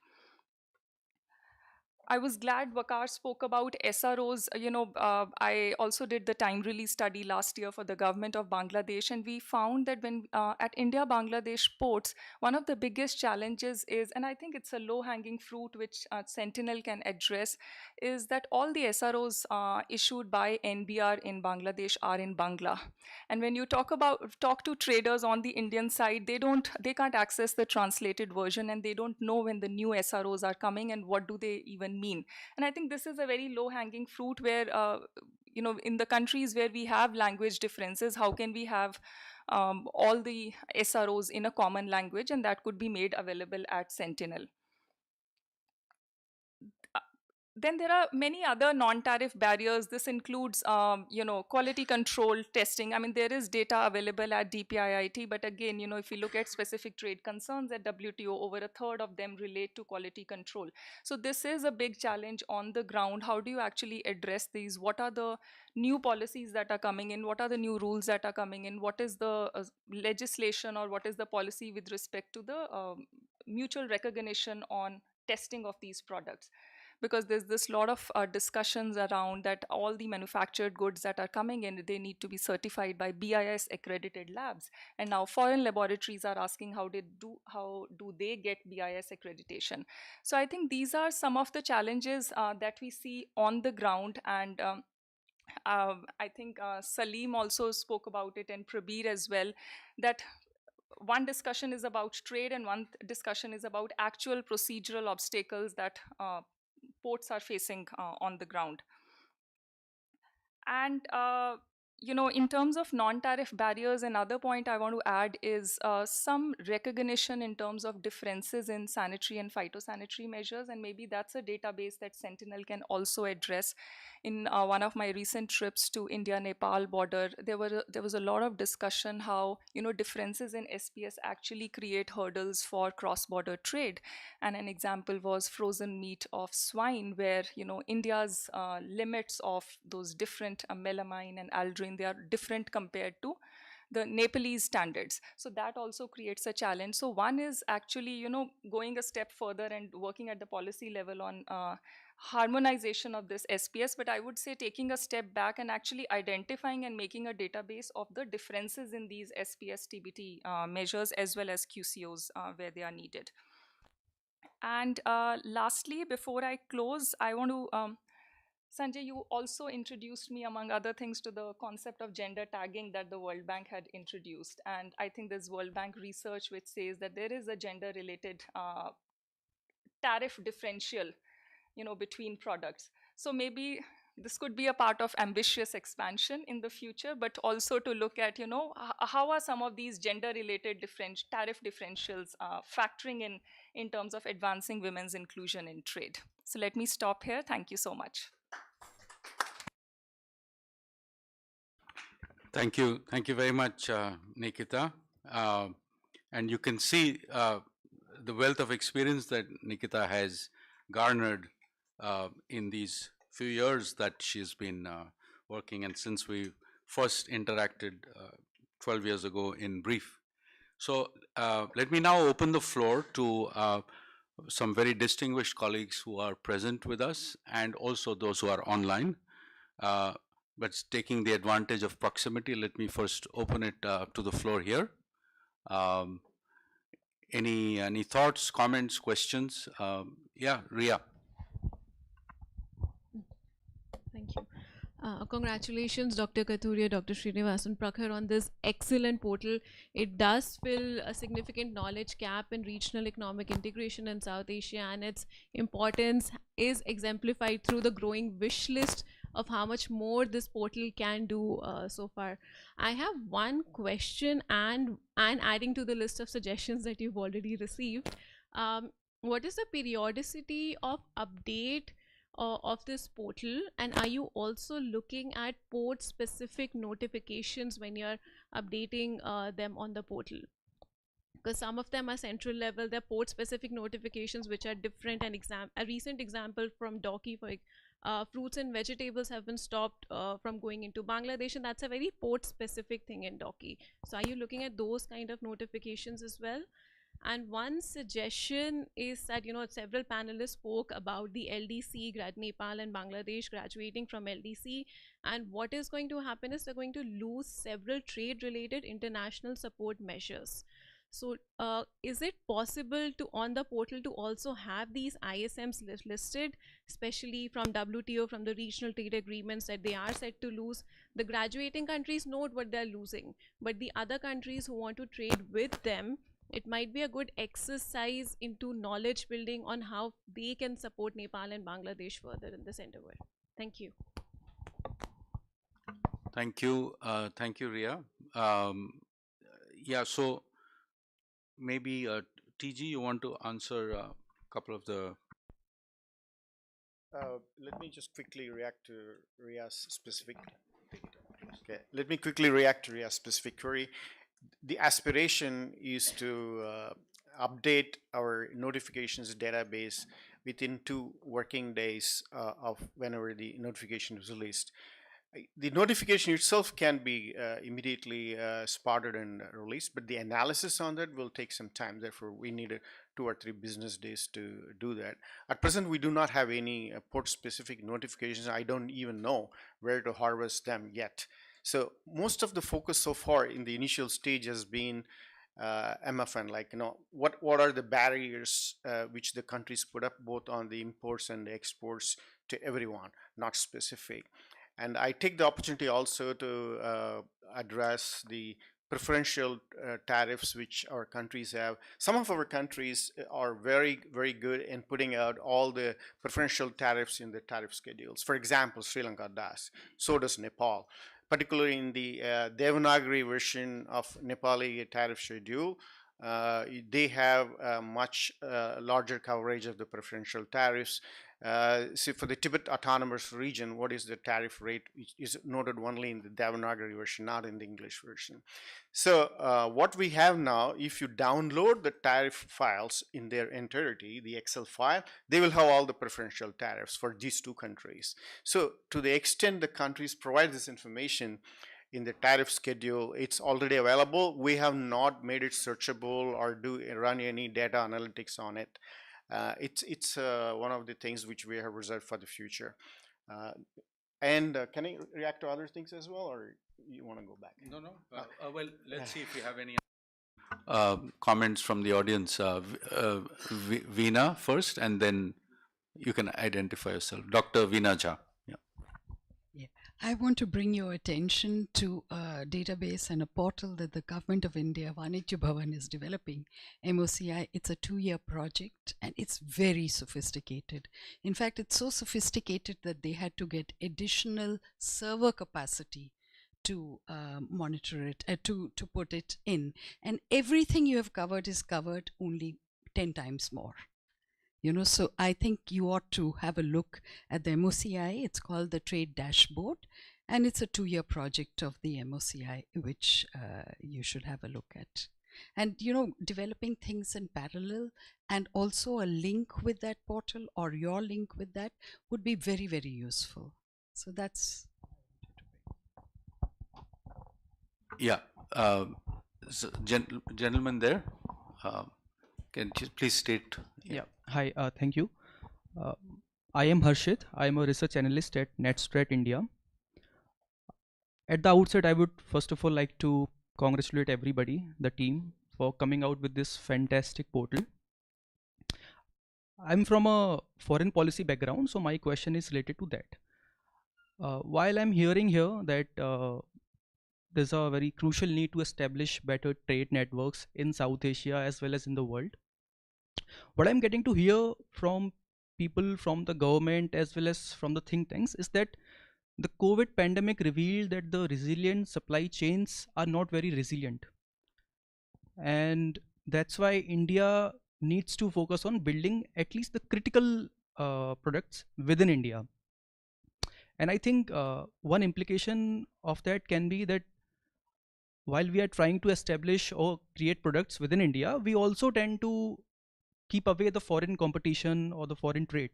I was glad Vaqar spoke about SROs. I also did the time release study last year for the government of Bangladesh, and we found that when at India-Bangladesh ports, one of the biggest challenges is, and I think it's a low-hanging fruit which Sentinel can address, is that all the SROs issued by NBR in Bangladesh are in Bangla. And when you talk to traders on the Indian side, they can't access the translated version, and they don't know when the new SROs are coming and what do they even mean. And I think this is a very low-hanging fruit where, in the countries where we have language differences, how can we have all the SROs in a common language, and that could be made available at Sentinel. Then there are many other non-tariff barriers. This includes, quality control testing. I mean, there is data available at DPIIT, but again, if you look at specific trade concerns at WTO, over a third of them relate to quality control. So this is a big challenge on the ground. How do you actually address these? What are the new policies that are coming in? What are the new rules that are coming in? What is the legislation, or what is the policy with respect to the mutual recognition on testing of these products? Because there's this lot of discussions around that all the manufactured goods that are coming in, they need to be certified by BIS accredited labs. And now foreign laboratories are asking how do they get BIS accreditation. So I think these are some of the challenges that we see on the ground. And I think Selim also spoke about it, and Prabir as well, that one discussion is about trade and one discussion is about actual procedural obstacles that ports are facing on the ground. And in terms of non-tariff barriers, another point I want to add is some recognition in terms of differences in sanitary and phytosanitary measures, and maybe that's a database that Sentinel can also address. In one of my recent trips to India-Nepal border, there was a lot of discussion how differences in SPS actually create hurdles for cross-border trade. And an example was frozen meat of swine, where India's limits of those different melamine and aldrin, they are different compared to the Nepalese standards. So that also creates a challenge. So one is actually going a step further and working at the policy level on harmonization of this SPS, but I would say taking a step back and actually identifying and making a database of the differences in these SPS TBT measures as well as QCOs where they are needed. And lastly, before I close, I want to, Sanjay, you also introduced me, among other things, to the concept of gender tagging that the World Bank had introduced. And I think there's World Bank research which says that there is a gender-related tariff differential, between products. So maybe this could be a part of ambitious expansion in the future, but also to look at, how are some of these gender-related tariff differentials factoring in terms of advancing women's inclusion in trade. So let me stop here. Thank you so much. Thank you. Thank you very much, Nikita. And you can see the wealth of experience that Nikita has garnered in these few years that she's been working, and since we first interacted 12 years ago in brief. So let me now open the floor to some very distinguished colleagues who are present with us and also those who are online. But taking the advantage of proximity, let me first open it to the floor here. Any thoughts, comments, questions? Yeah, Ria. Thank you. Congratulations, Dr. Kathuria, Dr. Srinivasan, Prabir, on this excellent portal. It does fill a significant knowledge gap in regional economic integration in South Asia, and its importance is exemplified through the growing wish list of how much more this portal can do so far. I have one question and adding to the list of suggestions that you've already received. What is the periodicity of update of this portal, and are you also looking at port specific notifications when you're updating them on the portal? Because some of them are central level, they're port specific notifications which are different. And a recent example from Doki, for fruits and vegetables have been stopped from going into Bangladesh, and that's a very port specific thing in Doki. So are you looking at those kind of notifications as well? And one suggestion is that, several panelists spoke about the LDC, Nepal and Bangladesh graduating from LDC. And what is going to happen is they're going to lose several trade-related international support measures. So is it possible to, on the portal, to also have these ISMs listed, especially from WTO, from the regional trade agreements that they are set to lose? The graduating countries know what they're losing, but the other countries who want to trade with them, it might be a good exercise into knowledge building on how they can support Nepal and Bangladesh further in this endeavor. Thank you. Thank you. Thank you, Ria. Yeah, so maybe TG, you want to answer a couple of the... Let me just quickly react to Ria's specific... Okay, let me quickly react to Ria's specific query. The aspiration is to update our notifications database within 2 working days of whenever the notification is released. The notification itself can be immediately spotted and released, but the analysis on that will take some time. Therefore, we need 2 or 3 business days to do that. At present, we do not have any port-specific notifications. I don't even know where to harvest them yet. So most of the focus so far in the initial stage has been MFN, like, what are the barriers which the countries put up both on the imports and the exports to everyone, not specific. And I take the opportunity also to address the preferential tariffs which our countries have. Some of our countries are very, very good in putting out all the preferential tariffs in the tariff schedules. For example, Sri Lanka does, so does Nepal. particularly in the Devanagari version of Nepali tariff schedule. They have a much larger coverage of the preferential tariffs. So for the Tibet Autonomous Region, what is the tariff rate is noted only in the Devanagari version, not in the English version. So what we have now, if you download the tariff files in their entirety, the Excel file, they will have all the preferential tariffs for these two countries. So to the extent the countries provide this information in the tariff schedule, it's already available. We have not made it searchable or run any data analytics on it. It's one of the things which we have reserved for the future. And can I react to other things as well, or you want to go back? No. Well, let's see if we have any comments from the audience. Veena first, and then you can identify yourself. Dr. Veena Jha. I want to bring your attention to a database and a portal that the Government of India, Vanijya Bhavan, is developing, MOCI. It's a 2-year project and it's very sophisticated. In fact, it's so sophisticated that they had to get additional server capacity to monitor it, to put it in. And everything you have covered is covered only 10 times more. So I think you ought to have a look at the MOCI. It's called the Trade Dashboard, and it's a 2-year project of the MOCI, which you should have a look at. And, developing things in parallel and also a link with that portal or your link with that would be very, very useful. So that's... Yeah. So gentleman there, can you please state? Yeah. Hi, thank you. I am Harshit. I am a research analyst at NetStrat India. At the outset, I would first of all like to congratulate everybody, the team, for coming out with this fantastic portal. I'm from a foreign policy background, so my question is related to that. While I'm hearing here that there's a very crucial need to establish better trade networks in South Asia as well as in the world, what I'm getting to hear from people from the government as well as from the think tanks is that the COVID pandemic revealed that the resilient supply chains are not very resilient. And that's why India needs to focus on building at least the critical products within India. And I think one implication of that can be that while we are trying to establish or create products within India, we also tend to keep away the foreign competition or the foreign trade.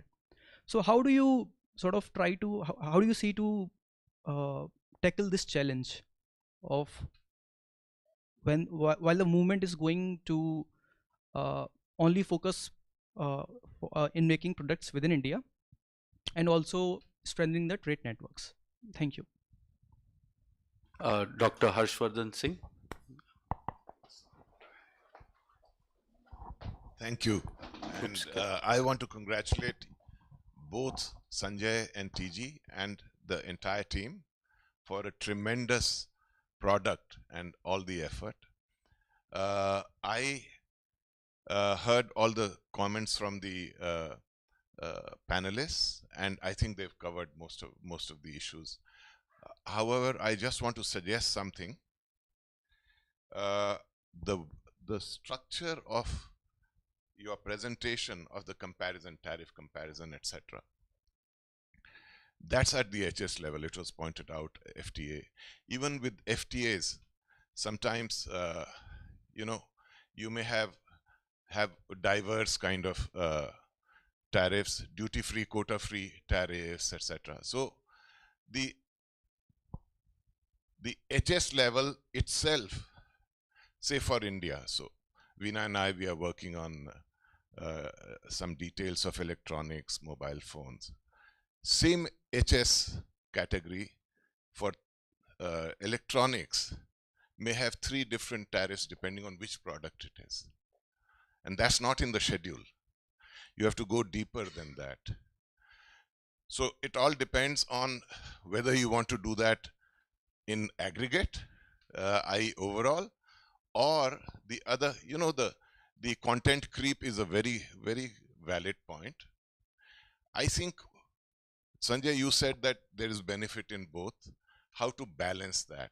So how do you sort of try to, how do you see to tackle this challenge of while the movement is going to only focus in making products within India and also strengthening the trade networks? Thank you. Dr. Harshvardhan Singh. Thank you. And I want to congratulate both Sanjay and TG and the entire team for a tremendous product and all the effort. I heard all the comments from the panelists, and I think they've covered most of the issues. However, I just want to suggest something. The structure of your presentation of the comparison, tariff comparison, etc. That's at the HS level. It was pointed out, FTA. Even with FTAs, sometimes, you may have diverse kind of tariffs, duty-free, quota-free tariffs, etc. So the HS level itself, say for India, so Veena and I, we are working on some details of electronics, mobile phones. Same HS category for electronics may have 3 different tariffs depending on which product it is. And that's not in the schedule. You have to go deeper than that. So it all depends on whether you want to do that in aggregate, i.e. overall, or the other, the content creep is a very, very valid point. I think, Sanjay, you said that there is benefit in both. how to balance that.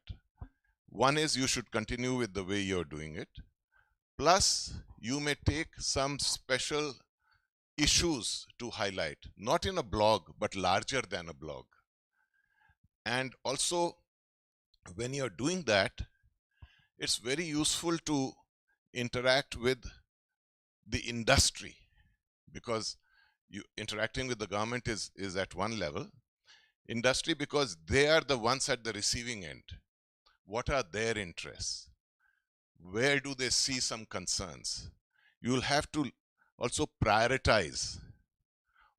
One is you should continue with the way you're doing it. Plus, you may take some special issues to highlight, not in a blog, but larger than a blog. And also, when you're doing that, it's very useful to interact with the industry, because you interacting with the government is at one level. Industry, because they are the ones at the receiving end. What are their interests? Where do they see some concerns? You'll have to also prioritize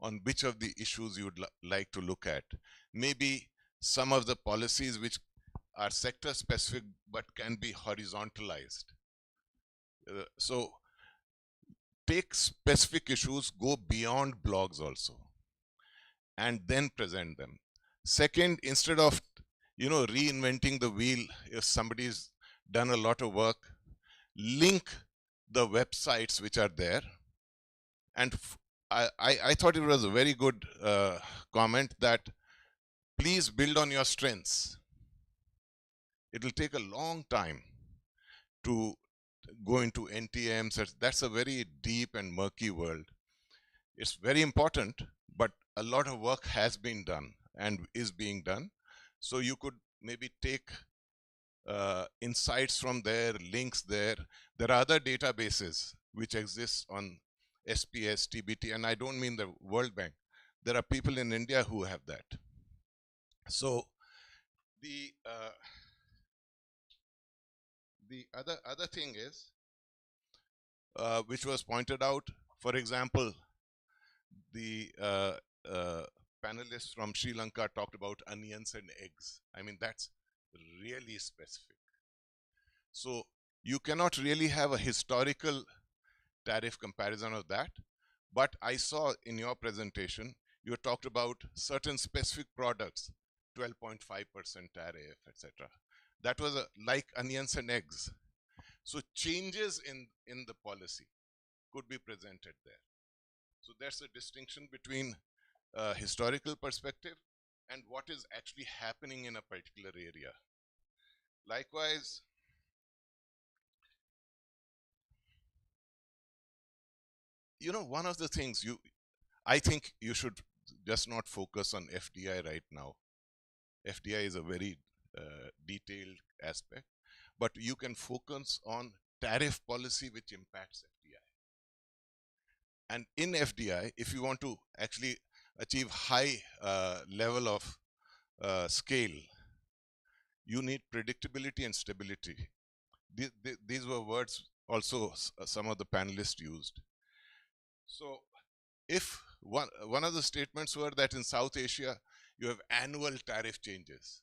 on which of the issues you would like to look at. Maybe some of the policies which are sector specific but can be horizontalized. So take specific issues, go beyond blogs also, and then present them. Second, instead of reinventing the wheel, if somebody's done a lot of work, link the websites which are there. And I thought it was a very good comment that please build on your strengths. It will take a long time to go into NTMs. That's a very deep and murky world. It's very important, but a lot of work has been done and is being done. So you could maybe take insights from there, links there. There are other databases which exist on SPS, TBT, and I don't mean the World Bank. There are people in India who have that. So the other thing is, which was pointed out, for example, the panelists from Sri Lanka talked about onions and eggs. I mean, that's really specific. So you cannot really have a historical tariff comparison of that. But I saw in your presentation, you talked about certain specific products, 12.5% tariff, etc. That was like onions and eggs. So changes in the policy could be presented there. So there's a distinction between historical perspective and what is actually happening in a particular area. Likewise, one of the things I think you should just not focus on FDI right now. FDI is a very detailed aspect, but you can focus on tariff policy which impacts FDI. And in FDI, if you want to actually achieve high level of scale, you need predictability and stability. These were words also some of the panelists used. So if one of the statements were that in South Asia, you have annual tariff changes.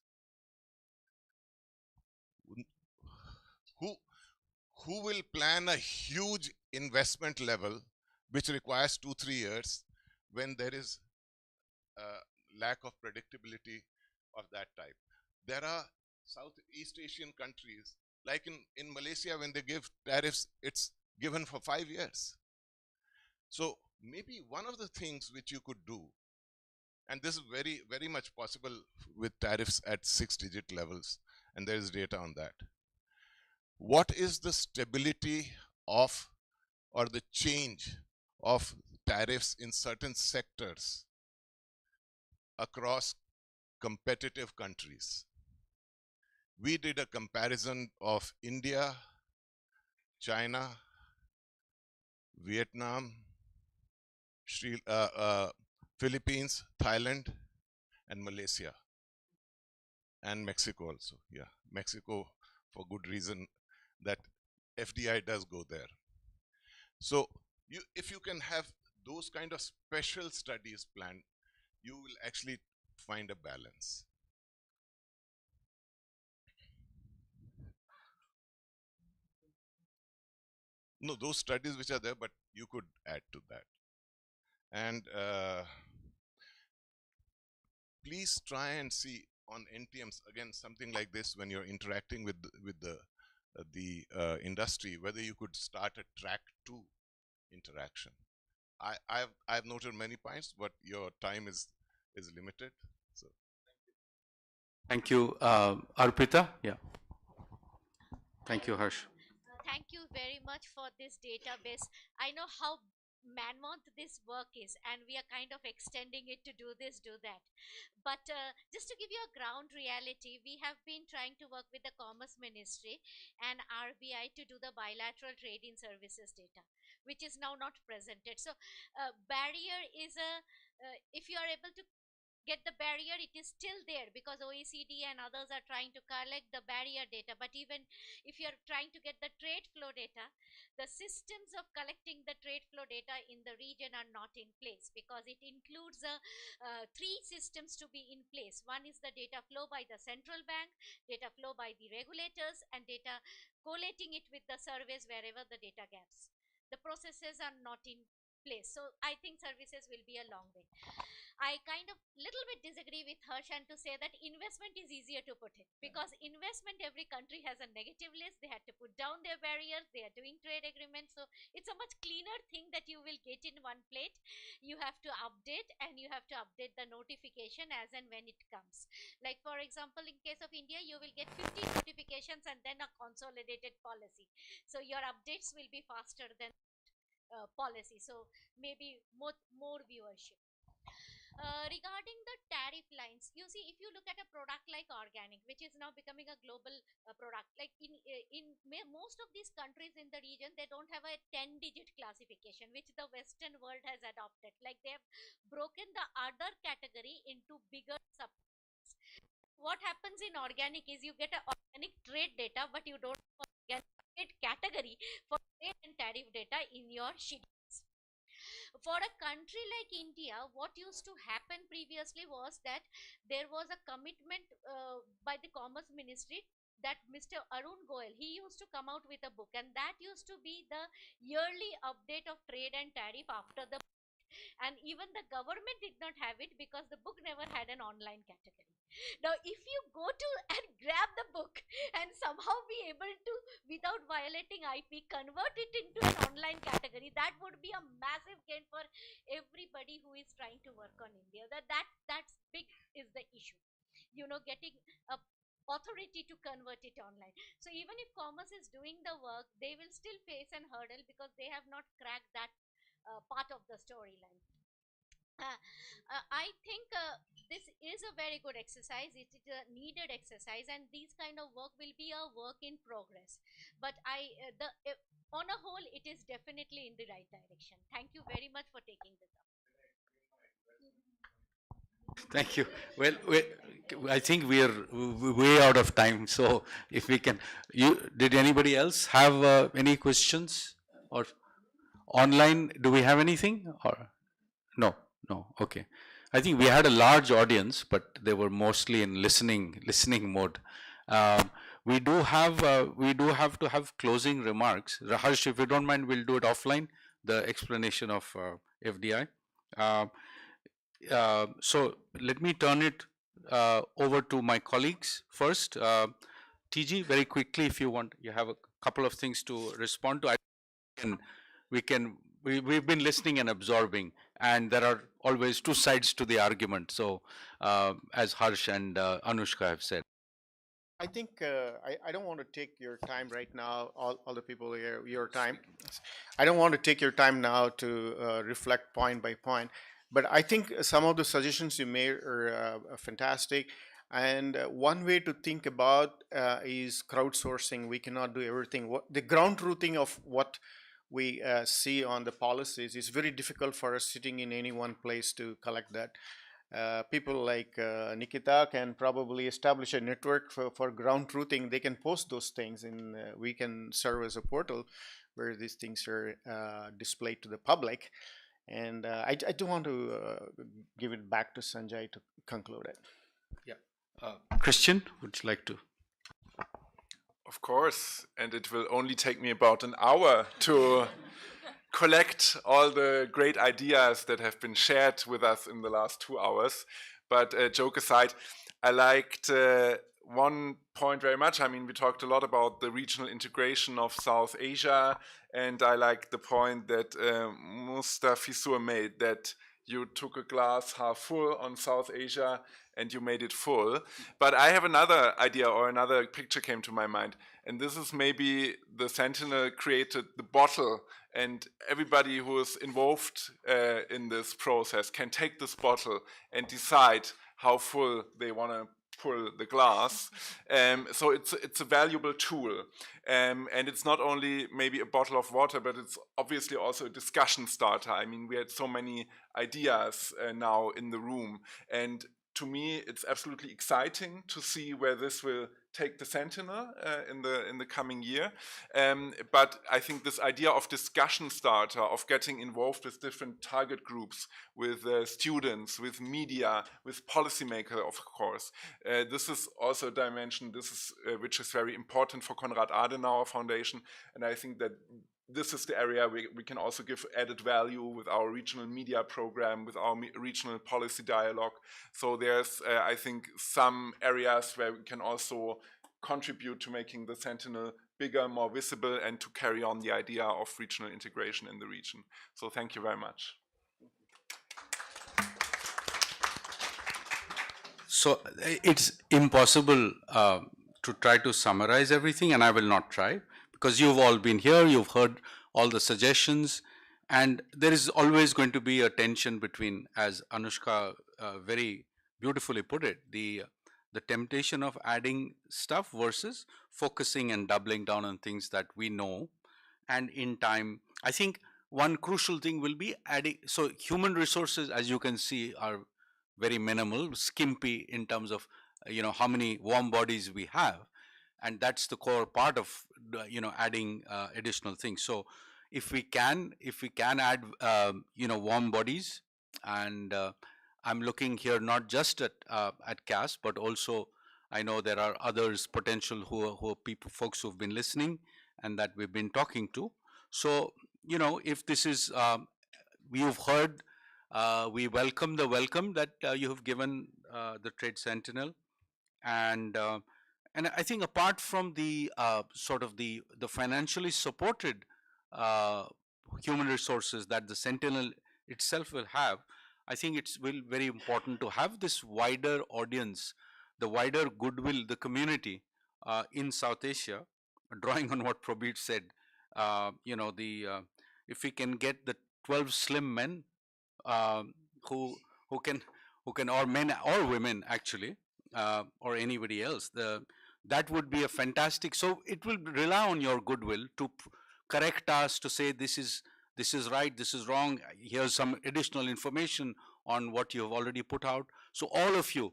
Who will plan a huge investment level which requires 2-3 years when there is a lack of predictability of that type? There are Southeast Asian countries, like in Malaysia, when they give tariffs, it's given for 5 years. So maybe one of the things which you could do, and this is very, very much possible with tariffs at 6-digit levels, and there is data on that. What is the stability of or the change of tariffs in certain sectors across competitive countries? We did a comparison of India, China, Vietnam, Philippines, Thailand, and Malaysia, and Mexico also. Yeah, Mexico for good reason that FDI does go there. So if you can have those kind of special studies planned, you will actually find a balance. No, those studies which are there, but you could add to that. And please try and see on NTMs, again, something like this, when you're interacting with the industry, whether you could start a track 2 interaction. I've noted many points, but your time is limited. So Thank you. Arpita? Yeah. Thank you, Harsh. Thank you very much for this database. I know how mammoth this work is, and we are kind of extending it to do this, do that. But just to give you a ground reality, we have been trying to work with the Commerce Ministry and RBI to do the bilateral trade in services data, which is now not presented. So, barrier is if you are able to get the barrier, it is still there because OECD and others are trying to collect the barrier data. But even if you're trying to get the trade flow data, the systems of collecting the trade flow data in the region are not in place because it includes three systems to be in place. One is the data flow by the central bank, data flow by the regulators, and data collating it with the surveys wherever the data gaps. The processes are not in place. So I think services will be a long way. I kind of little bit disagree with Harshan to say that investment is easier to put in because investment, every country has a negative list. They had to put down their barriers. They are doing trade agreements. So it's a much cleaner thing that you will get in one plate. You have to update and you have to update the notification as and when it comes. Like for example, in case of India, you will get 50 notifications and then a consolidated policy. So your updates will be faster than policy. So maybe more viewership. Regarding the tariff lines, you see, if you look at a product like organic, which is now becoming a global product, like most of these countries in the region, they don't have a 10-digit classification, which the Western world has adopted. Like they have broken the other category into bigger sub. What happens in organic is you get an organic trade data, but you don't have organic trade category for trade and tariff data in your sheet. For a country like India, what used to happen previously was that there was a commitment by the Commerce Ministry that Mr. Arun Goel, he used to come out with a book, and that used to be the yearly update of trade and tariff after the, and even the government did not have it because the book never had an online category. Now, if you go to and grab the book and somehow be able to, without violating IP, convert it into an online category, that would be a massive gain for everybody who is trying to work on India. That's big is the issue. You know, getting a authority to convert it online. So even if commerce is doing the work, they will still face an hurdle because they have not cracked that part of the storyline. I think this is a very good exercise. It is a needed exercise, and these kind of work will be a work in progress. But on a whole, it is definitely in the right direction. Thank you very much for taking this up. Thank you. Well, I think we are way out of time. So if we can, did anybody else have any questions or online? Do we have anything or no? No. Okay. I think we had a large audience, but they were mostly in listening mode. We do have to have closing remarks. Harsh, if you don't mind, we'll do it offline. The explanation of FDI. So let me turn it over to my colleagues first. TG, very quickly, if you want, you have a couple of things to respond to. We've been listening and absorbing, and there are always two sides to the argument. So as Harsh and Anushka have said. I think I don't want to take your time right now, all the people here, your time. I don't want to take your time now to reflect point by point, but I think some of the suggestions you made are fantastic. And one way to think about is crowdsourcing. We cannot do everything. The ground truthing of what we see on the policies is very difficult for us sitting in any one place to collect that. People like Nikita can probably establish a network for ground truthing. They can post those things, and we can serve as a portal where these things are displayed to the public. And I do want to give it back to Sanjay to conclude it. Yeah. Christian, would you like to? Of course, and it will only take me about an hour to collect all the great ideas that have been shared with us in the last 2 hours. But joke aside, I liked one point very much. I mean, we talked a lot about the regional integration of South Asia, and I like the point that Mustafizur made, that you took a glass half full on South Asia and you made it full. But I have another idea, or another picture came to my mind. And this is maybe the Sentinel created the bottle, and everybody who is involved in this process can take this bottle and decide how full they want to pull the glass. So it's a valuable tool. And it's not only maybe a bottle of water, but it's obviously also a discussion starter. I mean, we had so many ideas now in the room. And to me, it's absolutely exciting to see where this will take the Sentinel in the coming year. But I think this idea of discussion starter, of getting involved with different target groups, with students, with media, with policymakers, of course, this is also a dimension which is very important for Konrad Adenauer Foundation. And I think that this is the area we can also give added value with our regional media program, with our regional policy dialogue. So there's, I think, some areas where we can also contribute to making the Sentinel bigger, more visible, and to carry on the idea of regional integration in the region. So thank you very much. So it's impossible to try to summarize everything, and I will not try, because you've all been here, you've heard all the suggestions, and there is always going to be a tension between, as Anushka very beautifully put it, the temptation of adding stuff versus focusing and doubling down on things that we know. And in time, I think one crucial thing will be adding, so human resources, as you can see, are very minimal, skimpy in terms of how many warm bodies we have, and that's the core part of adding additional things. So if we can add warm bodies, and I'm looking here not just at CAS, but also I know there are others potential who are folks who've been listening and that we've been talking to. So if this is you've heard, we welcome the welcome that you have given the Trade Sentinel, and I think apart from the sort of the financially supported human resources that the Sentinel itself will have, I think it's very important to have this wider audience, the wider goodwill, the community in South Asia, drawing on what Prabir said. If we can get the 12 slim men who can, or men or women actually, or anybody else, that would be a fantastic. So it will rely on your goodwill to correct us, to say this is right, this is wrong, here's some additional information on what you have already put out. So all of you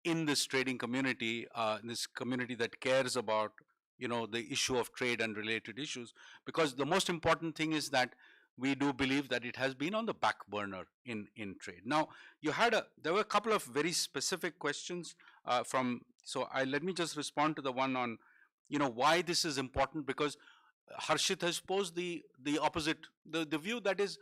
in this trading community, this community that cares about the issue of trade and related issues, because the most important thing is that we do believe that it has been on the back burner in trade. Now, there were a couple of very specific questions let me just respond to the one on why this is important, because Harshit has posed the opposite, the view that is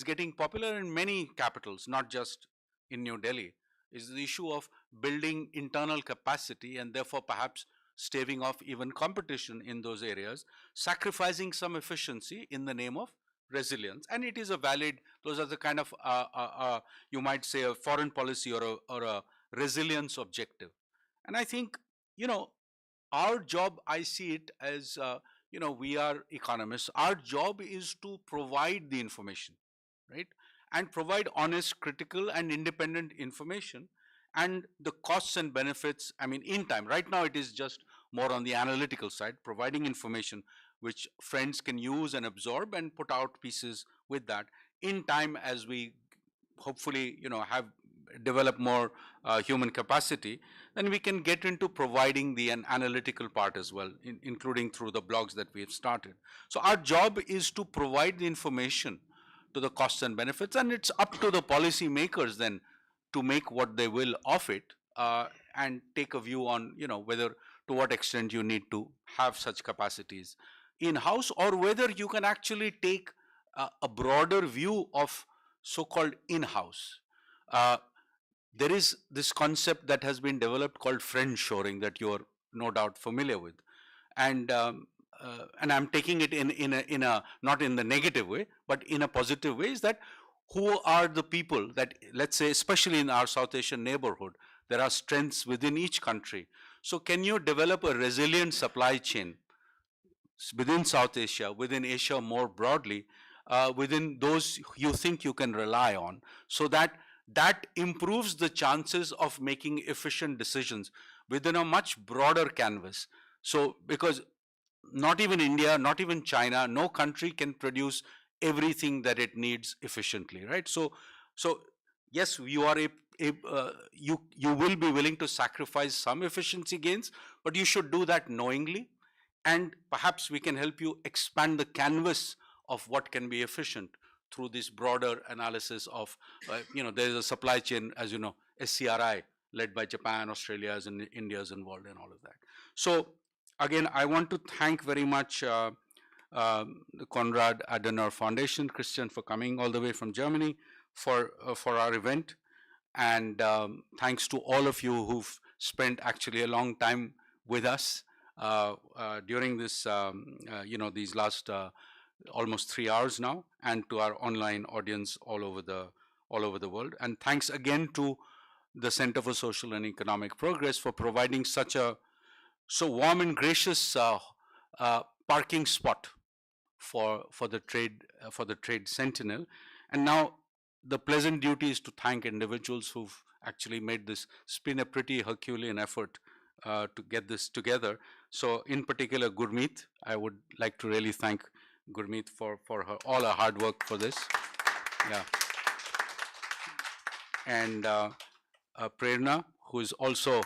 getting popular in many capitals, not just in New Delhi, is the issue of building internal capacity and therefore perhaps staving off even competition in those areas, sacrificing some efficiency in the name of resilience. And it is those are the kind of, you might say, a foreign policy or a resilience objective. And I think, our job, I see it as, we are economists. Our job is to provide the information, right? And provide honest, critical, and independent information, and the costs and benefits, I mean, in time. Right now, it is just more on the analytical side, providing information which friends can use and absorb and put out pieces with that. In time, as we hopefully, have develop more human capacity, then we can get into providing the analytical part as well, including through the blogs that we have started. So our job is to provide the information to the costs and benefits, and it's up to the policy makers then to make what they will of it, and take a view on whether to what extent you need to have such capacities in-house, or whether you can actually take a broader view of so-called in-house. There is this concept that has been developed called friend shoring that you are no doubt familiar with, and I'm taking it in a not in the negative way, but in a positive way, is that who are the people that, let's say, especially in our South Asian neighborhood, there are strengths within each country. So can you develop a resilient supply chain within South Asia, within Asia more broadly, within those you think you can rely on, so that that improves the chances of making efficient decisions within a much broader canvas. So because not even India, not even China, no country can produce everything that it needs efficiently, right? So yes, you are you will be willing to sacrifice some efficiency gains, but you should do that knowingly, and perhaps we can help you expand the canvas of what can be efficient through this broader analysis of, there is a supply chain, as you know, SCRI, led by Japan, Australia, and India is involved in all of that. So again, I want to thank very much the Konrad Adenauer Foundation, Christian, for coming all the way from Germany for our event. And thanks to all of you who've spent actually a long time with us during this, these last almost 3 hours now, and to our online audience all over the world. And thanks again to the Center for Social and Economic Progress for providing such a so warm and gracious parking spot for the trade Sentinel. And now the pleasant duty is to thank individuals who've actually made this. It's been a pretty Herculean effort to get this together. So in particular, Gurmeet, I would like to really thank Gurmeet for all her hard work for this. Yeah. And Prerna, who is also,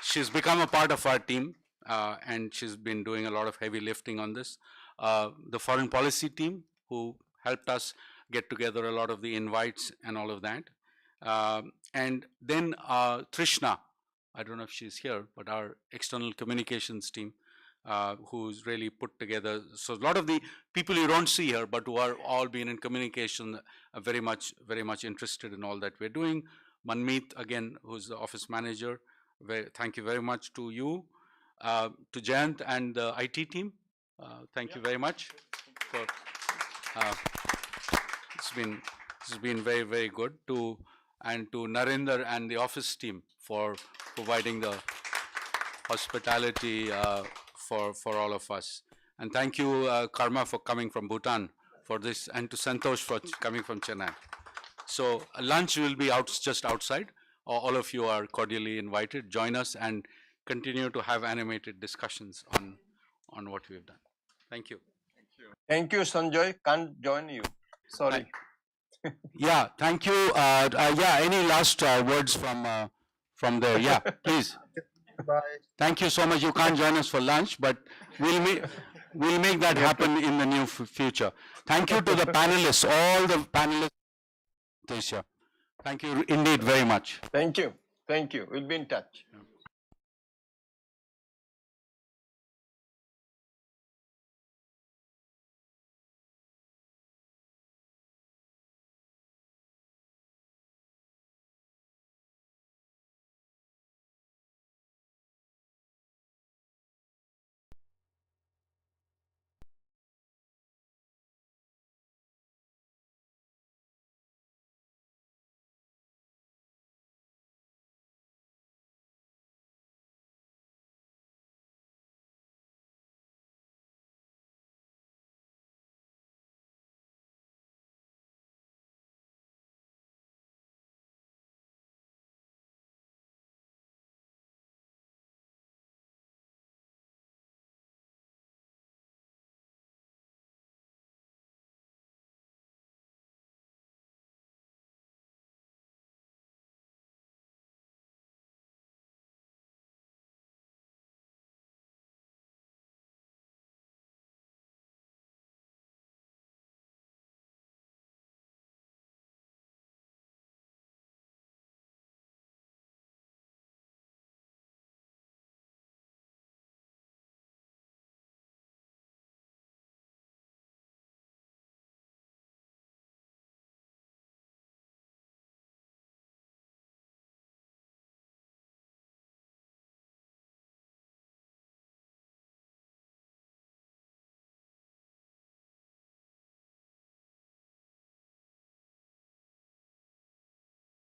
she's become a part of our team, and she's been doing a lot of heavy lifting on this. The foreign policy team, who helped us get together a lot of the invites and all of that. And then Trishna, I don't know if she's here, but our external communications team, who's really put together. So a lot of the people you don't see here, but who are all been in communication, are very much interested in all that we're doing. Manmeet, again, who's the office manager. Thank you very much to you, to Jayant and the IT team. Thank you very much. For, it's been very, very good. And to Narinder and the office team for providing the hospitality for all of us. And thank you, Karma, for coming from Bhutan for this, and to Santosh for coming from Chennai. So lunch will be just outside. All of you are cordially invited. Join us and continue to have animated discussions on what we've done. Thank you. Thank you, Sanjay. Can't join you. Sorry. Yeah, thank you. Yeah, any last words from there? Yeah, please. Bye. Thank you so much. You can't join us for lunch, but we'll make that happen in the near future. Thank you to the panelists, all the panelists. Thank you indeed very much. Thank you. Thank you. We'll be in touch. Yeah.